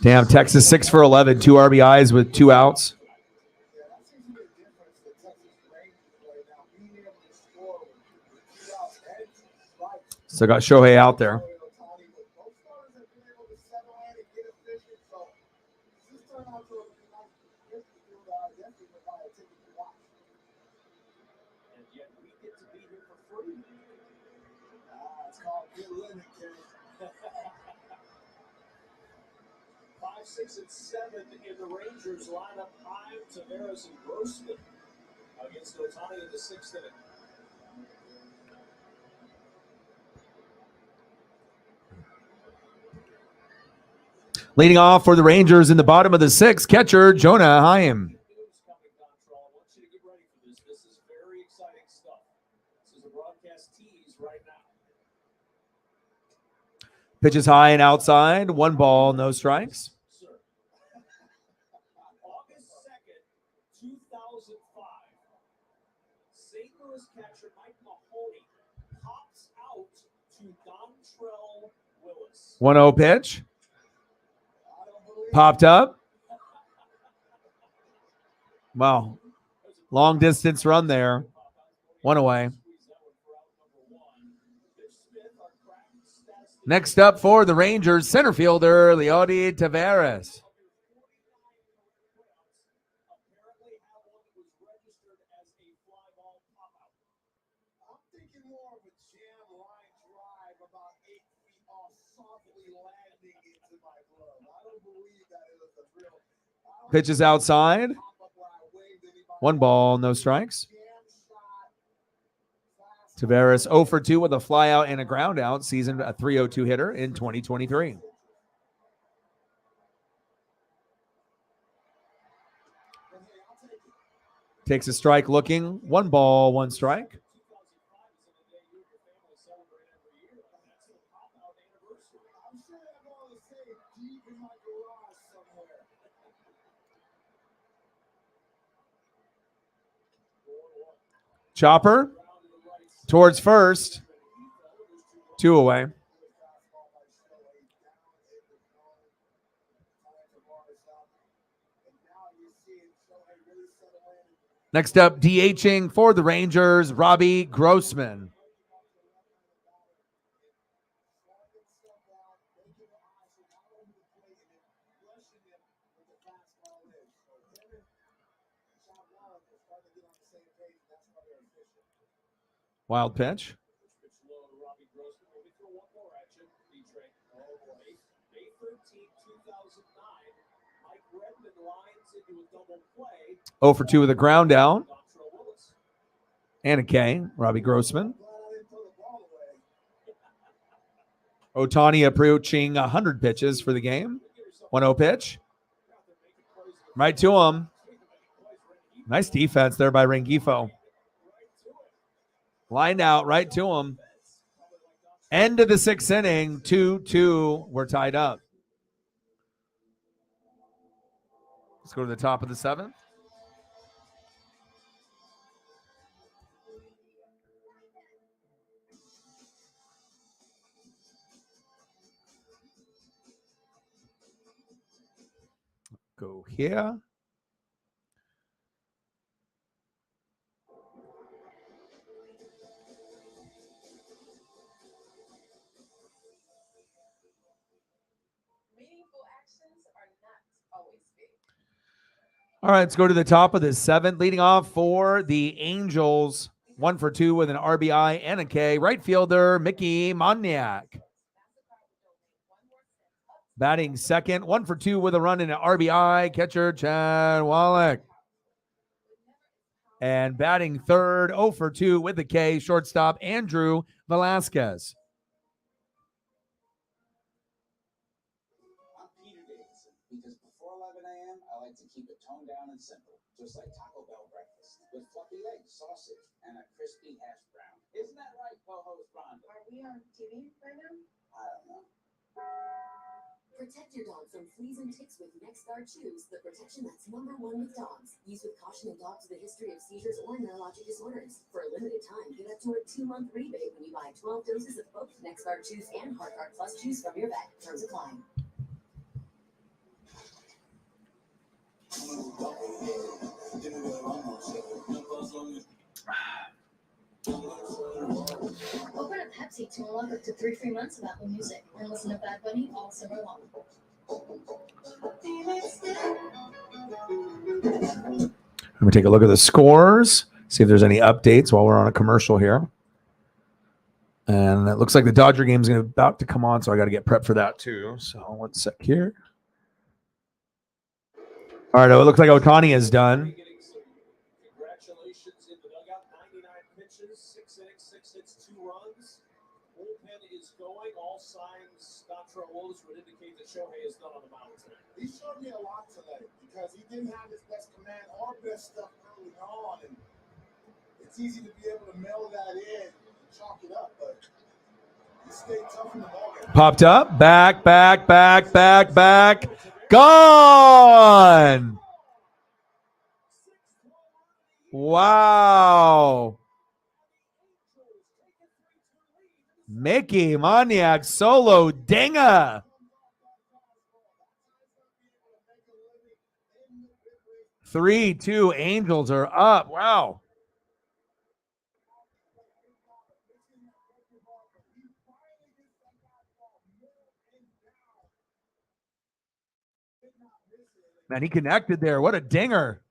Damn, Texas 6 for 11, 2 RBIs with 2 outs. Yeah, that seems to be a difference that Texas Rangers right now, being able to score with 2 outs and strikes. Still got Shohei out there. Shohei Ohtani, but both starters have been able to settle in and get efficient. So this turned out to be a nice midfield. Definitely provide a ticket to watch. And yet we get to be here for free. It's called good living, kid. 5, 6, and 7 in the Rangers lineup. Prime, Tavares, and Grossman against Ohtani in the 6th inning. Leading off for the Rangers in the bottom of the 6th, catcher Jonah Heim. News coming, Dontrell. I want you to get ready for this. This is very exciting stuff. This is a broadcast tease right now. Pitches high and outside. 1 ball, no strikes. Sir. August 2nd, 2005. St. Louis catcher Mike Mahoney pops out to Dontrell Willis. 1-0 pitch. Popped up. Wow. Long distance run there. 1 away. Next up for the Rangers, center fielder Leody Taveras. I'm thinking more of a jam line drive about 8 feet off, softly landing into my glove. I don't believe that it was a real. Pitches outside. Pop up where I waved anybody. 1 ball, no strikes. Jam shot. Fast Taveras 0 for 2 with a flyout and a ground out, seasoned a .302 hitter in 2023. Takes a strike looking. 1 ball, 1 strike. 2005 is in the day you and your family celebrate every year. That's the pop-out anniversary. I'm sure I have all to say deep in my garage somewhere. Chopper towards first. 2 away. Next up, DHing for the Rangers, Robbie Grossman. Wild pitch. Pitch low to Robbie Grossman. Let me throw one more at you, D-Train. Oh, boy. May 13, 2009. Mike Redmond lines into a double play. 0 for 2 with a ground out. Dontrell Willis. And a K, Robbie Grossman. Glad I didn't throw the ball away. Ohtani approaching 100 pitches for the game. 1-0 pitch. Right to him. Nice defense there by Rengifo. Lined out right to him. End of the 6th inning. 2-2. We're tied up. Let's go to the top of the 7th. Go here. Meaningful actions are not always big. All right, let's go to the top of the 7th. Leading off for the Angels, 1 for 2 with an RBI and a K. Right fielder, Mickey Moniak. Batting second, 1 for 2 with a run and an RBI. Catcher, Chad Wallach. And batting third, 0 for 2 with a K. Shortstop, Andrew Velasquez. I'm Peter Davidson because before 11 a.m., I like to keep it toned down and simple, just like Taco Bell breakfast with fluffy legs, sausage, and a crispy hash brown. Isn't that right, co-host Rhonda? Are we on TV right now? I don't know. Protect your dog from fleas and ticks with NexGard Chews, the protection that's #1 with dogs. Use with caution in dogs with a history of seizures or neurologic disorders. For a limited time, get up to a 2-month rebate when you buy 12 doses of both NexGard Chews and HeartGard Plus Chews from your vet. Terms apply. Open a Pepsi to unlock up to 3 free months of Apple Music and listen to Bad Bunny all summer long. Let me take a look at the scores, see if there's any updates while we're on a commercial here. And it looks like the Dodger game is about to come on, so I got to get prepped for that too. So 1 sec here. All right, it looks like Ohtani is done. Congratulations in the dugout. 99 pitches, 6 innings, 6 hits, 2 runs. Bullpen is going. All signs, Dr. Woes would indicate that Shohei is done on the mound today. He showed me a lot today because he didn't have his best command or best stuff early on, and it's easy to be able to mail that in and chalk it up, but he stayed tough in the ballgame. Popped up, back. Gone. Wow. Mickey Moniak solo dinger. 3-2 Angels are up. Wow. Man, he connected there. What a dinger.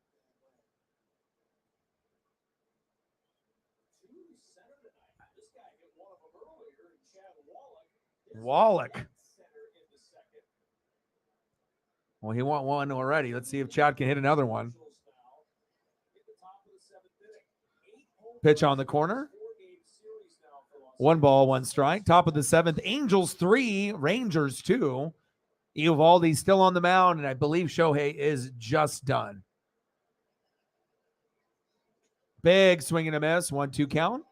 Wallach. Well, he won one already. Let's see if Chad can hit another one. Pitch on the corner. 1 ball, 1 strike. Top of the 7th. Angels 3, Rangers 2. Eovaldi's still on the mound, and I believe Shohei is just done. Big swing and a miss. 1-2 count.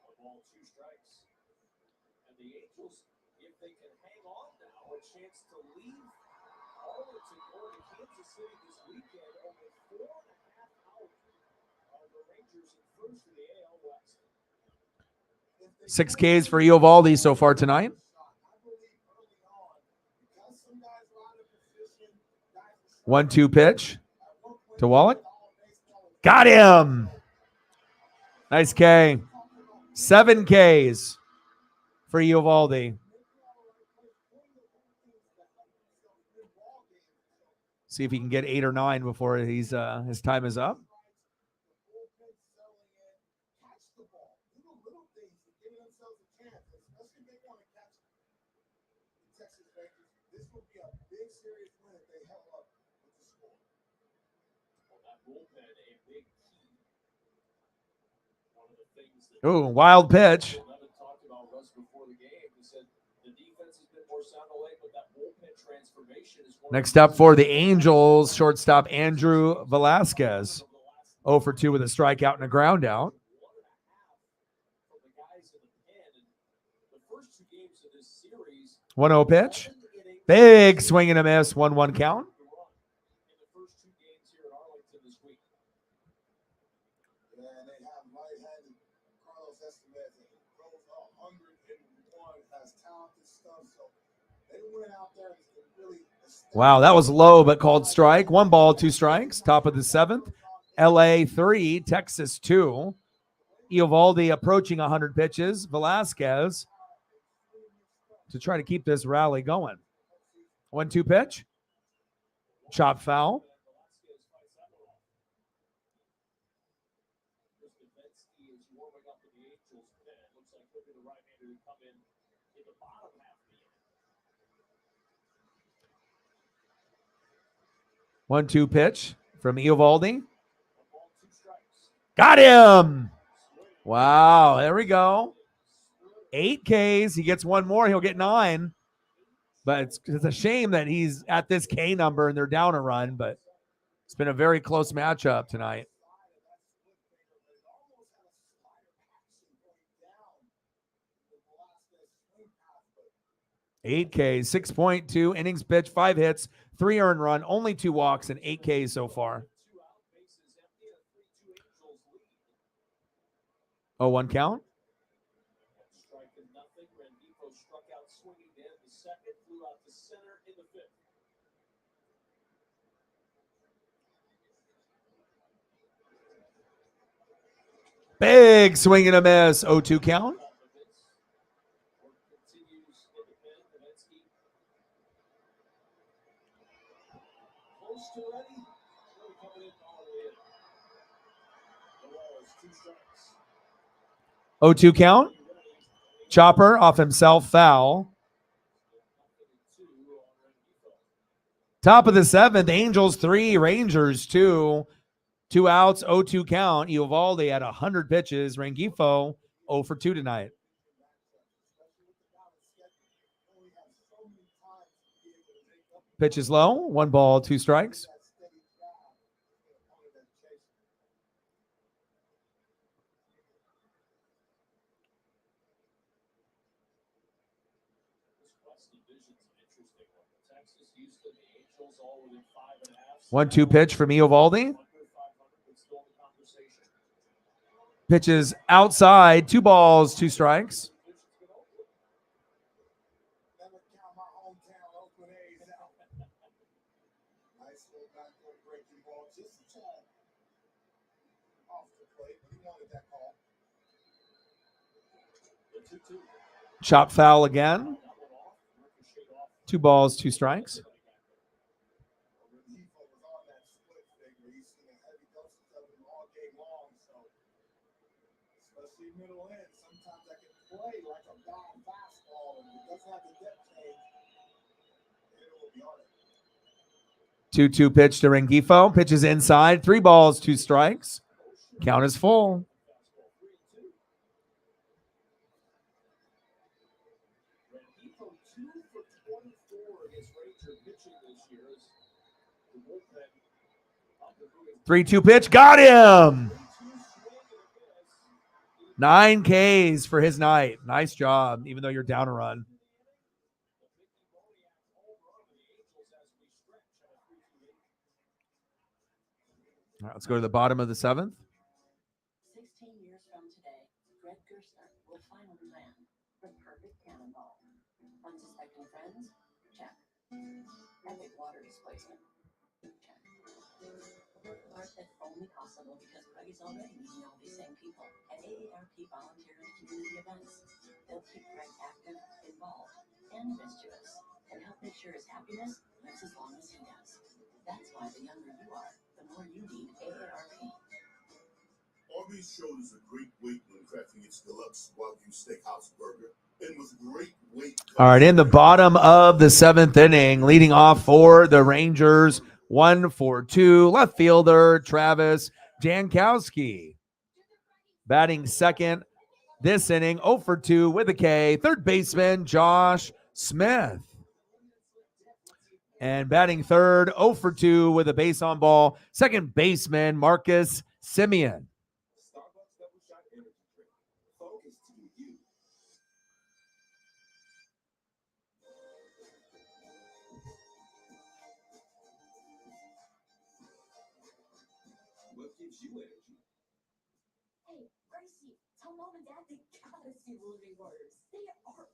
Six Ks for Eovaldi so far tonight. One, 2 pitch to Wallach. Got him. Nice K. 7 Ks for Eovaldi. See if he can get 8 or 9 before his time is up. Oh, wild pitch. Next up for the Angels, shortstop Andrew Velasquez. 0 for 2 with a strikeout and a ground out. 1-0 pitch. Big swing and a miss. 1-1 count. Wow, that was low but called strike. 1 ball, 2 strikes. Top of the 7th. LA 3, Texas 2. Eovaldi approaching 100 pitches. Velasquez to try to keep this rally going. 1-2 pitch. Chop foul. 1-2 pitch from Eovaldi. Got him. Wow, there we go. 8 Ks. He gets one more. He'll get 9. But it's a shame that he's at this K number and they're down a run. But it's been a very close matchup tonight. 8 Ks, 6.2 innings pitched, 5 hits, 3 earned run, only 2 walks, and 8 Ks so far. 0-1 count. Big swing and a miss. 0-2 count. Oh, 2 count. Chopper off himself, foul. Top of the 7th, Angels 3, Rangers 2. 2 outs, 0-2 count. Eovaldi had 100 pitches. Rengifo 0 for 2 tonight. Pitch is low. 1 ball, 2 strikes. One, 2 pitch from Eovaldi. Pitches outside. 2 balls, 2 strikes. Chop foul again. 2 balls, 2 strikes. Sometimes I can play like a bad fastball and it doesn't have the depth change. It will be on it. 2-2 pitch to Rengifo. Pitches inside. 3 balls, 2 strikes. Count is full. Rengifo 2 for 24 against Ranger pitching this year. The bullpen 3-2 pitch. Got him. 9 Ks for his night. Nice job, even though you're down a run. All right, let's go to the bottom of the 7th. 16 years from today, Greg Gerstner will finally land the perfect cannonball. Unsuspecting friends? Check. Epic water displacement? Check. Work part that's only possible because Greg is already meeting all these same people at AARP volunteer and community events. They'll keep Greg active, involved, and mischievous, and help make sure his happiness lives as long as he does. That's why the younger you are, the more you need AARP. Arby's shoulders a great weight when crafting its deluxe Wagyu steakhouse burger. And with great weight. All right, in the bottom of the 7th inning, leading off for the Rangers, 1-4-2, left fielder Travis Jankowski. Batting second this inning, 0 for 2 with a K. Third baseman Josh Smith. And batting third, 0 for 2 with a base on ball, second baseman Marcus Semien. Starbucks double shot energy drink. Focus to you. What gives you energy? Hey, Gracie, tell Mom and Dad they gotta see Moving Wars. They are awesome.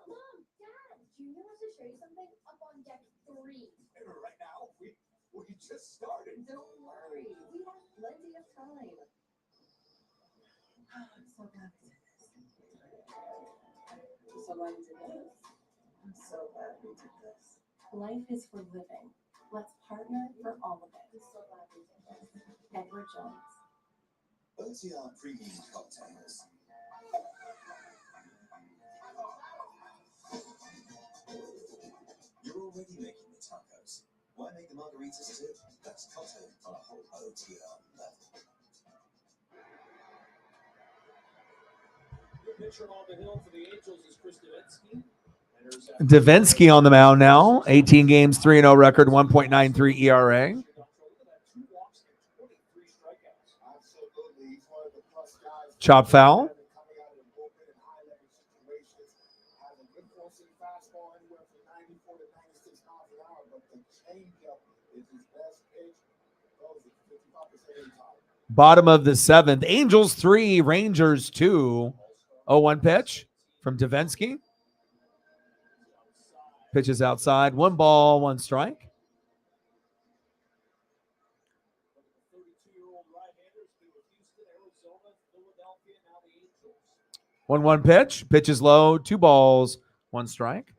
Mom, Dad, Junior wants to show you something up on deck 3. Right now, we just started. Don't worry, we have plenty of time. I'm so glad we did this. I'm so glad we did this. I'm so glad we did this. Life is for living. Let's partner for all of it. I'm so glad we did this. Edward Jones. OTR premium cocktails. You're already making the tacos. Why make the margaritas too? The pitcher on the hill for the Angels is Chris Davinsky. Davinsky on the mound now. 18 games, 3-0 record, 1.93 ERA. Absolutely. He's one of the plus guys. Chop foul. Coming out of the bullpen in high leverage situations. Has a good forcing fastball anywhere from 94 to 96 miles an hour, but the changeup is his best pitch. Throws it 55% of the time. Bottom of the seventh. Angels 3, Rangers 2. 0-1 pitch from Davinsky. Pitches outside. 1 ball, 1 strike. 1-1 pitch. Pitches low. 2 balls, 1 strike.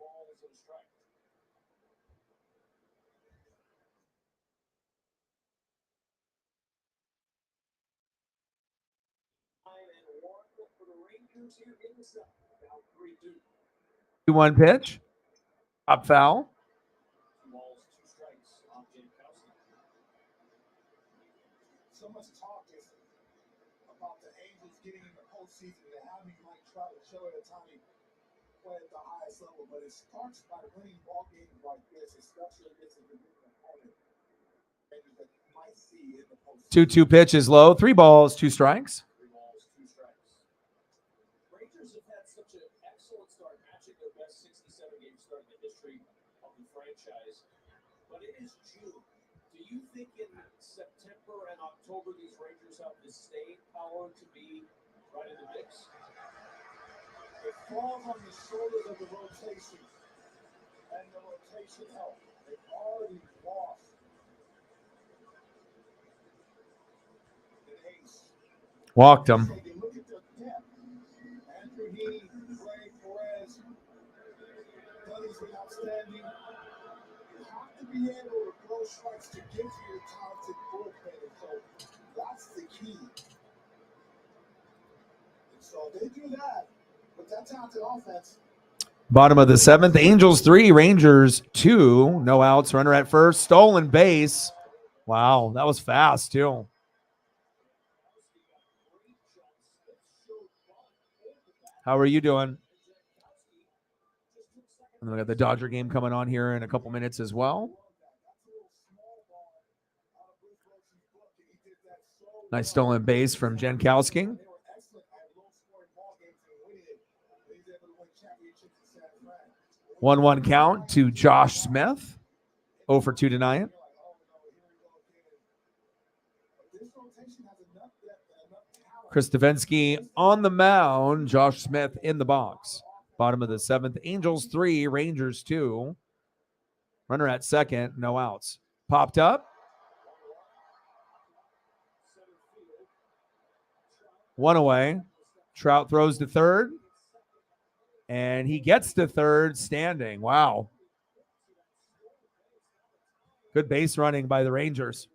One pitch. Up foul. So much talk is about the Angels getting in the postseason and having Mike Trout and Shohei Ohtani play at the highest level, but it starts by winning ball games like this, especially against a division opponent that you might see in the postseason. 2-2 pitch is low. 3 balls, 2 strikes. Rangers have had such an excellent start, matching their best 67-game start in the history of the franchise. But it is June. Do you think in September and October these Rangers have the staying power to be right in the mix? It falls on the shoulders of the rotation, and the rotation help. They've already lost an ace. Walked him. So you look at their depth. Andrew Heaney, Ray Perez, Dunny's been outstanding. You have to be able to throw strikes to get to your talented bullpen, and so that's the key. And so they do that with that talented offense. Bottom of the seventh. Angels 3, Rangers 2. No outs. Runner at first. Stolen base. Wow, that was fast too. How are you doing? And then we got the Dodger game coming on here in a couple minutes as well. Nice stolen base from Jankowski. 1-1 count to Josh Smith. 0 for 2 tonight. Chris Davinsky on the mound. Josh Smith in the box. Bottom of the seventh. Angels 3, Rangers 2. Runner at second. No outs. Popped up. 1 away. Trout throws to third. And he gets to third standing. Wow. Good base running by the Rangers.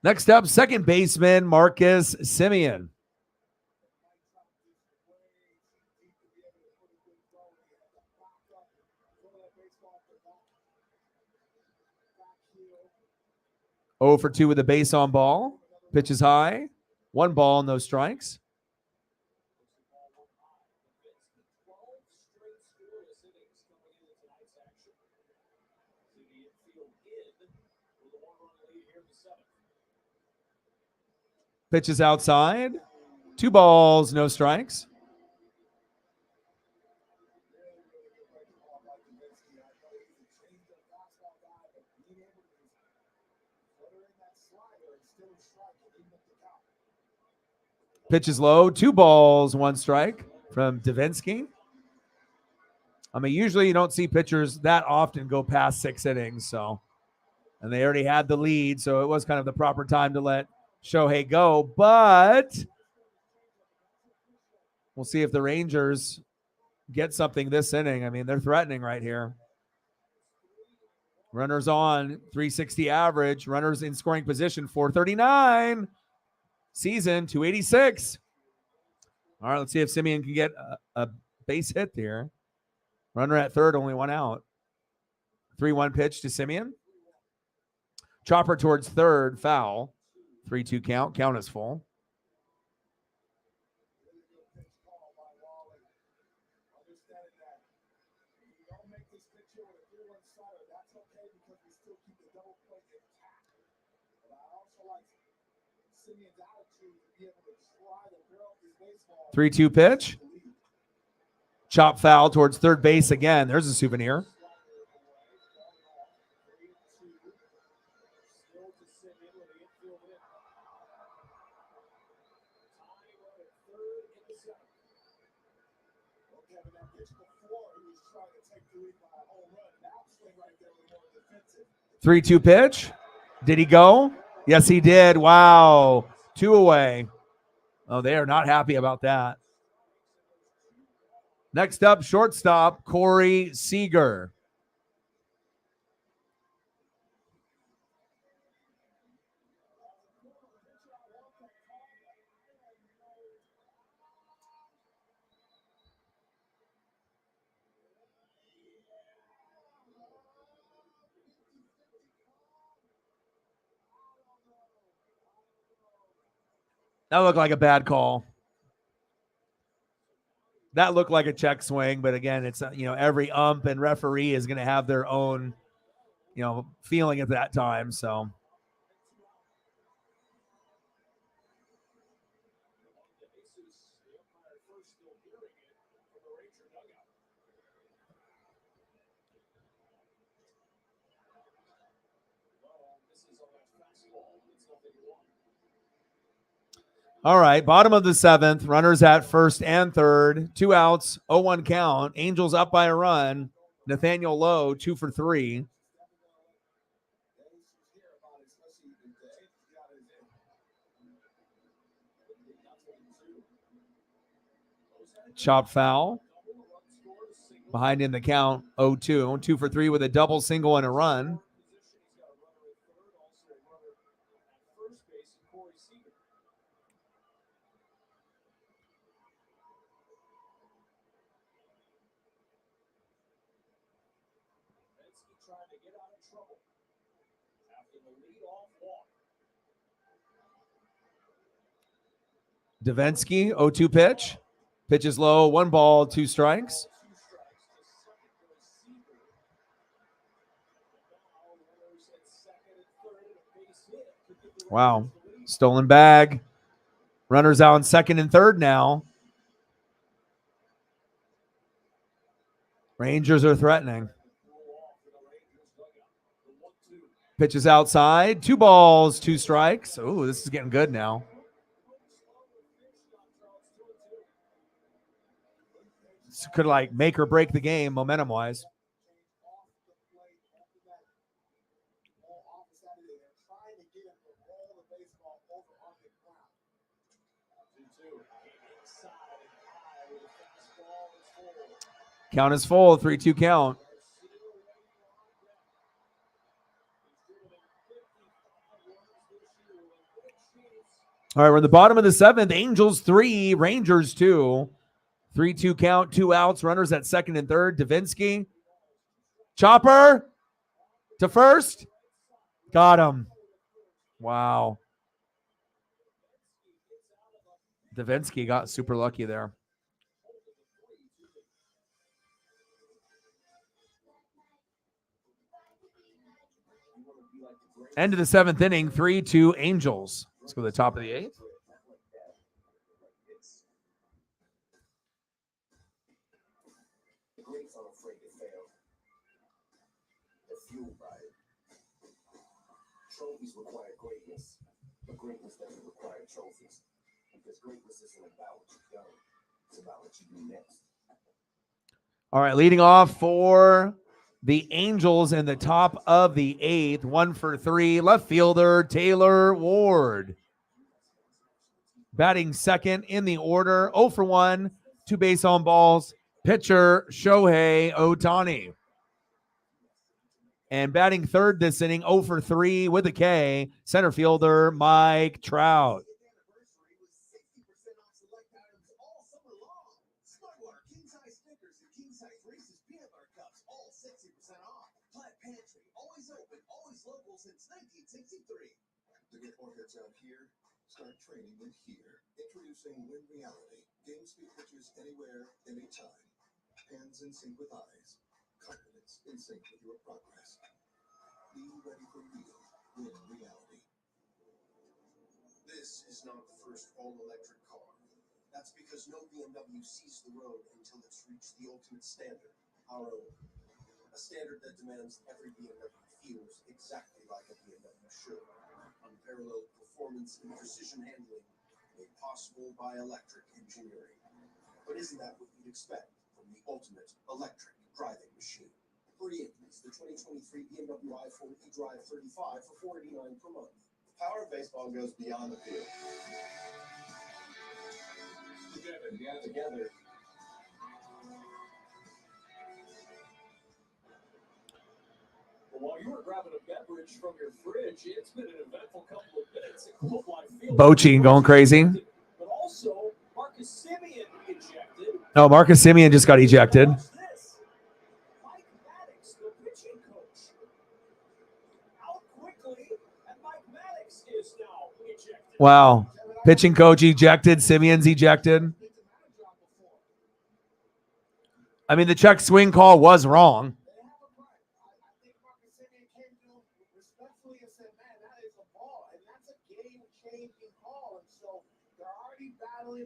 Next up, second baseman Marcus Semien. Oh for 2 with a base on ball. Pitches high. 1 ball, no strikes. Pitches outside. 2 balls, no strikes. Pitches low. 2 balls, 1 strike from Davinsky. I mean, usually you don't see pitchers that often go past 6 innings. So, and they already had the lead. So it was kind of the proper time to let Shohei go, but we'll see if the Rangers get something this inning. I mean, they're threatening right here. Runners on, 360 average. Runners in scoring position, 439. Season, 286. All right, let's see if Simeon can get a base hit here. Runner at third, only one out. 3-1 pitch to Simeon. Chopper towards third, foul. 3-2 count. Count is full. Simeon's attitude to be able to try to barrel his baseball. 3-2 pitch. Chop foul towards third base again. There's a souvenir. Three 3-2 pitch. Did he go? Yes, he did. Wow. 2 away. Oh, they are not happy about that. Next up, shortstop, Corey Seager. That looked like a bad call. That looked like a check swing, but again, it's every ump and referee is going to have their own feeling at that time. So all right, bottom of the 7th, runners at first and third, 2 outs, 0-1 count. Angels up by a run. Nathaniel Lowe, 2 for 3. Chop foul. Behind in the count, 0-2. 2 for 3 with a double, single, and a run. Davinsky, 0-2 pitch. Pitch is low, 1 ball, 2 strikes. Wow. Stolen bag. Runners out in second and third now. Rangers are threatening. Pitch is outside. 2 balls, 2 strikes. Oh, this is getting good now. This could make or break the game momentum-wise. Count is full, 3-2 count. All right, we're at the bottom of the 7th. Angels 3, Rangers 2. 3-2 count, 2 outs, runners at second and third. Davinsky. Chopper to first. Got him. Wow. Davinsky got super lucky there. End of the 7th inning, 3-2 Angels. Let's go to the top of the 8th. The greats aren't afraid to fail. They're fueled by it. Trophies require greatness, but greatness doesn't require trophies. Because greatness isn't about what you've done. It's about what you do next. All right, leading off for the Angels in the top of the 8th, 1 for 3, left fielder Taylor Ward. Batting second in the order, 0 for 1, 2 base on balls, pitcher Shohei Ohtani. And batting third this inning, 0 for 3 with a K, center fielder Mike Trout. heads out here, start training in here. Introducing Win Reality. Game speed pitches anywhere, anytime. Hands in sync with eyes. Confidence in sync with your progress. Be ready for real Win Reality. This is not the first all-electric car. That's because no BMW sees the road until it's reached the ultimate standard, our own. A standard that demands every BMW feels exactly like a BMW should. Unparalleled performance and precision handling made possible by electric engineering. But isn't that what you'd expect from the ultimate electric driving machine? Pre-increase the 2023 BMW i4 eDrive 35 for $489 per month. The power of baseball goes beyond the field. Together. Well, while you were grabbing a beverage from your fridge, it's been an eventful couple of minutes at Globe Life Field. Bochy going crazy. But also, Marcus Semien ejected. No, Marcus Semien just got ejected. Watch this. Mike Maddox, the pitching coach, out quickly, and Mike Maddox is now ejected. Wow. Pitching coach ejected. Semien's ejected. I mean, the check swing call was wrong.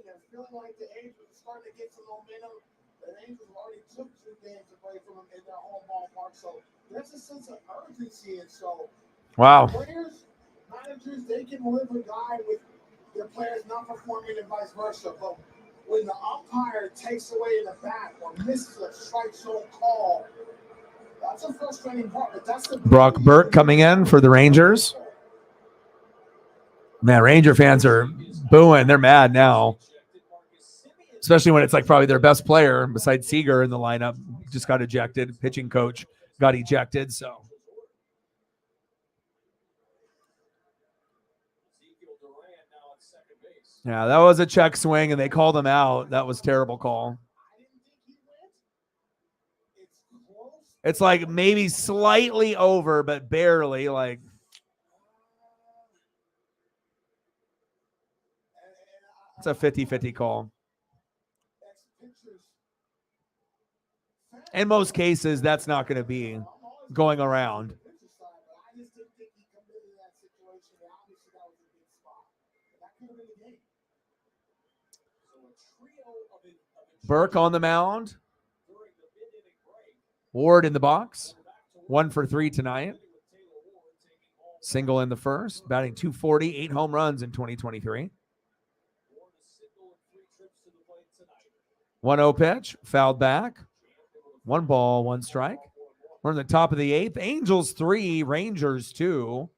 They're feeling like the Angels are starting to get some momentum. The Angels already took 2 games away from them in their home ballpark. So there's a sense of urgency. And so Wow. players, managers, they can live or die with their players not performing and vice versa. But when the umpire takes away the bat or misses a strike zone call, that's a frustrating part. But that's the Brock Burke coming in for the Rangers. Man, Ranger fans are booing. They're mad now. Especially when it's like probably their best player besides Seager in the lineup just got ejected. Pitching coach got ejected. So yeah, that was a check swing and they called him out. That was a terrible call. It's like maybe slightly over, but barely. Like it's a 50-50 call. In most cases, that's not going to be going around. Burke on the mound. Ward in the box. 1 for 3 tonight. Single in the first. Batting .240, 8 home runs in 2023. 1-0 pitch. Fouled back. 1 ball, 1 strike. We're in the top of the 8th. Angels 3, Rangers 2.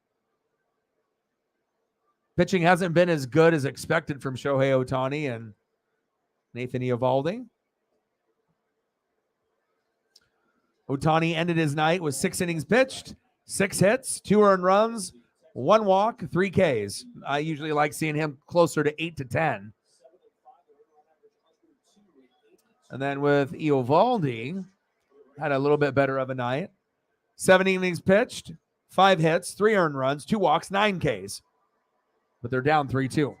Pitching hasn't been as good as expected from Shohei Ohtani and Nathan Eovaldi. Ohtani ended his night with 6 innings pitched, 6 hits, 2 earned runs, 1 walk, 3 Ks. I usually like seeing him closer to 8 to 10. And then with Eovaldi, had a little bit better of a night. 7 innings pitched, 5 hits, 3 earned runs, 2 walks, 9 Ks. But they're down 3-2.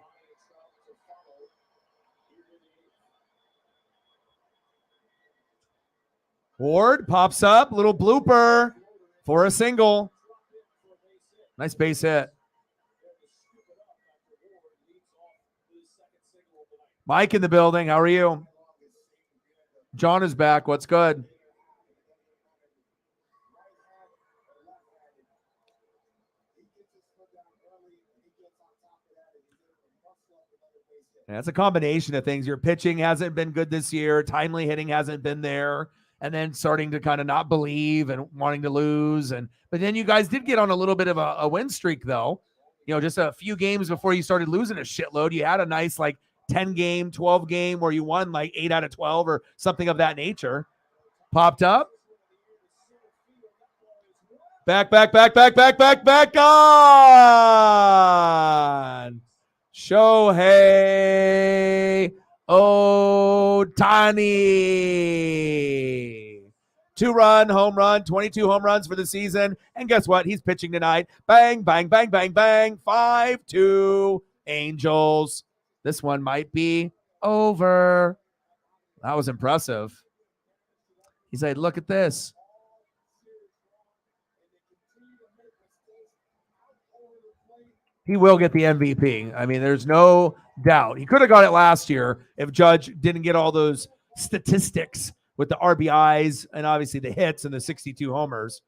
Ward pops up, little blooper for a single. Nice base hit. Mike in the building. How are you? John is back. What's good? Yeah, it's a combination of things. Your pitching hasn't been good this year. Timely hitting hasn't been there. And then starting to kind of not believe and wanting to lose. But then you guys did get on a little bit of a win streak, though. You know, just a few games before you started losing a shitload, you had a nice, like, 10-game, 12-game where you won, like, 8 out of 12 or something of that nature. Popped up. Back on. Shohei Ohtani. 2-run home run, 22 home runs for the season. And guess what? He's pitching tonight. Bang, bang, bang, bang, bang. 5-2 Angels. This one might be over. That was impressive. He said, look at this. He will get the MVP. I mean, there's no doubt. He could have got it last year if Judge didn't get all those statistics with the RBIs and obviously the hits and the 62 homers.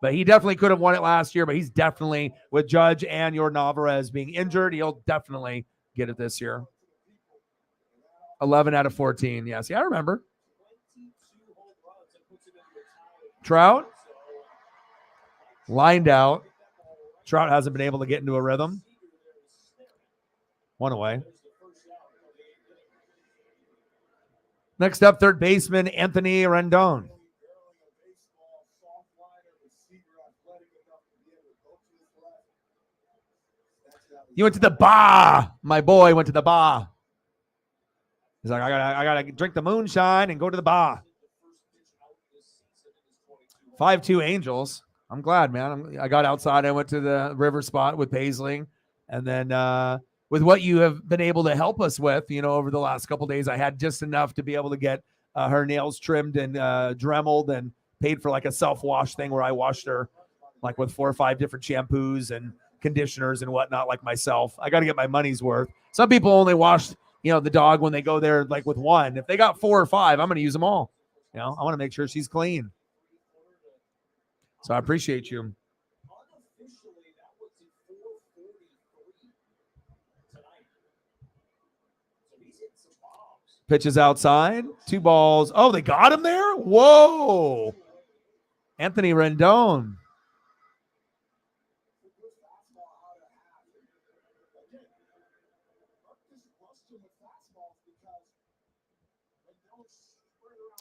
But he definitely could have won it last year, but he's definitely, with Judge and Yordan Alvarez being injured, he'll definitely get it this year. 11 out of 14. Yes, yeah, I remember. Trout lined out. Trout hasn't been able to get into a rhythm. One away. Next up, third baseman Anthony Rendon. You went to the bar. My boy went to the bar. He's like, I gotta drink the moonshine and go to the bar. 5-2 Angels. I'm glad, man. I got outside. I went to the river spot with Paisley. And then with what you have been able to help us with, over the last couple of days, I had just enough to be able to get her nails trimmed and dremeled and paid for like a self-wash thing where I washed her like with 4 or 5 different shampoos and conditioners and whatnot, like myself. I got to get my money's worth. Some people only wash, the dog when they go there like with one. If they got 4 or 5, I'm going to use them all. I want to make sure she's clean. So I appreciate you. Pitches outside. 2 balls. Oh, they got him there? Whoa. Anthony Rendon.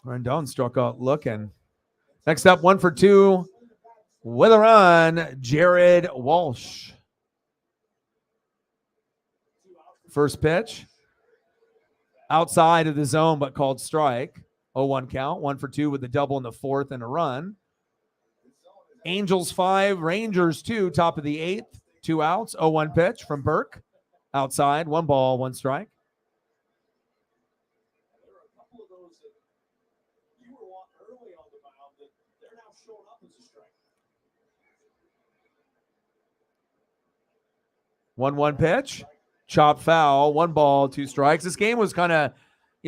Rendon struck out looking. Next up, 1 for 2. With a run, Jared Walsh. First pitch. Outside of the zone, but called strike. 0-1 count. 1 for 2 with a double in the 4th and a run. Angels 5, Rangers 2, top of the 8th. 2 outs. 0-1 pitch from Burke. Outside. 1 ball, 1 strike. One pitch, chop foul, 1 ball, 2 strikes. This game was kind of,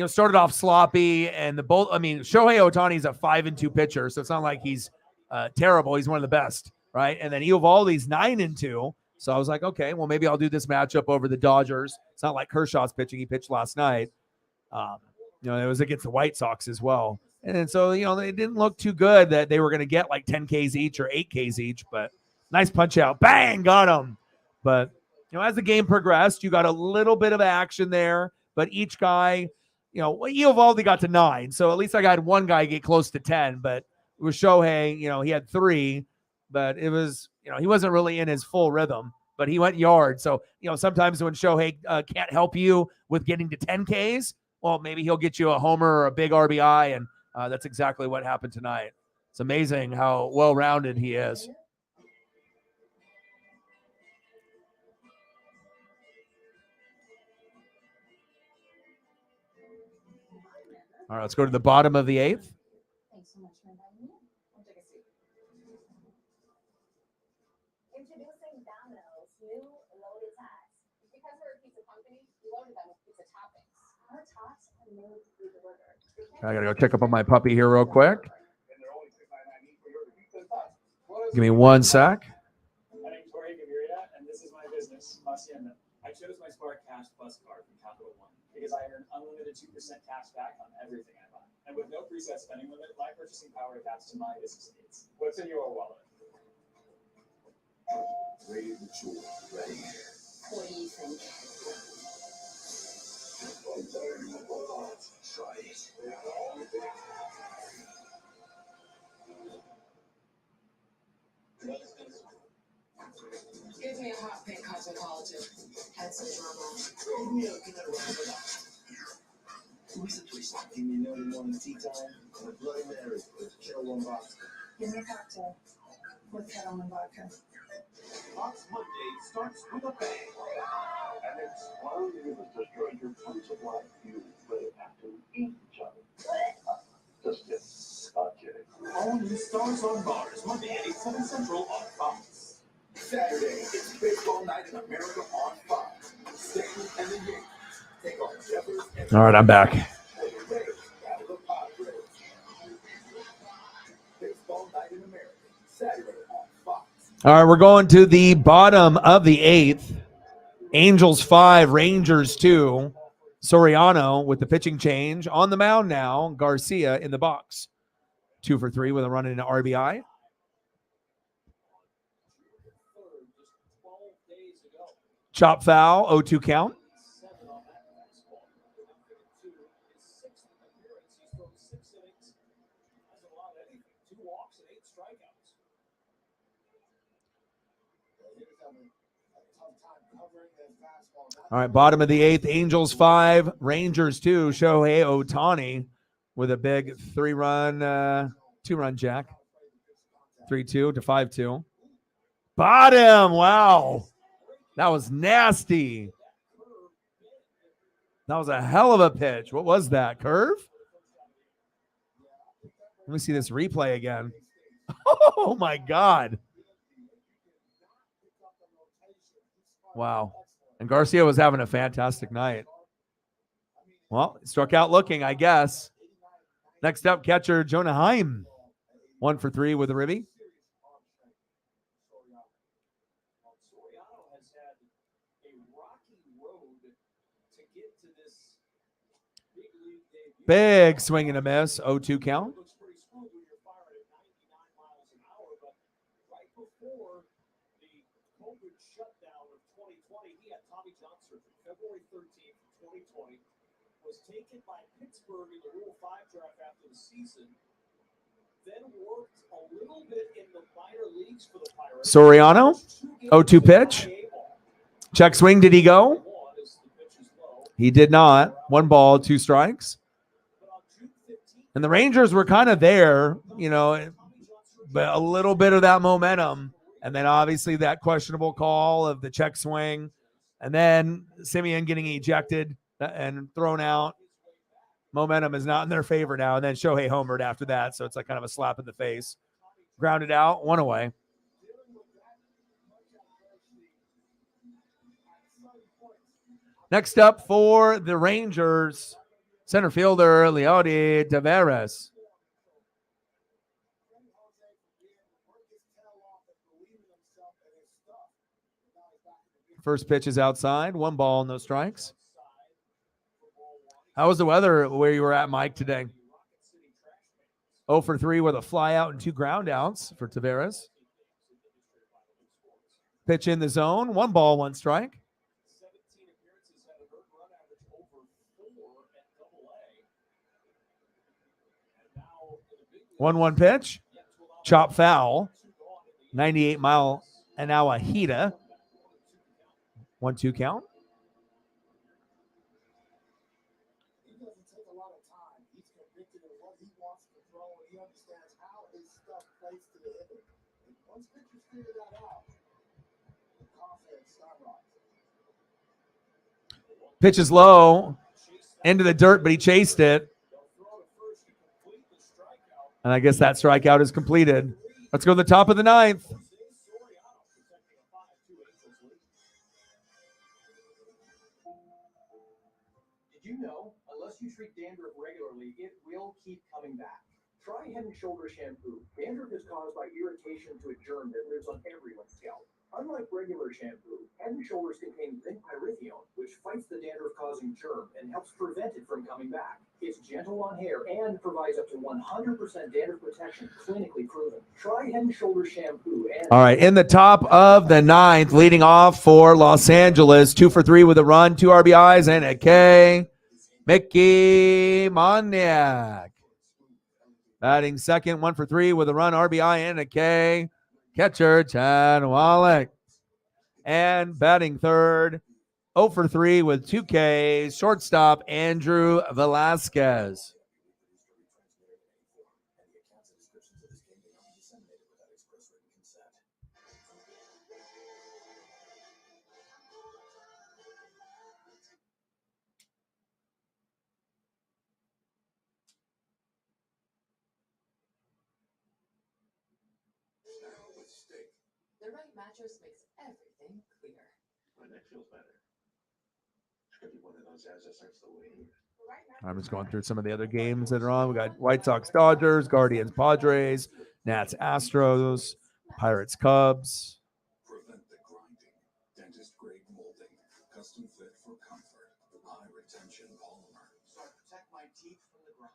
started off sloppy, and Shohei Ohtani is a 5-2 pitcher, so it's not like he's terrible. He's one of the best, right? And then Eovaldi's 9-2, so I was like, okay, well maybe I'll do this matchup over the Dodgers. It's not like Kershaw's pitching; he pitched last night. It was against the White Sox as well, and so they didn't look too good that they were going to get like 10 Ks each or 8 Ks each, but nice punch out, bang, got him, but. As the game progressed, you got a little bit of action there, but each guy, Eovaldi got to 9. So at least I got one guy get close to 10, but with Shohei, he had 3, but it was, he wasn't really in his full rhythm, but he went yard. So, sometimes when Shohei can't help you with getting to 10 Ks, well, maybe he'll get you a homer or a big RBI. And that's exactly what happened tonight. It's amazing how well-rounded he is. All right, let's go to the bottom of the 8th. Thanks so much for inviting me. I'll take a seat. Introducing Domino's new loaded tots. Because we're a pizza company, we loaded them with pizza toppings. Our tots are made to be delivered. I got to go check up on my puppy here real quick. Give me 1 sec. My name's Jorge Gaviria, and this is my business, Hacienda. I chose my Spark Cash Plus card from Capital One because I earn unlimited 2% cash back on everything I buy. And with no preset spending limit, my purchasing power adapts to my business needs. What's in your wallet? Ready to chew. Ready. What do you think? Try it. Give me a hot pink cosmetology. Had some drama. Give me another one tea time and a Bloody Mary with kettle and vodka. Give me a cocktail with kettle and vodka. Fox Monday starts with a bang. And it's one you has destroyed your fruits of life. You really have to eat each other. Just kidding. Not kidding. All new Stars on Bars, Monday at 8/7 Central on Fox. Saturday, it's baseball night in America on Fox. Stanton and the Yankees take on Jeffers and All right, I'm back. the Rays battle the Padres. Baseball night in America, Saturday on Fox. All right, we're going to the bottom of the 8th. Angels 5, Rangers 2. Soriano with the pitching change. On the mound now, Garcia in the box. 2 for 3 with a run and an RBI. Chop foul, 0-2 count. All right, bottom of the 8th, Angels 5, Rangers 2. Shohei Ohtani with a big 2-run jack. 3-2 to 5-2. Bottom, wow. That was nasty. That was a hell of a pitch. What was that, curve? Let me see this replay again. Oh, my God. Wow. And Garcia was having a fantastic night. Well, struck out looking, I guess. Next up, catcher Jonah Heim. 1 for 3 with a ribby. Big swing and a miss. 0-2 count. Was taken by Pittsburgh in the Rule 5 draft after the season, then worked a little bit in the minor leagues for the Pirates. Soriano, 0-2 pitch. Check swing, did he go? He did not. 1 ball, 2 strikes. And the Rangers were kind of there, but a little bit of that momentum. And then obviously that questionable call of the check swing. And then Simeon getting ejected and thrown out. Momentum is not in their favor now. And then Shohei homered after that. So it's like kind of a slap in the face. Grounded out, 1 away. Next up for the Rangers, center fielder Leody Taveras. First pitch is outside. 1 ball, no strikes. How was the weather where you were at, Mike, today? 0 for 3 with a fly out and 2 ground outs for Taveras. Pitch in the zone. 1 ball, 1 strike. 1-1 pitch. Chop foul. 98-mile-an-hour heater. 1-2 count. He doesn't take a lot of time. He's convicted of what he wants to throw, and he understands how his stuff plays to the hitter. And once pitchers figure that out, the confidence skyrockets. Pitch is low. Into the dirt, but he chased it. And I guess that strikeout is completed. Let's go to the top of the 9th. Did you know, unless you treat dandruff regularly, it will keep coming back? Try Head & Shoulders shampoo. Dandruff is caused by irritation to a germ that lives on everyone's scalp. Unlike regular shampoo, Head & Shoulders contains zinc pyrithione, which fights the dandruff-causing germ and helps prevent it from coming back. It's gentle on hair and provides up to 100% dandruff protection, clinically proven. Try Head & Shoulders shampoo and... All right, in the top of the 9th, leading off for Los Angeles, 2 for 3 with a run, 2 RBIs and a K. Mickey Moniak. Batting second, 1 for 3 with a run, RBI and a K. Catcher Chad Wallach. And batting third, 0 for 3 with 2 Ks. Shortstop, Andrew Velasquez. The right mattress makes everything clear. My neck feels better. Could be one of those as it starts to wave. I'm just going through some of the other games that are on. We got White Sox, Dodgers, Guardians, Padres, Nats, Astros, Pirates, Cubs. Prevent the grinding. Dentist grade molding. Custom fit for comfort. High retention polymer. So I protect my teeth from the grind.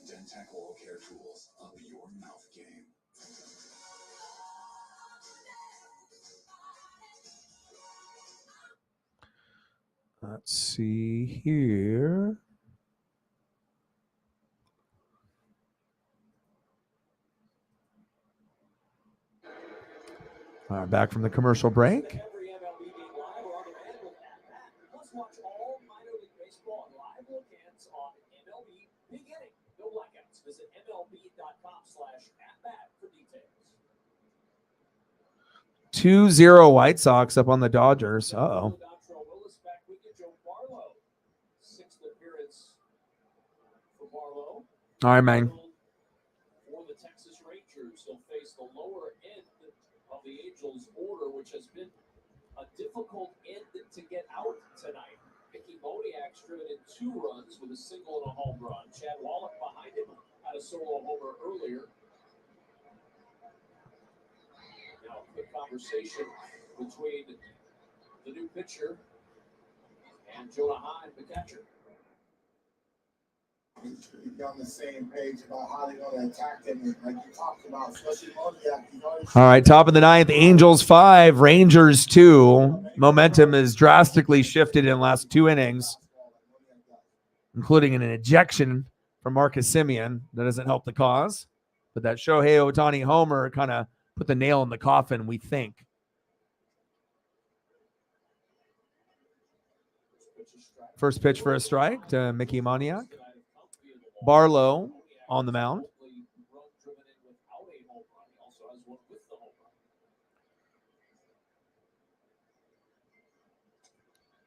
Dentech oral care tools. Up your mouth game. Let's see here. All right, back from the commercial break. Every MLB game live or on demand with At Bat. Plus, watch all minor league baseball and live look-ins on MLB beginning. No blackouts. Visit MLB.com/atbat for details. 2-0 White Sox up on the Dodgers. Uh-oh. Dontrell Willis back with you. Joe Barlow. 6th appearance for Barlow. All right, man. For the Texas Rangers, he'll face the lower end of the Angels' order, which has been a difficult end to get out tonight. Mickey Moniak's driven in 2 runs with a single and a home run. Chad Wallach behind him had a solo homer earlier. Now, a quick conversation between the new pitcher and Jonah Hine, the catcher. Be on the same page about how they're going to attack them, like you talked about, especially Moniak. All right, top of the 9th, Angels 5, Rangers 2. Momentum is drastically shifted in the last 2 innings, including an ejection from Marcus Semien. That doesn't help the cause, but that Shohei Ohtani homer kind of put the nail in the coffin, we think. First pitch for a strike to Mickey Moniak. Barlow on the mound.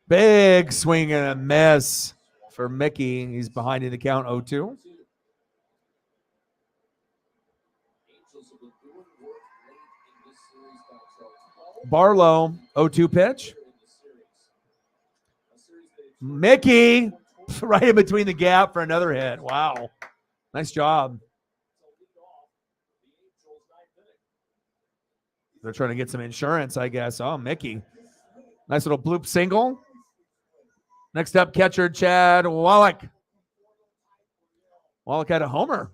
Big swing and a miss for Mickey. He's behind in the count 0-2. Barlow, 0-2 pitch. Mickey right in between the gap for another hit. Wow. Nice job. They're trying to get some insurance, I guess. Oh, Mickey. Nice little bloop single. Next up, catcher Chad Wallach. Wallach had a homer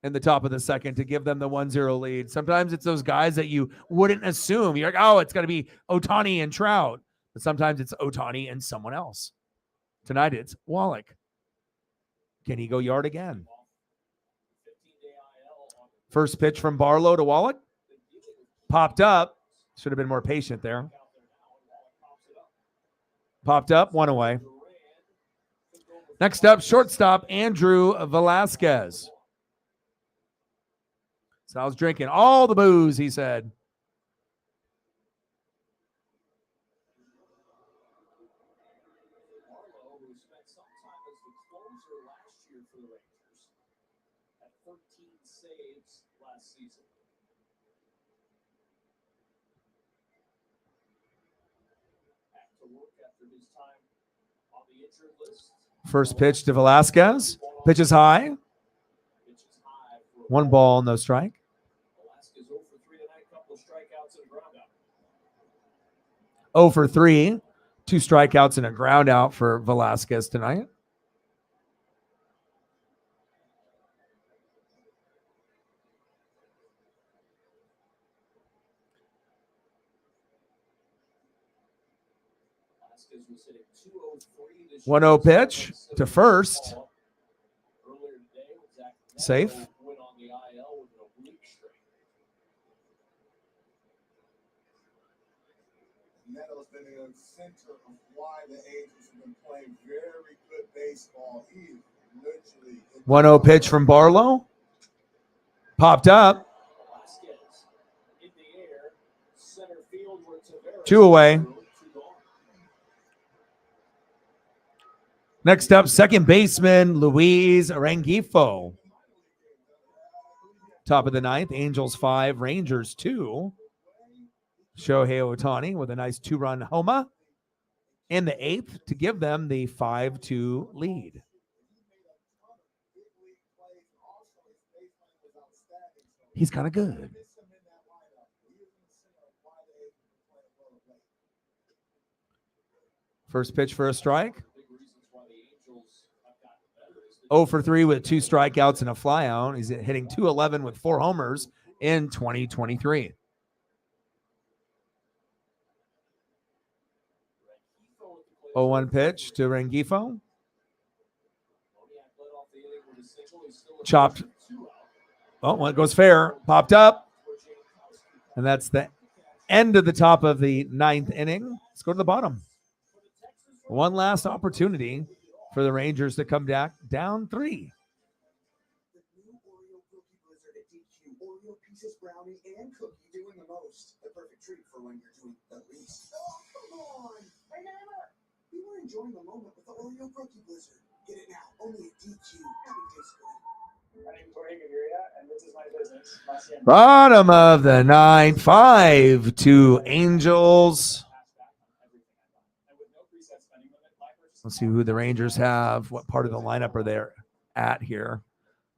in the top of the second to give them the 1-0 lead. Sometimes it's those guys that you wouldn't assume. You're like, oh, it's going to be Ohtani and Trout. But sometimes it's Ohtani and someone else. Tonight it's Wallach. Can he go yard again? First pitch from Barlow to Wallach. Popped up. Should have been more patient there. Popped up, 1 away. Next up, shortstop Andrew Velasquez. Sal's drinking all the booze, he said. Barlow, who spent some time as the closer last year for the Rangers, had 13 saves last season. Back to work after his time on the injured list. First pitch to Velasquez. Pitch is high. 1 ball, no strike. Velasquez 0 for 3 tonight, couple of strikeouts and a ground out. 0 for 3. 2 strikeouts and a ground out for Velasquez tonight. Velasquez was hitting 203 this 1-0 pitch to first. earlier today with Zach Safe. went on the IL with an oblique strain. Neto's been in the center of why the Angels have been playing very good baseball. He literally 1-0 pitch from Barlow. Popped up. Velasquez in the air, center field where Tavares 2 away. 2 gone. Next up, second baseman Luis Rengifo. Top of the ninth, Angels 5, Rangers 2. Shohei Ohtani with a nice 2-run homer in the eighth to give them the 5-2 lead. He's kind of good. First pitch for a strike. 0 for 3 with 2 strikeouts and a flyout. He's hitting .211 with 4 homers in 2023. Oh, 1 pitch to Rengifo. Chopped. Oh, well, it goes fair. Popped up. And that's the end of the top of the ninth inning. Let's go to the bottom. One last opportunity for the Rangers to come back down 3. The new Oreo cookie blizzard at DQ. Oreo pieces, brownie, and cookie doing the most. The perfect treat for when you're doing the least. Oh, come on. We were enjoying the moment with the Oreo cookie blizzard. Get it now. Only at DQ. Having tastes good. My name is Shohei Ohtani, and this is my business, Hacienda. Bottom of the ninth, 5-2 Angels. Let's see who the Rangers have. What part of the lineup are they at here?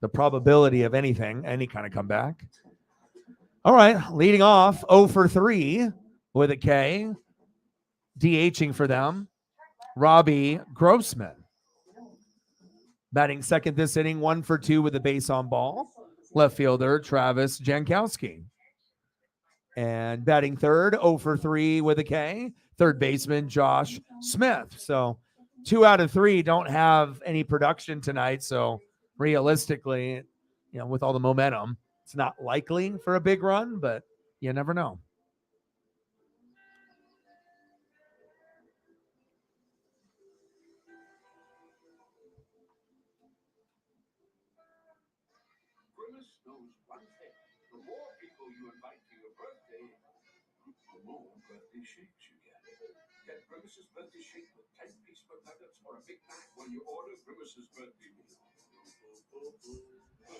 The probability of anything, any kind of comeback. All right, leading off 0 for 3 with a K. DHing for them, Robbie Grossman. Batting second this inning, 1 for 2 with a base on ball. Left fielder Travis Jankowski. And batting third, 0 for 3 with a K. Third baseman Josh Smith. So 2 out of 3 don't have any production tonight. So realistically, you know, with all the momentum, it's not likely for a big run, but you never know. Grimace knows one thing. The more people you invite to your birthday, the more birthday shakes you get. Get Grimace's birthday shake with 10-piece McNuggets or a Big Mac when you order Grimace's birthday meal. The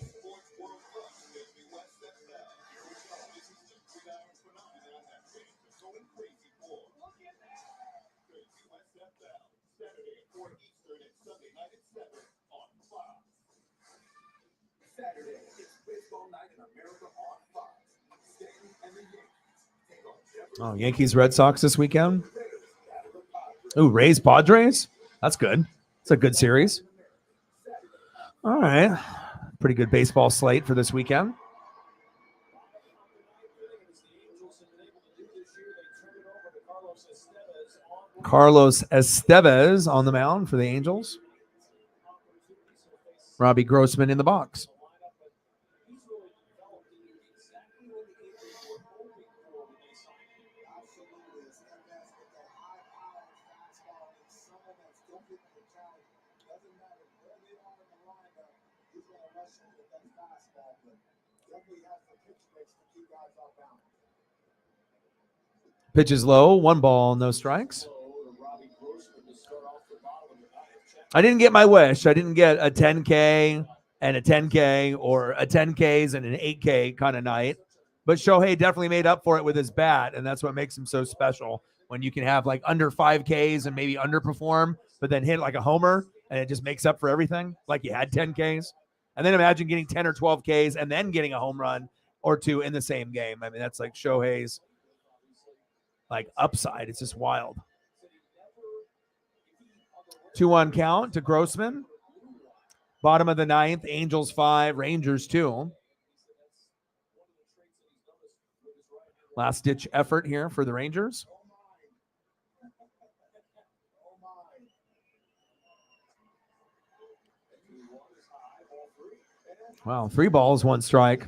Sports World Cup is the West NFL. Here we go. This is just 3 hours phenomenon that fans are going crazy for. Look at that! Crazy West NFL. Saturday at 4 Eastern and Sunday night at 7 on Fox. Saturday, it's baseball night in America on Fox. Stanley and the Yankees take on Jefferson. Oh, Yankees, Red Sox this weekend. Ooh, Rays, Padres. That's good. It's a good series. All right. Pretty good baseball slate for this weekend. Carlos Estevez on the mound for the Angels. Robbie Grossman in the box. Pitch is low, 1 ball, no strikes. I didn't get my wish. I didn't get a 10K and a 10K or a 10Ks and an 8K kind of night. But Shohei definitely made up for it with his bat, and that's what makes him so special. When you can have like under 5Ks and maybe underperform, but then hit like a homer, and it just makes up for everything, like you had 10Ks. And then imagine getting 10 or 12Ks and then getting a home run or 2 in the same game. I mean, that's like Shohei's like upside. It's just wild. 2-1 count to Grossman. Bottom of the ninth, Angels 5, Rangers 2. Last ditch effort here for the Rangers. Wow, 3 balls, 1 strike.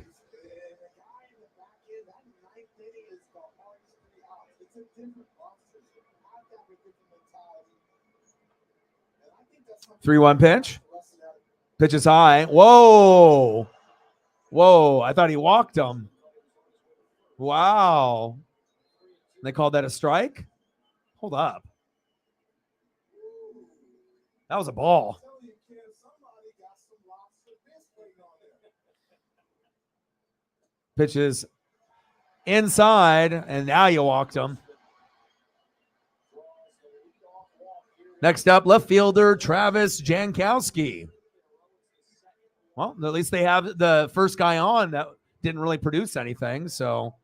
3-1 pitch. Pitch is high. Whoa. Whoa. I thought he walked him. Wow. They called that a strike? Hold up. That was a ball. Pitches inside, and now you walked him. Next up, left fielder Travis Jankowski. Well, at least they have the first guy on that didn't really produce anything, so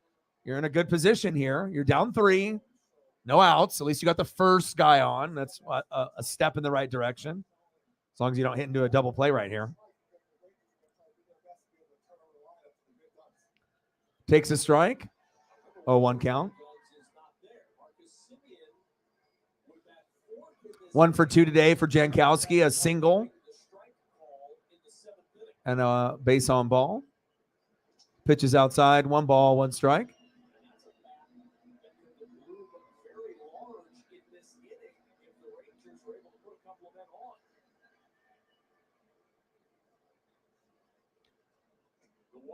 you're in a good position here. You're down 3, no outs. At least you got the first guy on. That's a step in the right direction, as long as you don't hit into a double play right here. Takes a strike. 0-1 count. 1 for 2 today for Jankowski, a single and a base on ball. Pitches outside, 1 ball, 1 strike.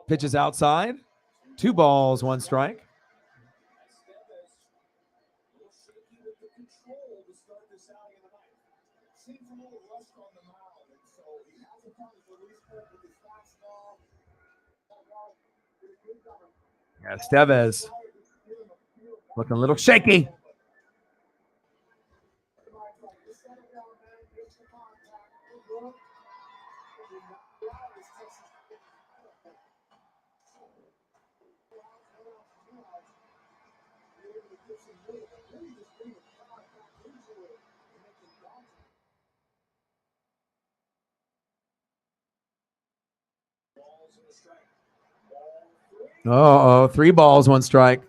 Pitches outside, 2 balls, 1 strike. Yeah, Estevez looking a little shaky. Uh-oh, 3 balls, 1 strike.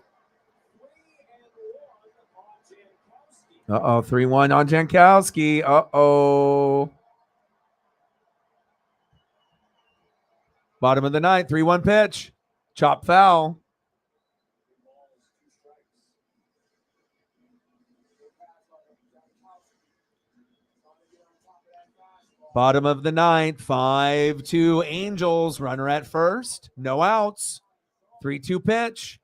Uh-oh, 3-1 on Jankowski. Uh-oh. Bottom of the 9th, 3-1 pitch. Chop foul. Bottom of the 9th, 5-2 Angels. Runner at first. No outs. 3-2 pitch.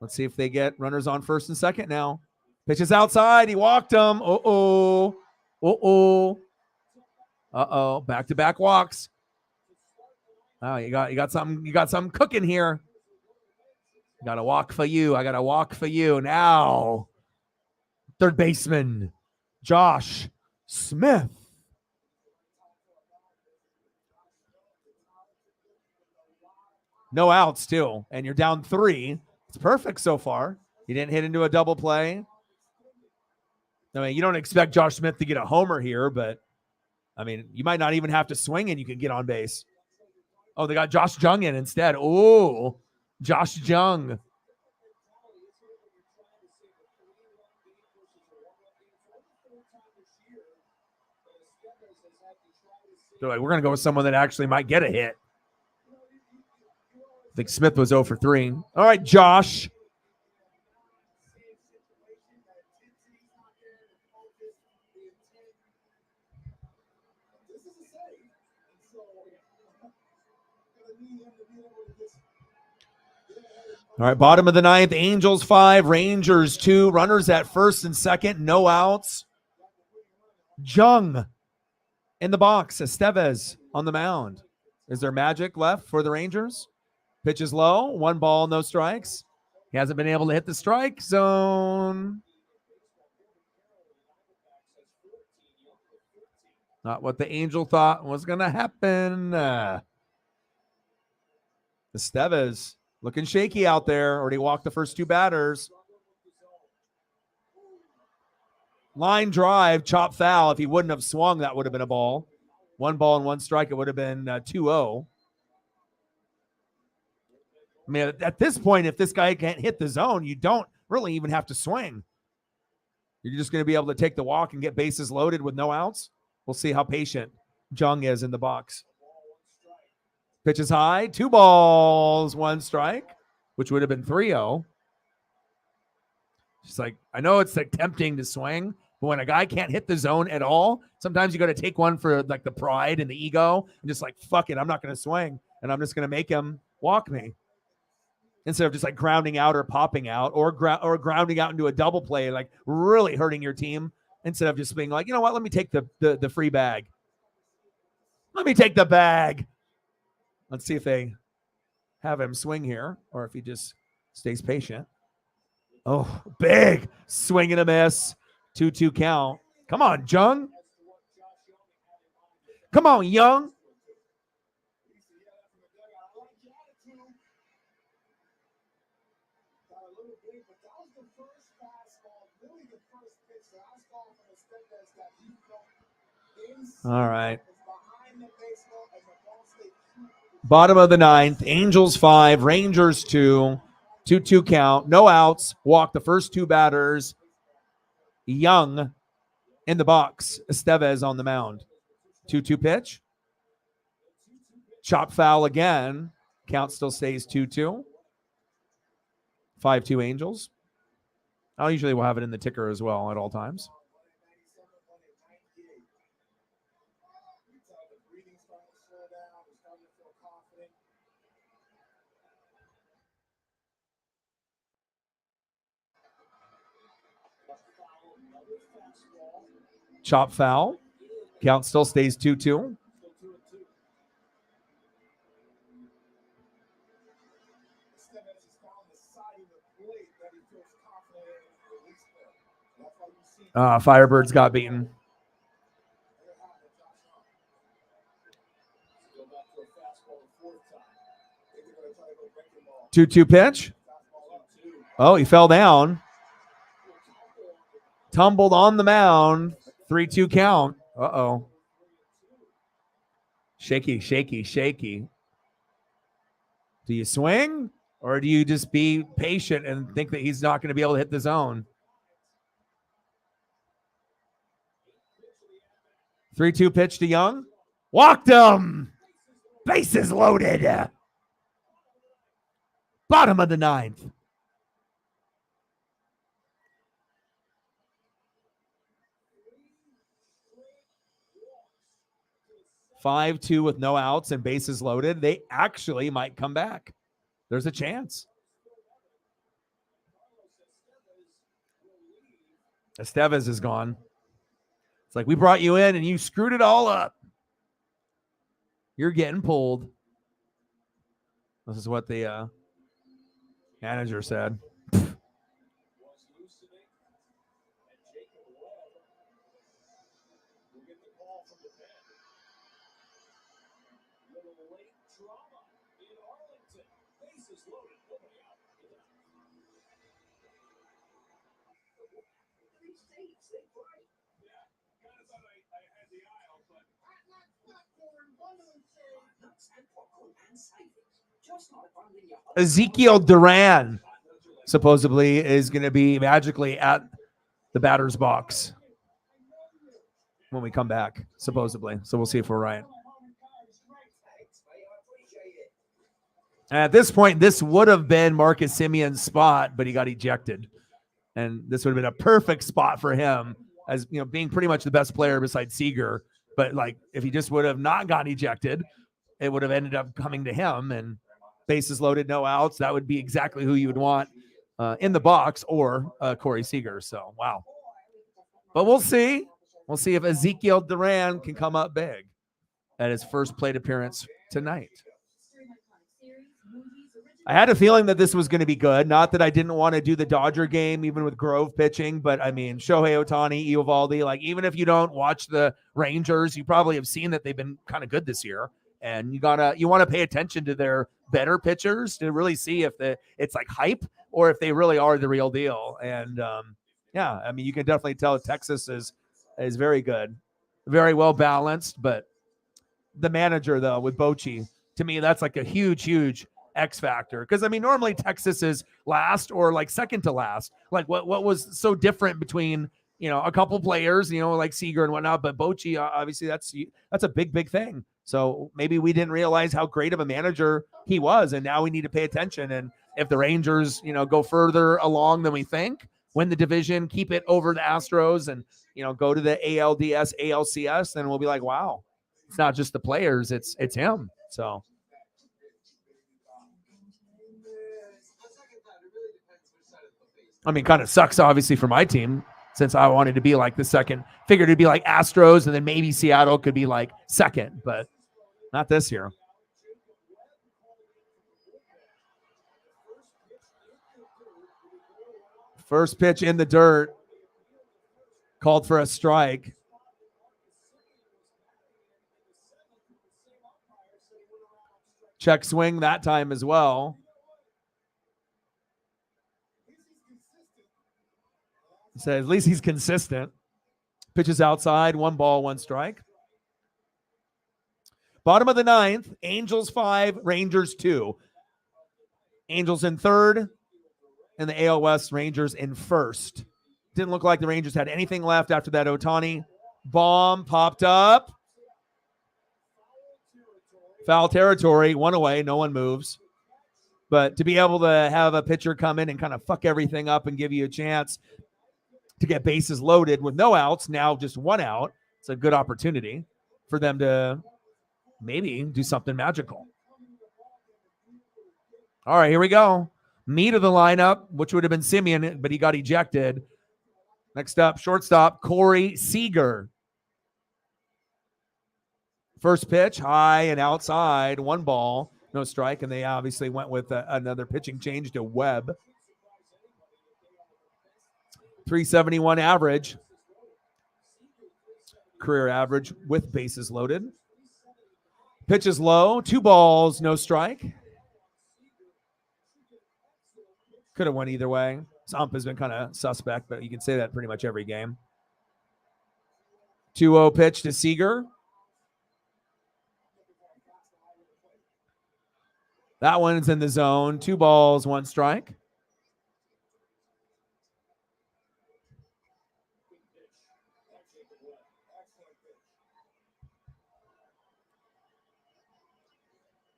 Let's see if they get runners on first and second now. Pitches outside. He walked him. Uh-oh. Uh-oh. Uh-oh. Back-to-back walks. Oh, you got something cooking here. Got to walk for you. I got to walk for you. Now, third baseman, Josh Smith. No outs, too. And you're down 3. It's perfect so far. You didn't hit into a double play. I mean, you don't expect Josh Smith to get a homer here, but, I mean, you might not even have to swing and you can get on base. Oh, they got Josh Jung in instead. Oh, Josh Jung. They're like, we're going to go with someone that actually might get a hit. I think Smith was 0 for 3. All right, Josh. All right, bottom of the 9th, Angels 5, Rangers 2. Runners at first and second, no outs. Jung in the box. Estevez on the mound. Is there magic left for the Rangers? Pitch is low. 1 ball, no strikes. He hasn't been able to hit the strike zone. Not what the Angel thought was going to happen. Estevez looking shaky out there. Already walked the first 2 batters. Line drive, chop foul. If he wouldn't have swung, that would have been a ball. 1 ball and 1 strike. It would have been 2-0. I mean, at this point, if this guy can't hit the zone, you don't really even have to swing. You're just going to be able to take the walk and get bases loaded with no outs. We'll see how patient Jung is in the box. Pitch is high. 2 balls, 1 strike, which would have been 3-0. Just like, I know it's like tempting to swing, but when a guy can't hit the zone at all, sometimes you got to take one for like the pride and the ego and just like, fuck it, I'm not going to swing and I'm just going to make him walk me. Instead of just like grounding out or popping out or grounding out into a double play, like really hurting your team instead of just being like, you know what, let me take the free bag. Let me take the bag. Let's see if they have him swing here or if he just stays patient. Oh, big swing and a miss. 2-2 count. Come on, Jung. Come on, Young. All right. Bottom of the ninth. Angels 5, Rangers 2. 2-2 count. No outs. Walk the first two batters. Young in the box. Estevez on the mound. 2-2 pitch. Chop foul again. Count still stays 2-2. 5-2 Angels. I usually will have it in the ticker as well at all times. Chop foul. Count still stays 2-2. Firebirds got beaten. Two-two pitch. Oh, he fell down. Tumbled on the mound. 3-2 count. Uh-oh. Shaky, shaky, shaky. Do you swing or do you just be patient and think that he's not going to be able to hit the zone? 3-2 pitch to Young. Walked him. Bases loaded. Bottom of the ninth. Five-2 with no outs and bases loaded. They actually might come back. There's a chance. Estevez is gone. It's like we brought you in and you screwed it all up. You're getting pulled. This is what the manager said. Ezekiel Duran supposedly is going to be magically at the batter's box when we come back, supposedly. So we'll see if we're right. At this point, this would have been Marcus Simeon's spot, but he got ejected. And this would have been a perfect spot for him as, you know, being pretty much the best player besides Seager. But like, if he just would have not gotten ejected, it would have ended up coming to him and bases loaded, no outs. That would be exactly who you would want in the box or Corey Seager. So, wow. But we'll see. We'll see if Ezekiel Duran can come up big at his first plate appearance tonight. I had a feeling that this was going to be good. Not that I didn't want to do the Dodger game, even with Grove pitching, but I mean, Shohei Ohtani, Eovaldi, like even if you don't watch the Rangers, you probably have seen that they've been kind of good this year. And you want to pay attention to their better pitchers to really see if it's like hype or if they really are the real deal. And yeah, I mean, you can definitely tell Texas is very good, very well balanced. But the manager, though, with Bochy, to me, that's like a huge X factor. Because I mean, normally Texas is last or like second to last. Like what was so different between, you know, a couple players, you know, like Seager and whatnot, but Bochy, obviously that's a big thing. So maybe we didn't realize how great of a manager he was, and now we need to pay attention. And if the Rangers, you know, go further along than we think, win the division, keep it over the Astros, and go to the ALDS, ALCS, then we'll be like, wow, it's not just the players, it's him. So I mean, kind of sucks obviously for my team, since I wanted to be like the second. Figured it'd be like Astros, and then maybe Seattle could be like second, but not this year. First pitch in the dirt, called for a strike. Check swing that time as well. So at least he's consistent. Pitches outside, 1 ball, 1 strike. Bottom of the 9th, Angels 5, Rangers 2. Angels in 3rd, and the AL West, Rangers in 1st. Didn't look like the Rangers had anything left after that Ohtani bomb popped up. Foul territory, 1 away, no one moves. But to be able to have a pitcher come in and kind of fuck everything up and give you a chance to get bases loaded with no outs, now just 1 out, it's a good opportunity for them to maybe do something magical. All right, here we go. Meat of the lineup, which would have been Semien, but he got ejected. Next up, shortstop, Corey Seager. First pitch, high and outside, 1 ball, no strike, and they obviously went with another pitching change to Webb. 371 average. Career average with bases loaded. Pitch is low, 2 balls, no strike. Could have went either way. This ump has been kind of suspect, but you can say that pretty much every game. 2-0 pitch to Seager. That one's in the zone. 2 balls, 1 strike.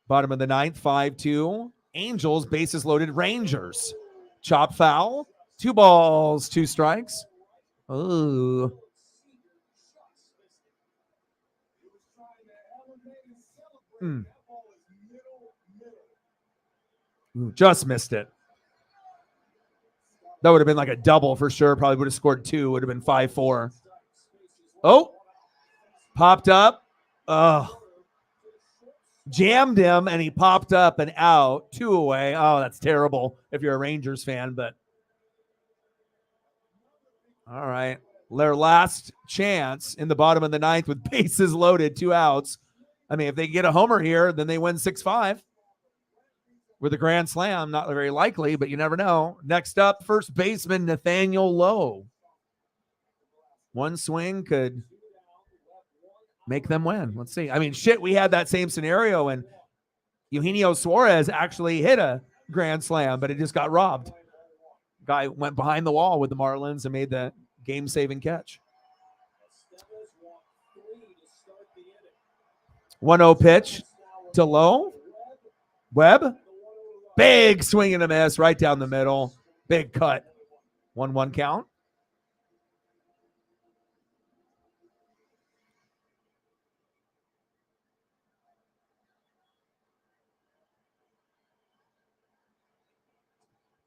Bottom of the 9th, 5-2. Angels, bases loaded, Rangers. Chop foul. 2 balls, 2 strikes. Ooh. Just missed it. That would have been like a double for sure. Probably would have scored 2. Would have been 5-4. Oh, popped up. Oh, jammed him, and he popped up and out. 2 away. Oh, that's terrible if you're a Rangers fan, but all right. Their last chance in the bottom of the 9th with bases loaded, 2 outs. I mean, if they get a homer here, then they win 6-5 with a grand slam. Not very likely, but you never know. Next up, first baseman Nathaniel Lowe. 1 swing could make them win. Let's see. I mean, shit, we had that same scenario, and Eugenio Suarez actually hit a grand slam, but it just got robbed. Guy went behind the wall with the Marlins and made the game-saving catch. 1-0 pitch to Lowe. Webb. Big swing and a miss right down the middle. Big cut. 1-1 count.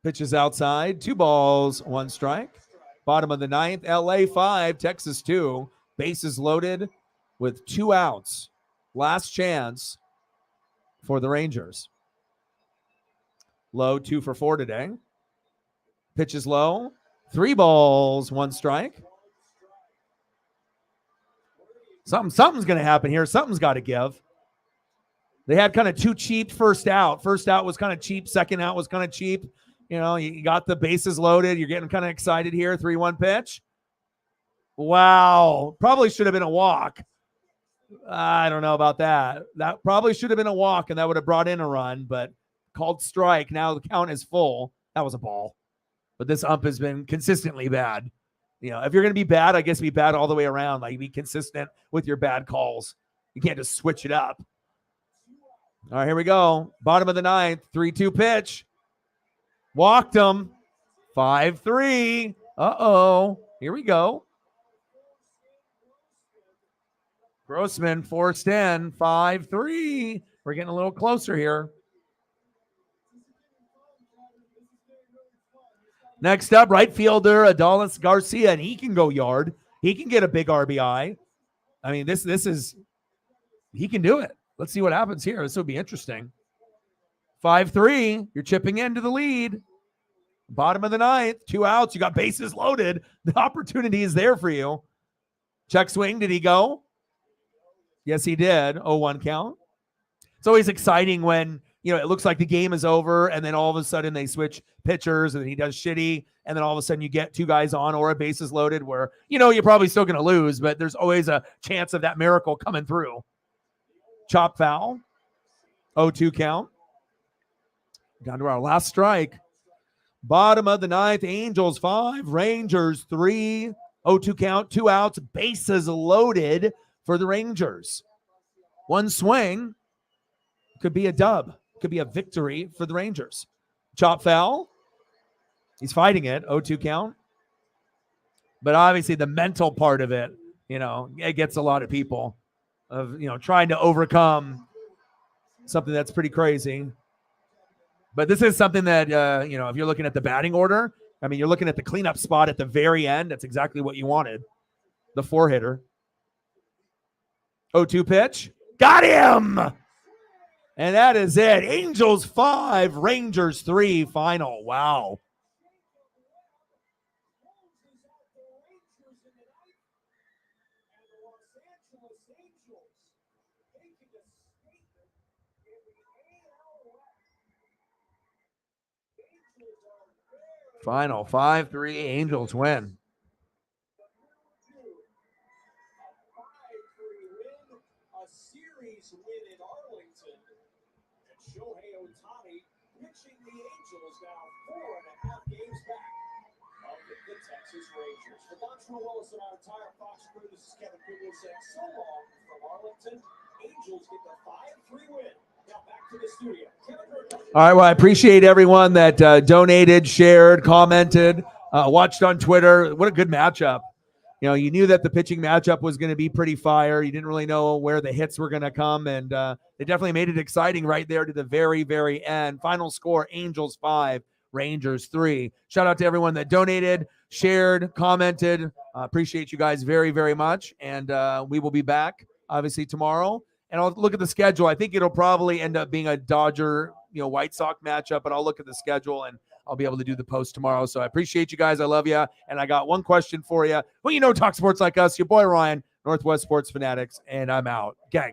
Pitches outside. 2 balls, 1 strike. Bottom of the 9th. LA 5, Texas 2. Bases loaded with 2 outs. Last chance for the Rangers. Low 2 for 4 today. Pitches low. 3 balls, 1 strike. Something's going to happen here. Something's got to give. They had kind of 2 cheap first out. First out was kind of cheap. Second out was kind of cheap. You know, you got the bases loaded. You're getting kind of excited here. 3-1 pitch. Wow. Probably should have been a walk. I don't know about that. That probably should have been a walk, and that would have brought in a run, but called strike. Now the count is full. That was a ball. But this ump has been consistently bad. You know, if you're going to be bad, I guess be bad all the way around. Like, be consistent with your bad calls. You can't just switch it up. All right, here we go. Bottom of the 9th, 3-2 pitch. Walked him. 5-3. Uh-oh. Here we go. Grossman forced in. 5-3. We're getting a little closer here. Next up, right fielder Adolis Garcia, and he can go yard. He can get a big RBI. I mean, this is, he can do it. Let's see what happens here. This will be interesting. 5-3. You're chipping into the lead. Bottom of the ninth. 2 outs. You got bases loaded. The opportunity is there for you. Check swing. Did he go? Yes, he did. 0-1 count. It's always exciting when, it looks like the game is over and then all of a sudden they switch pitchers and he does shitty. And then all of a sudden you get 2 guys on or a bases loaded where, you're probably still going to lose, but there's always a chance of that miracle coming through. Chop foul. 0-2 count. Down to our last strike. Bottom of the ninth. Angels 5, Rangers 3. 0-2 count, 2 outs, bases loaded for the Rangers. One swing could be a dub. Could be a victory for the Rangers. Chop foul. He's fighting it. 0-2 count. But obviously the mental part of it, it gets a lot of people of, trying to overcome something that's pretty crazy. But this is something that, if you're looking at the batting order, I mean, you're looking at the cleanup spot at the very end. That's exactly what you wanted. The 4-hitter. 0-2 pitch. Got him! And that is it. Angels 5, Rangers 3 final. Wow. Final 5-3. Angels win. A series win in Arlington. And Shohei Ohtani pitching the Angels now 4.5 games back of the Texas Rangers. For Don Willis and our entire Fox crew, this is Kevin Kugler saying so long from Arlington. Angels get the 5-3 win. Now back to the studio. All right, well, I appreciate everyone that donated, shared, commented, watched on Twitter. What a good matchup. You knew that the pitching matchup was going to be pretty fire. You didn't really know where the hits were going to come, and they definitely made it exciting right there to the very, very end. Final score, Angels 5, Rangers 3. Shout out to everyone that donated, shared, commented. Appreciate you guys very, very much, and we will be back, obviously, tomorrow. And I'll look at the schedule. I think it'll probably end up being a Dodger, White Sox matchup, but I'll look at the schedule and I'll be able to do the post tomorrow. So I appreciate you guys. I love you. And I got one question for you. Well, talk sports like us, your boy Ryan, Northwest Sports Fanatics, and I'm out. Gang.